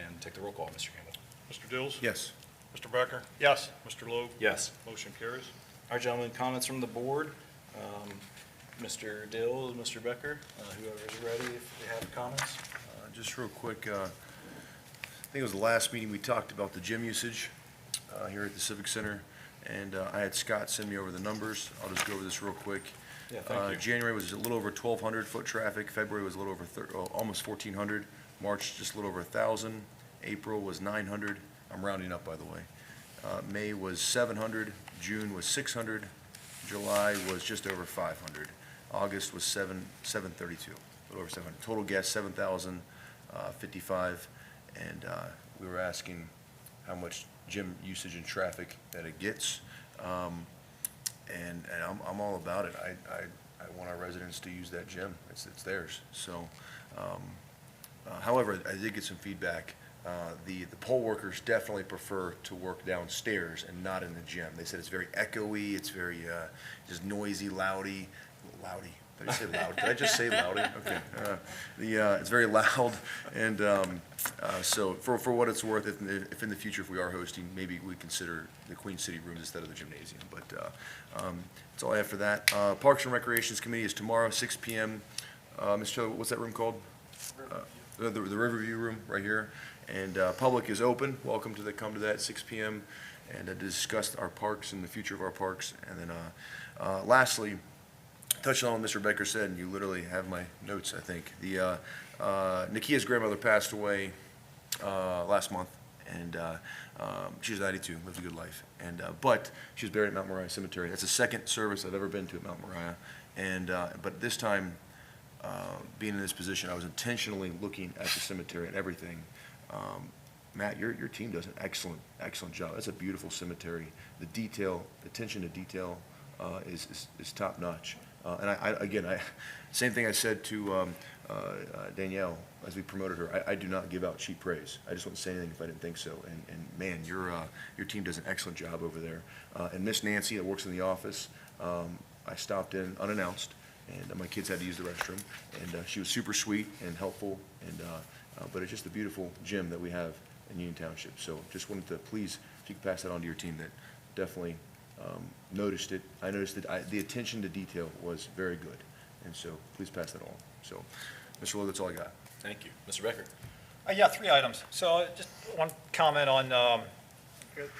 and take the roll call, Mr. Campbell. Mr. Dills? Yes. Mr. Becker? Yes. Mr. Logue? Yes. Motion carries. All right, gentlemen, comments from the board. Mr. Dill, Mr. Becker, whoever's ready, if they have comments. Just real quick, I think it was the last meeting we talked about the gym usage here at the Civic Center, and I had Scott send me over the numbers. I'll just go over this real quick. Yeah, thank you. January was a little over 1,200 foot traffic. February was a little over almost 1,400. March just a little over 1,000. April was 900. I'm rounding up, by the way. May was 700. June was 600. July was just over 500. August was 732, a little over 700. Total guests 7,055, and we were asking how much gym usage and traffic that it gets, and I'm all about it. I want our residents to use that gym. It's theirs. So, however, I did get some feedback. The poll workers definitely prefer to work downstairs and not in the gym. They said it's very echoey, it's very just noisy, loudy. Did I say loud? Did I just say loudy? Okay. It's very loud, and so for what it's worth, if in the future if we are hosting, maybe we consider the Queen City rooms instead of the gymnasium. But that's all I have for that. Parks and Recreations Committee is tomorrow, 6 p.m. Mr. Taylor, what's that room called? The Riverview room right here. And public is open. Welcome to come to that 6 p.m. and to discuss our parks and the future of our parks. And then lastly, touching on what Mr. Becker said, and you literally have my notes, I think. Nikia's grandmother passed away last month, and she was 92, lived a good life. But she was buried at Mount Moriah Cemetery. That's the second service I've ever been to at Mount Moriah. But this time, being in this position, I was intentionally looking at the cemetery and everything. Matt, your team does an excellent job. That's a beautiful cemetery. The detail, attention to detail is top notch. And same thing I said to Danielle as we promoted her. I do not give out cheap praise. I just wouldn't say anything if I didn't think so. And man, your team does an excellent job over there. And Miss Nancy that works in the office, I stopped in unannounced, and my kids had to use the restroom, and she was super sweet and helpful. But it's just a beautiful gym that we have in Union Township. So just wanted to please, if you could pass that on to your team, that definitely noticed it. I noticed that the attention to detail was very good, and so please pass that on. So, Mr. Lowe, that's all I got. Thank you. Mr. Becker? Yeah, 3 items. So just one comment on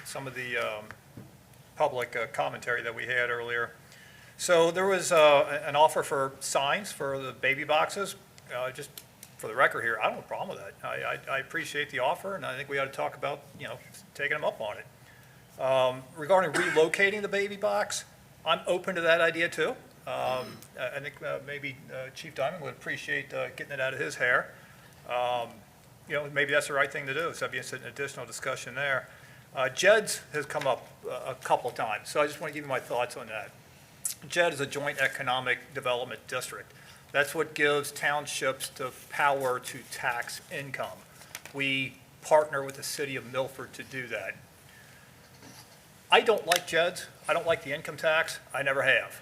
some of the public commentary that we had earlier. So there was an offer for signs for the baby boxes. Just for the record here, I don't have a problem with that. I appreciate the offer, and I think we ought to talk about, taking them up on it. Regarding relocating the baby box, I'm open to that idea too. I think maybe Chief Diamond would appreciate getting it out of his hair. Maybe that's the right thing to do, so that'd be an additional discussion there. JEDS has come up a couple of times, so I just want to give you my thoughts on that. JED is a Joint Economic Development District. That's what gives townships the power to tax income. We partner with the city of Milford to do that. I don't like JEDs. I don't like the income tax. I never have.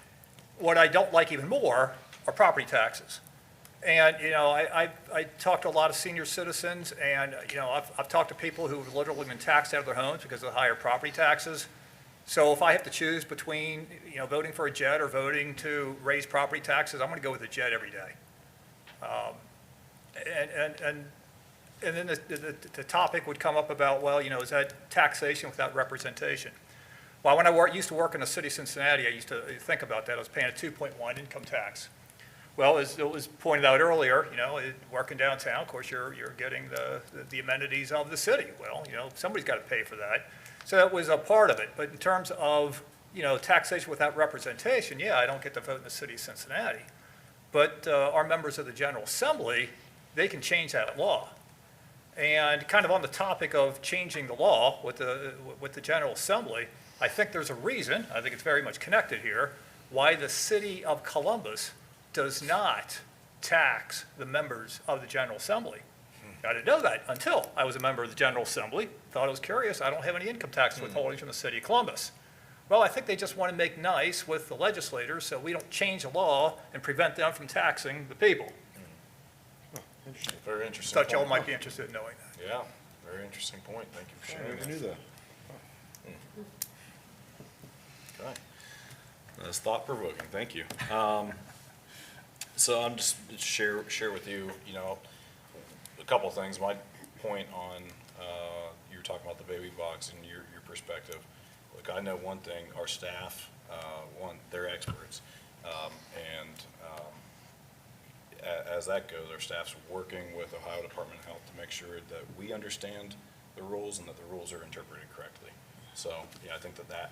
What I don't like even more are property taxes. And, I talk to a lot of senior citizens, and, I've talked to people who have literally been taxed out of their homes because of the higher property taxes. So if I have to choose between, voting for a JED or voting to raise property taxes, I'm going to go with a JED every day. And then the topic would come up about, well, is that taxation without representation? Well, when I used to work in the city of Cincinnati, I used to think about that. I was paying a 2.1 income tax. Well, as it was pointed out earlier, working downtown, of course, you're getting the amenities of the city. Well, somebody's got to pay for that. So that was a part of it. But in terms of, taxation without representation, yeah, I don't get to vote in the city of Cincinnati. But our members of the General Assembly, they can change that law. And kind of on the topic of changing the law with the General Assembly, I think there's a reason, I think it's very much connected here, why the city of Columbus does not tax the members of the General Assembly. I didn't know that until I was a member of the General Assembly. Thought it was curious. I don't have any income tax withholdings from the city of Columbus. Well, I think they just want to make nice with the legislators so we don't change the law and prevent them from taxing the people. Interesting. Very interesting. Thought y'all might be interested in knowing that. Yeah, very interesting point. Thank you for sharing that. I never knew that. Okay. That's thought-provoking. Thank you. So I'm just share with you, a couple of things. My point on, you were talking about the baby box and your perspective. Look, I know one thing, our staff, they're experts. As that goes, our staff's working with Ohio Department of Health to make sure that we understand the rules and that the rules are interpreted correctly. So, yeah, I think that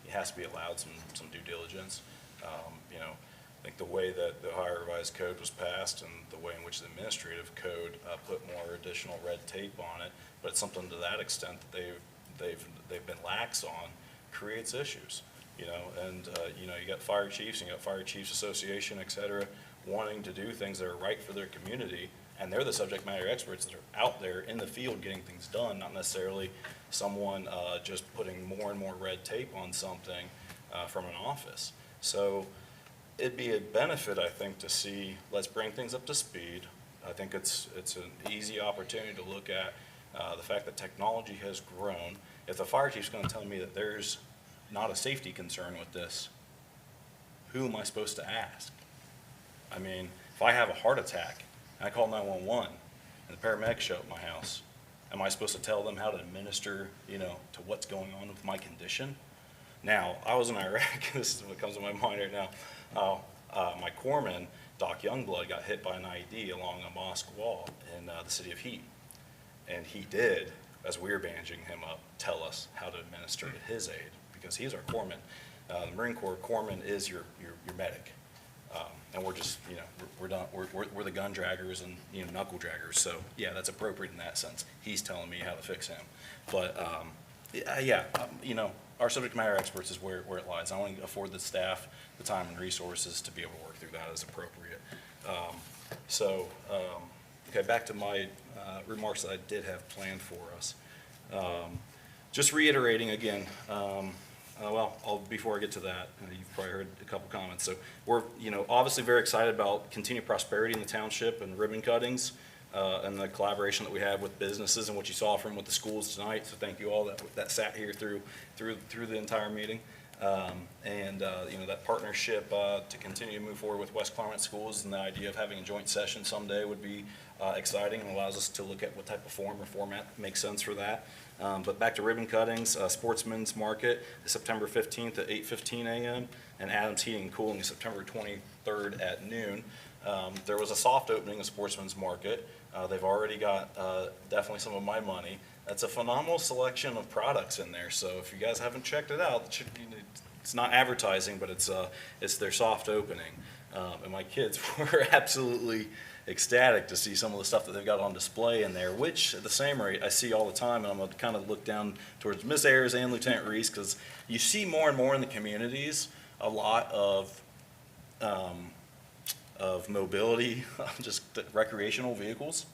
it has to be allowed some due diligence. I think the way that the Ohio Revised Code was passed and the way in which the administrative code put more additional red tape on it, but something to that extent that they've been lax on creates issues. You got fire chiefs, and you got Fire Chiefs Association, et cetera, wanting to do things that are right for their community, and they're the subject matter experts that are out there in the field getting things done, not necessarily someone just putting more and more red tape on something from an office. So it'd be a benefit, I think, to see, let's bring things up to speed. I think it's an easy opportunity to look at the fact that technology has grown. If the fire chief's going to tell me that there's not a safety concern with this, who am I supposed to ask? I mean, if I have a heart attack and I call 911 and the paramedics show up at my house, am I supposed to tell them how to administer, to what's going on with my condition? Now, I was in Iraq. This is what comes to my mind right now. My corpsman, Doc Youngblood, got hit by an IED along a mosque wall in the city of Heat. And he did, as we were bandaging him up, tell us how to administer to his aide, because he's our corpsman. The Marine Corps corpsman is your medic. And we're just, we're done, we're the gun draggers and, knuckle draggers. So, yeah, that's appropriate in that sense. He's telling me how to fix him. But, our subject matter experts is where it lies. I want to afford the staff the time and resources to be able to work through that as appropriate. Okay, back to my remarks that I did have planned for us. Just reiterating again, before I get to that, you've probably heard a couple comments. So we're, obviously very excited about continued prosperity in the township and ribbon cuttings and the collaboration that we have with businesses and what you saw from with the schools tonight. So thank you all that sat here through the entire meeting. That partnership to continue to move forward with West Clermont schools, and the idea of having a joint session someday would be exciting and allows us to look at what type of form or format makes sense for that. But back to ribbon cuttings, Sportsman's Market is September 15th at 8:15 a.m. and Adams Heating and Cooling is September 23rd at noon. There was a soft opening of Sportsman's Market. They've already got definitely some of my money. That's a phenomenal selection of products in there. So if you guys haven't checked it out, it's not advertising, but it's their soft opening. And my kids were absolutely ecstatic to see some of the stuff that they've got on display in there, which at the same rate I see all the time. And I'm going to kind of look down towards Miss Ayers and Lieutenant Reese, because you see more and more in the communities a lot of mobility, just recreational vehicles.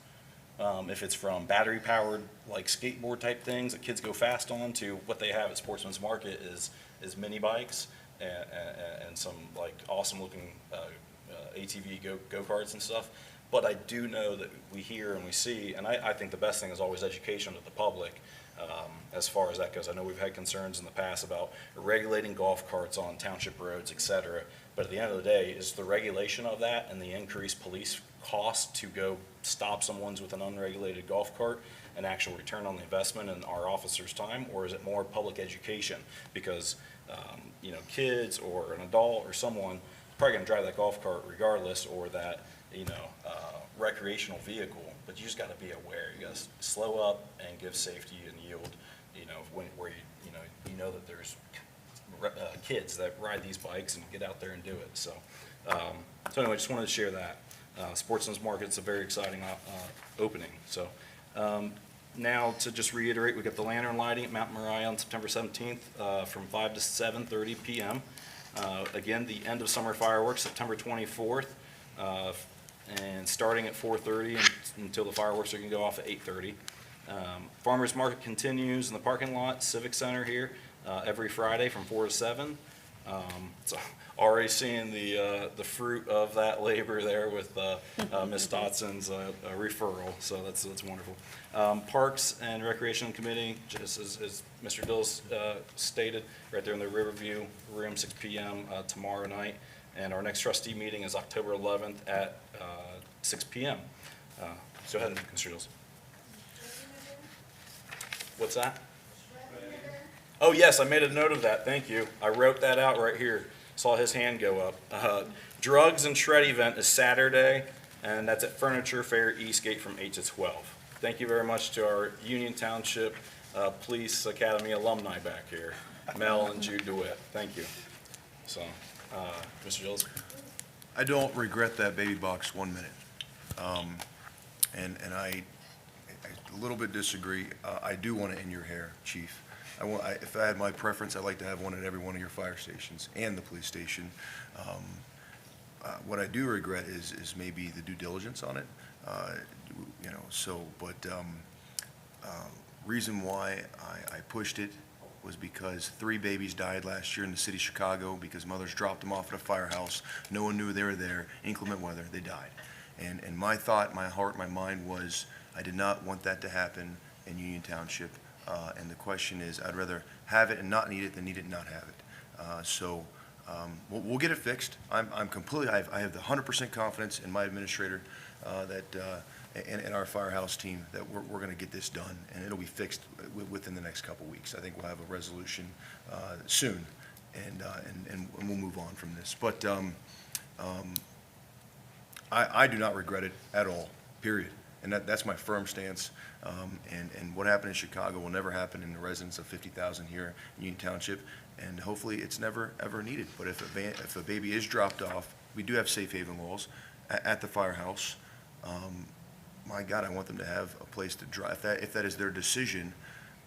If it's from battery-powered, like skateboard type things that kids go fast on, to what they have at Sportsman's Market is mini bikes and some like awesome-looking ATV go-karts and stuff. But I do know that we hear and we see, and I think the best thing is always education to the public as far as that goes. I know we've had concerns in the past about regulating golf carts on township roads, et cetera. But at the end of the day, is the regulation of that and the increased police cost to go stop someone's with an unregulated golf cart an actual return on the investment in our officers' time, or is it more public education? Because, kids or an adult or someone is probably going to drive that golf cart regardless, or that, recreational vehicle, but you just got to be aware. You got to slow up and give safety and yield, where you know that there's kids that ride these bikes and get out there and do it. So anyway, just wanted to share that. Sportsman's Market's a very exciting opening. So now to just reiterate, we got the lantern lighting at Mount Moriah on September 17th from 5 to 7:30 p.m. Again, the end of summer fireworks, September 24th, and starting at 4:30 until the fireworks are going to go off at 8:30. Farmers Market continues in the parking lot, Civic Center here, every Friday from 4 to 7. So already seeing the fruit of that labor there with Ms. Dotson's referral, so that's wonderful. Parks and Recreation Committee, just as Mr. Dills stated, right there in the Riverview Room, 6 p.m. Tomorrow night. And our next trustee meeting is October 11th at 6 p.m. Go ahead, Mr. Dills. What's that? Oh, yes, I made a note of that. Thank you. I wrote that out right here. Saw his hand go up. Drugs and Shred event is Saturday, and that's at Furniture Fair Eastgate from 8 to 12. Thank you very much to our Union Township Police Academy alumni back here, Mel and Jude DeWitt. Thank you. So, Mr. Gills? I don't regret that baby box 1 minute. And I a little bit disagree. I do want it in your hair, Chief. If I had my preference, I'd like to have one at every one of your fire stations and the police station. What I do regret is maybe the due diligence on it, reason why I pushed it was because 3 babies died last year in the city of Chicago because mothers dropped them off at a firehouse. No one knew they were there. Inclement weather, they died. And my thought, my heart, my mind was I did not want that to happen in Union Township. And the question is, I'd rather have it and not need it than need it and not have it. We'll get it fixed. I'm completely, I have the 100% confidence in my administrator and our firehouse team that we're going to get this done, and it'll be fixed within the next couple weeks. I think we'll have a resolution soon, and we'll move on from this. But I do not regret it at all, period. And that's my firm stance. And what happened in Chicago will never happen in the residents of 50,000 here in Union Township, and hopefully it's never, ever needed. But if a baby is dropped off, we do have safe haven laws at the firehouse. My God, I want them to have a place to drop, if that is their decision,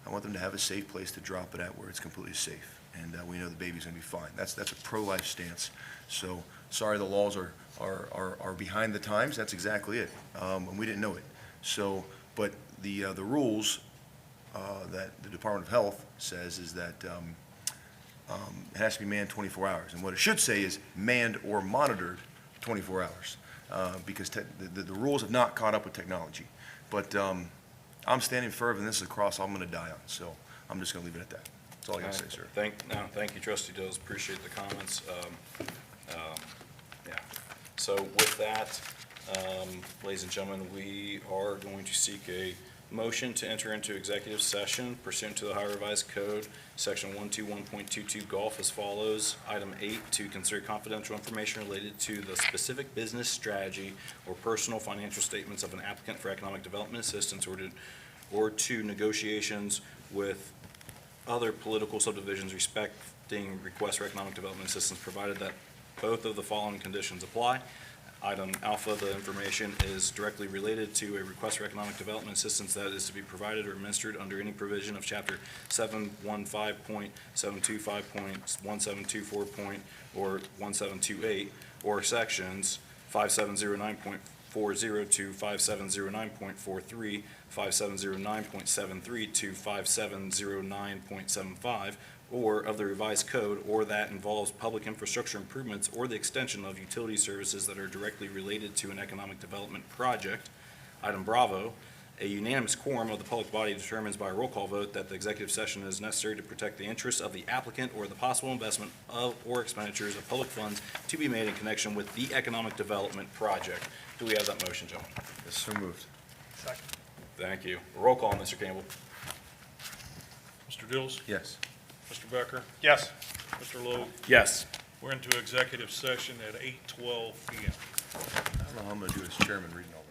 I want them to have a safe place to drop it at where it's completely safe. And we know the baby's gonna be fine. That's a pro-life stance. So, sorry the laws are behind the times, that's exactly it. And we didn't know it. So, but the rules that the Department of Health says is that it has to be manned 24 hours. And what it should say is manned or monitored 24 hours. Because the rules have not caught up with technology. But I'm standing firm, and this is a cross I'm going to die on. So I'm just going to leave it at that. That's all I got to say, sir. Thank you, Trustee Dills. Appreciate the comments. Yeah. So with that, ladies and gentlemen, we are going to seek a motion to enter into executive session pursuant to the Ohio Revised Code, Section 121.22 Golf as follows. Item 8, to consider confidential information related to the specific business strategy or personal financial statements of an applicant for economic development assistance or to negotiations with other political subdivisions respecting requests for economic development assistance, provided that both of the following conditions apply. Item alpha, the information is directly related to a request for economic development assistance that is to be provided or administered under any provision of Chapter 715.725.1724. Or 1728, or Sections 5709.40 to 5709.43, 5709.73 to 5709.75, or of the revised code, or that involves public infrastructure improvements or the extension of utility services that are directly related to an economic development project. Item Bravo, a unanimous quorum of the public body determines by a roll call vote that the executive session is necessary to protect the interests of the applicant or the possible investment of or expenditures of public funds to be made in connection with the economic development project. Do we have that motion, gentlemen? Yes, so moved. Thank you. Roll call, Mr. Campbell. Mr. Dills? Yes. Mr. Becker? Yes. Mr. Logue? Yes. We're into executive session at 8:12 PM. I don't know how I'm going to do as chairman reading all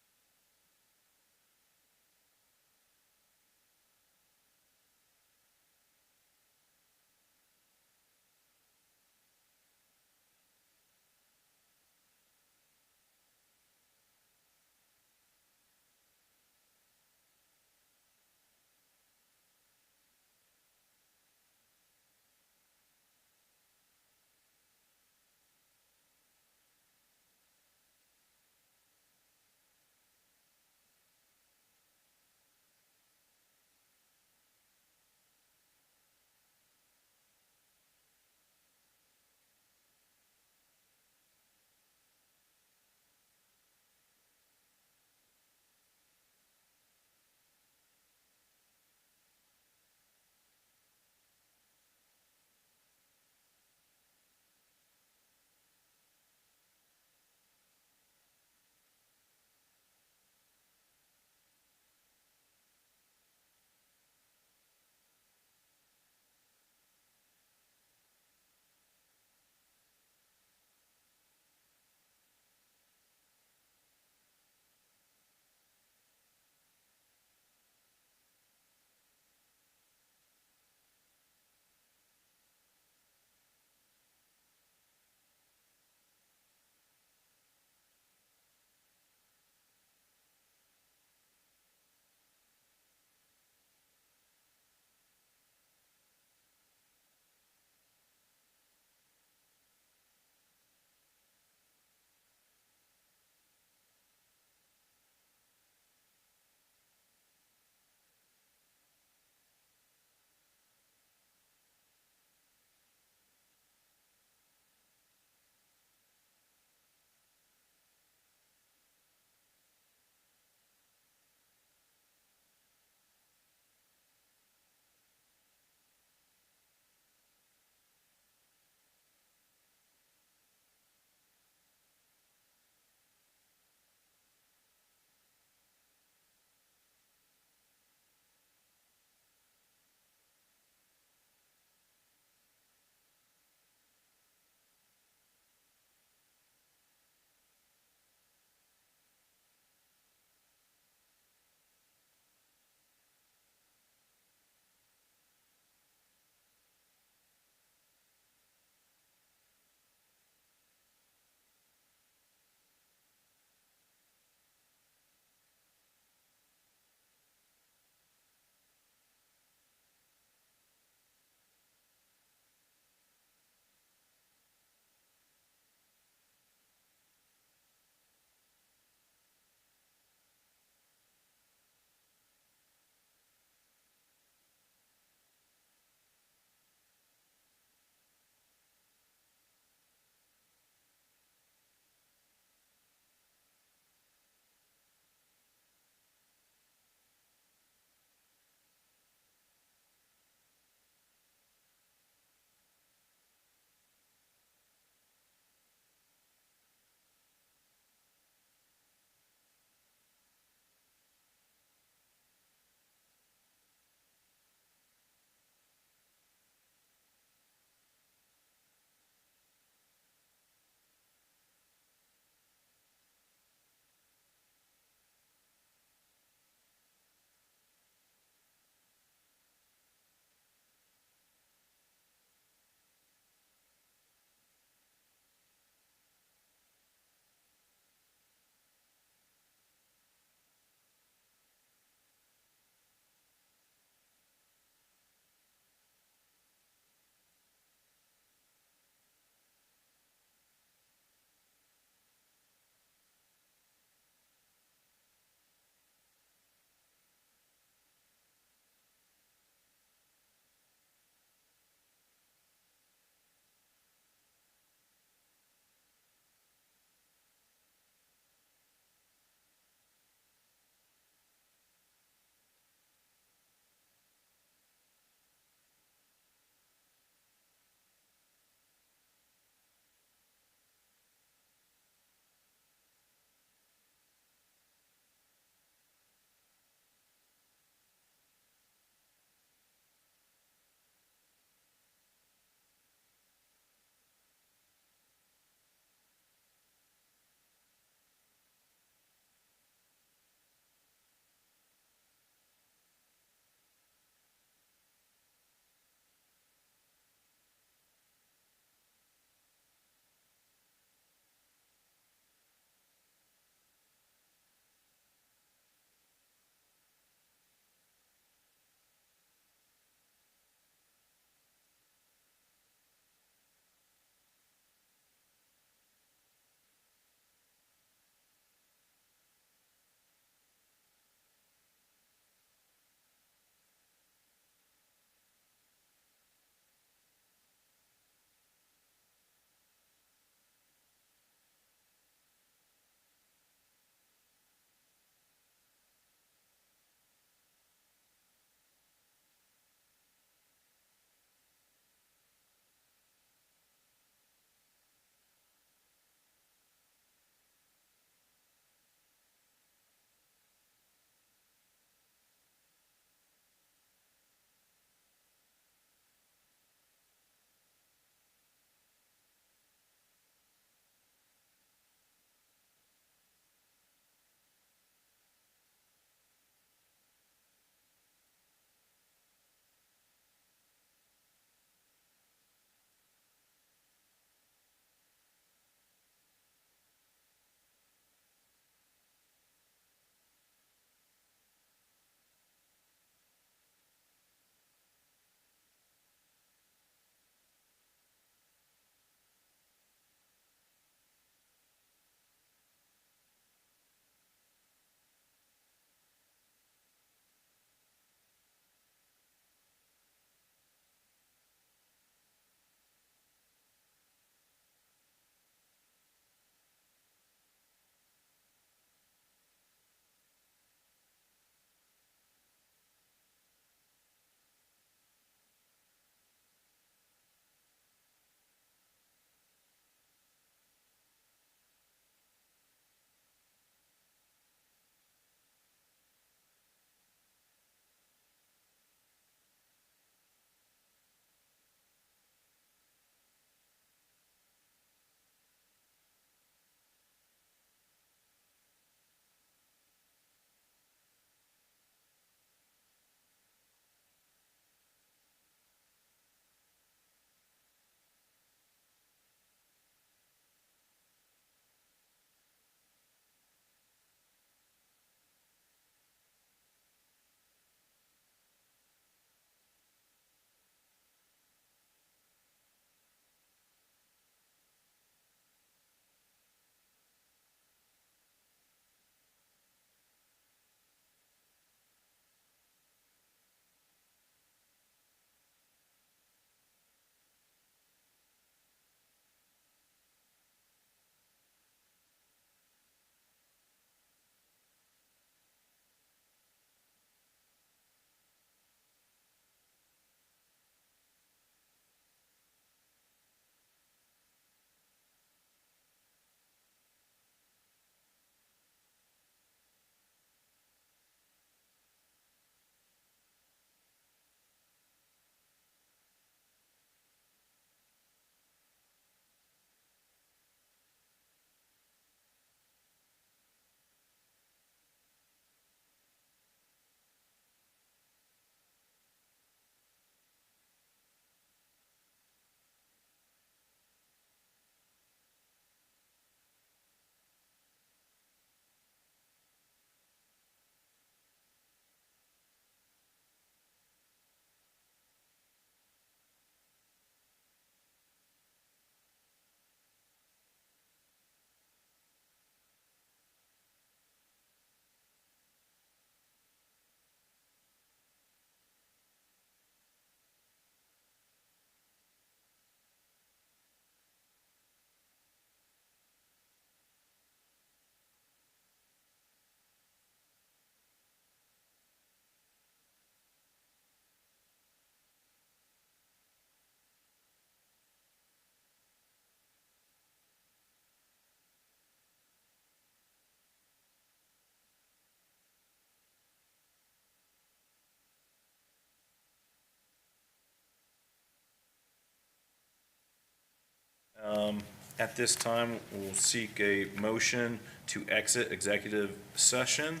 At this time, we'll seek a motion to exit executive session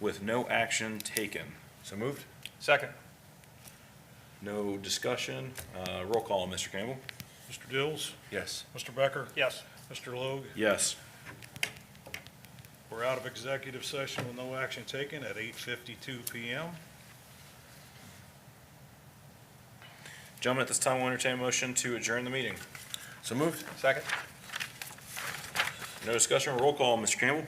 with no action taken. So moved? Second. No discussion. Roll call, Mr. Campbell. Mr. Dills? Yes. Mr. Becker? Yes. Mr. Logue? Yes. We're out of executive session with no action taken at 8:52 PM. Gentlemen, at this time, we'll entertain a motion to adjourn the meeting. So moved? Second. No discussion. Roll call, Mr. Campbell.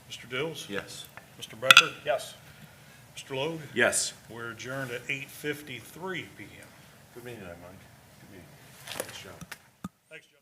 Mr. Dills? Yes. Mr. Becker? Yes. Mr. Logue? Yes. We're adjourned at 8:53 PM. Good meeting tonight, Mike. Good meeting. Nice job. Thanks, John.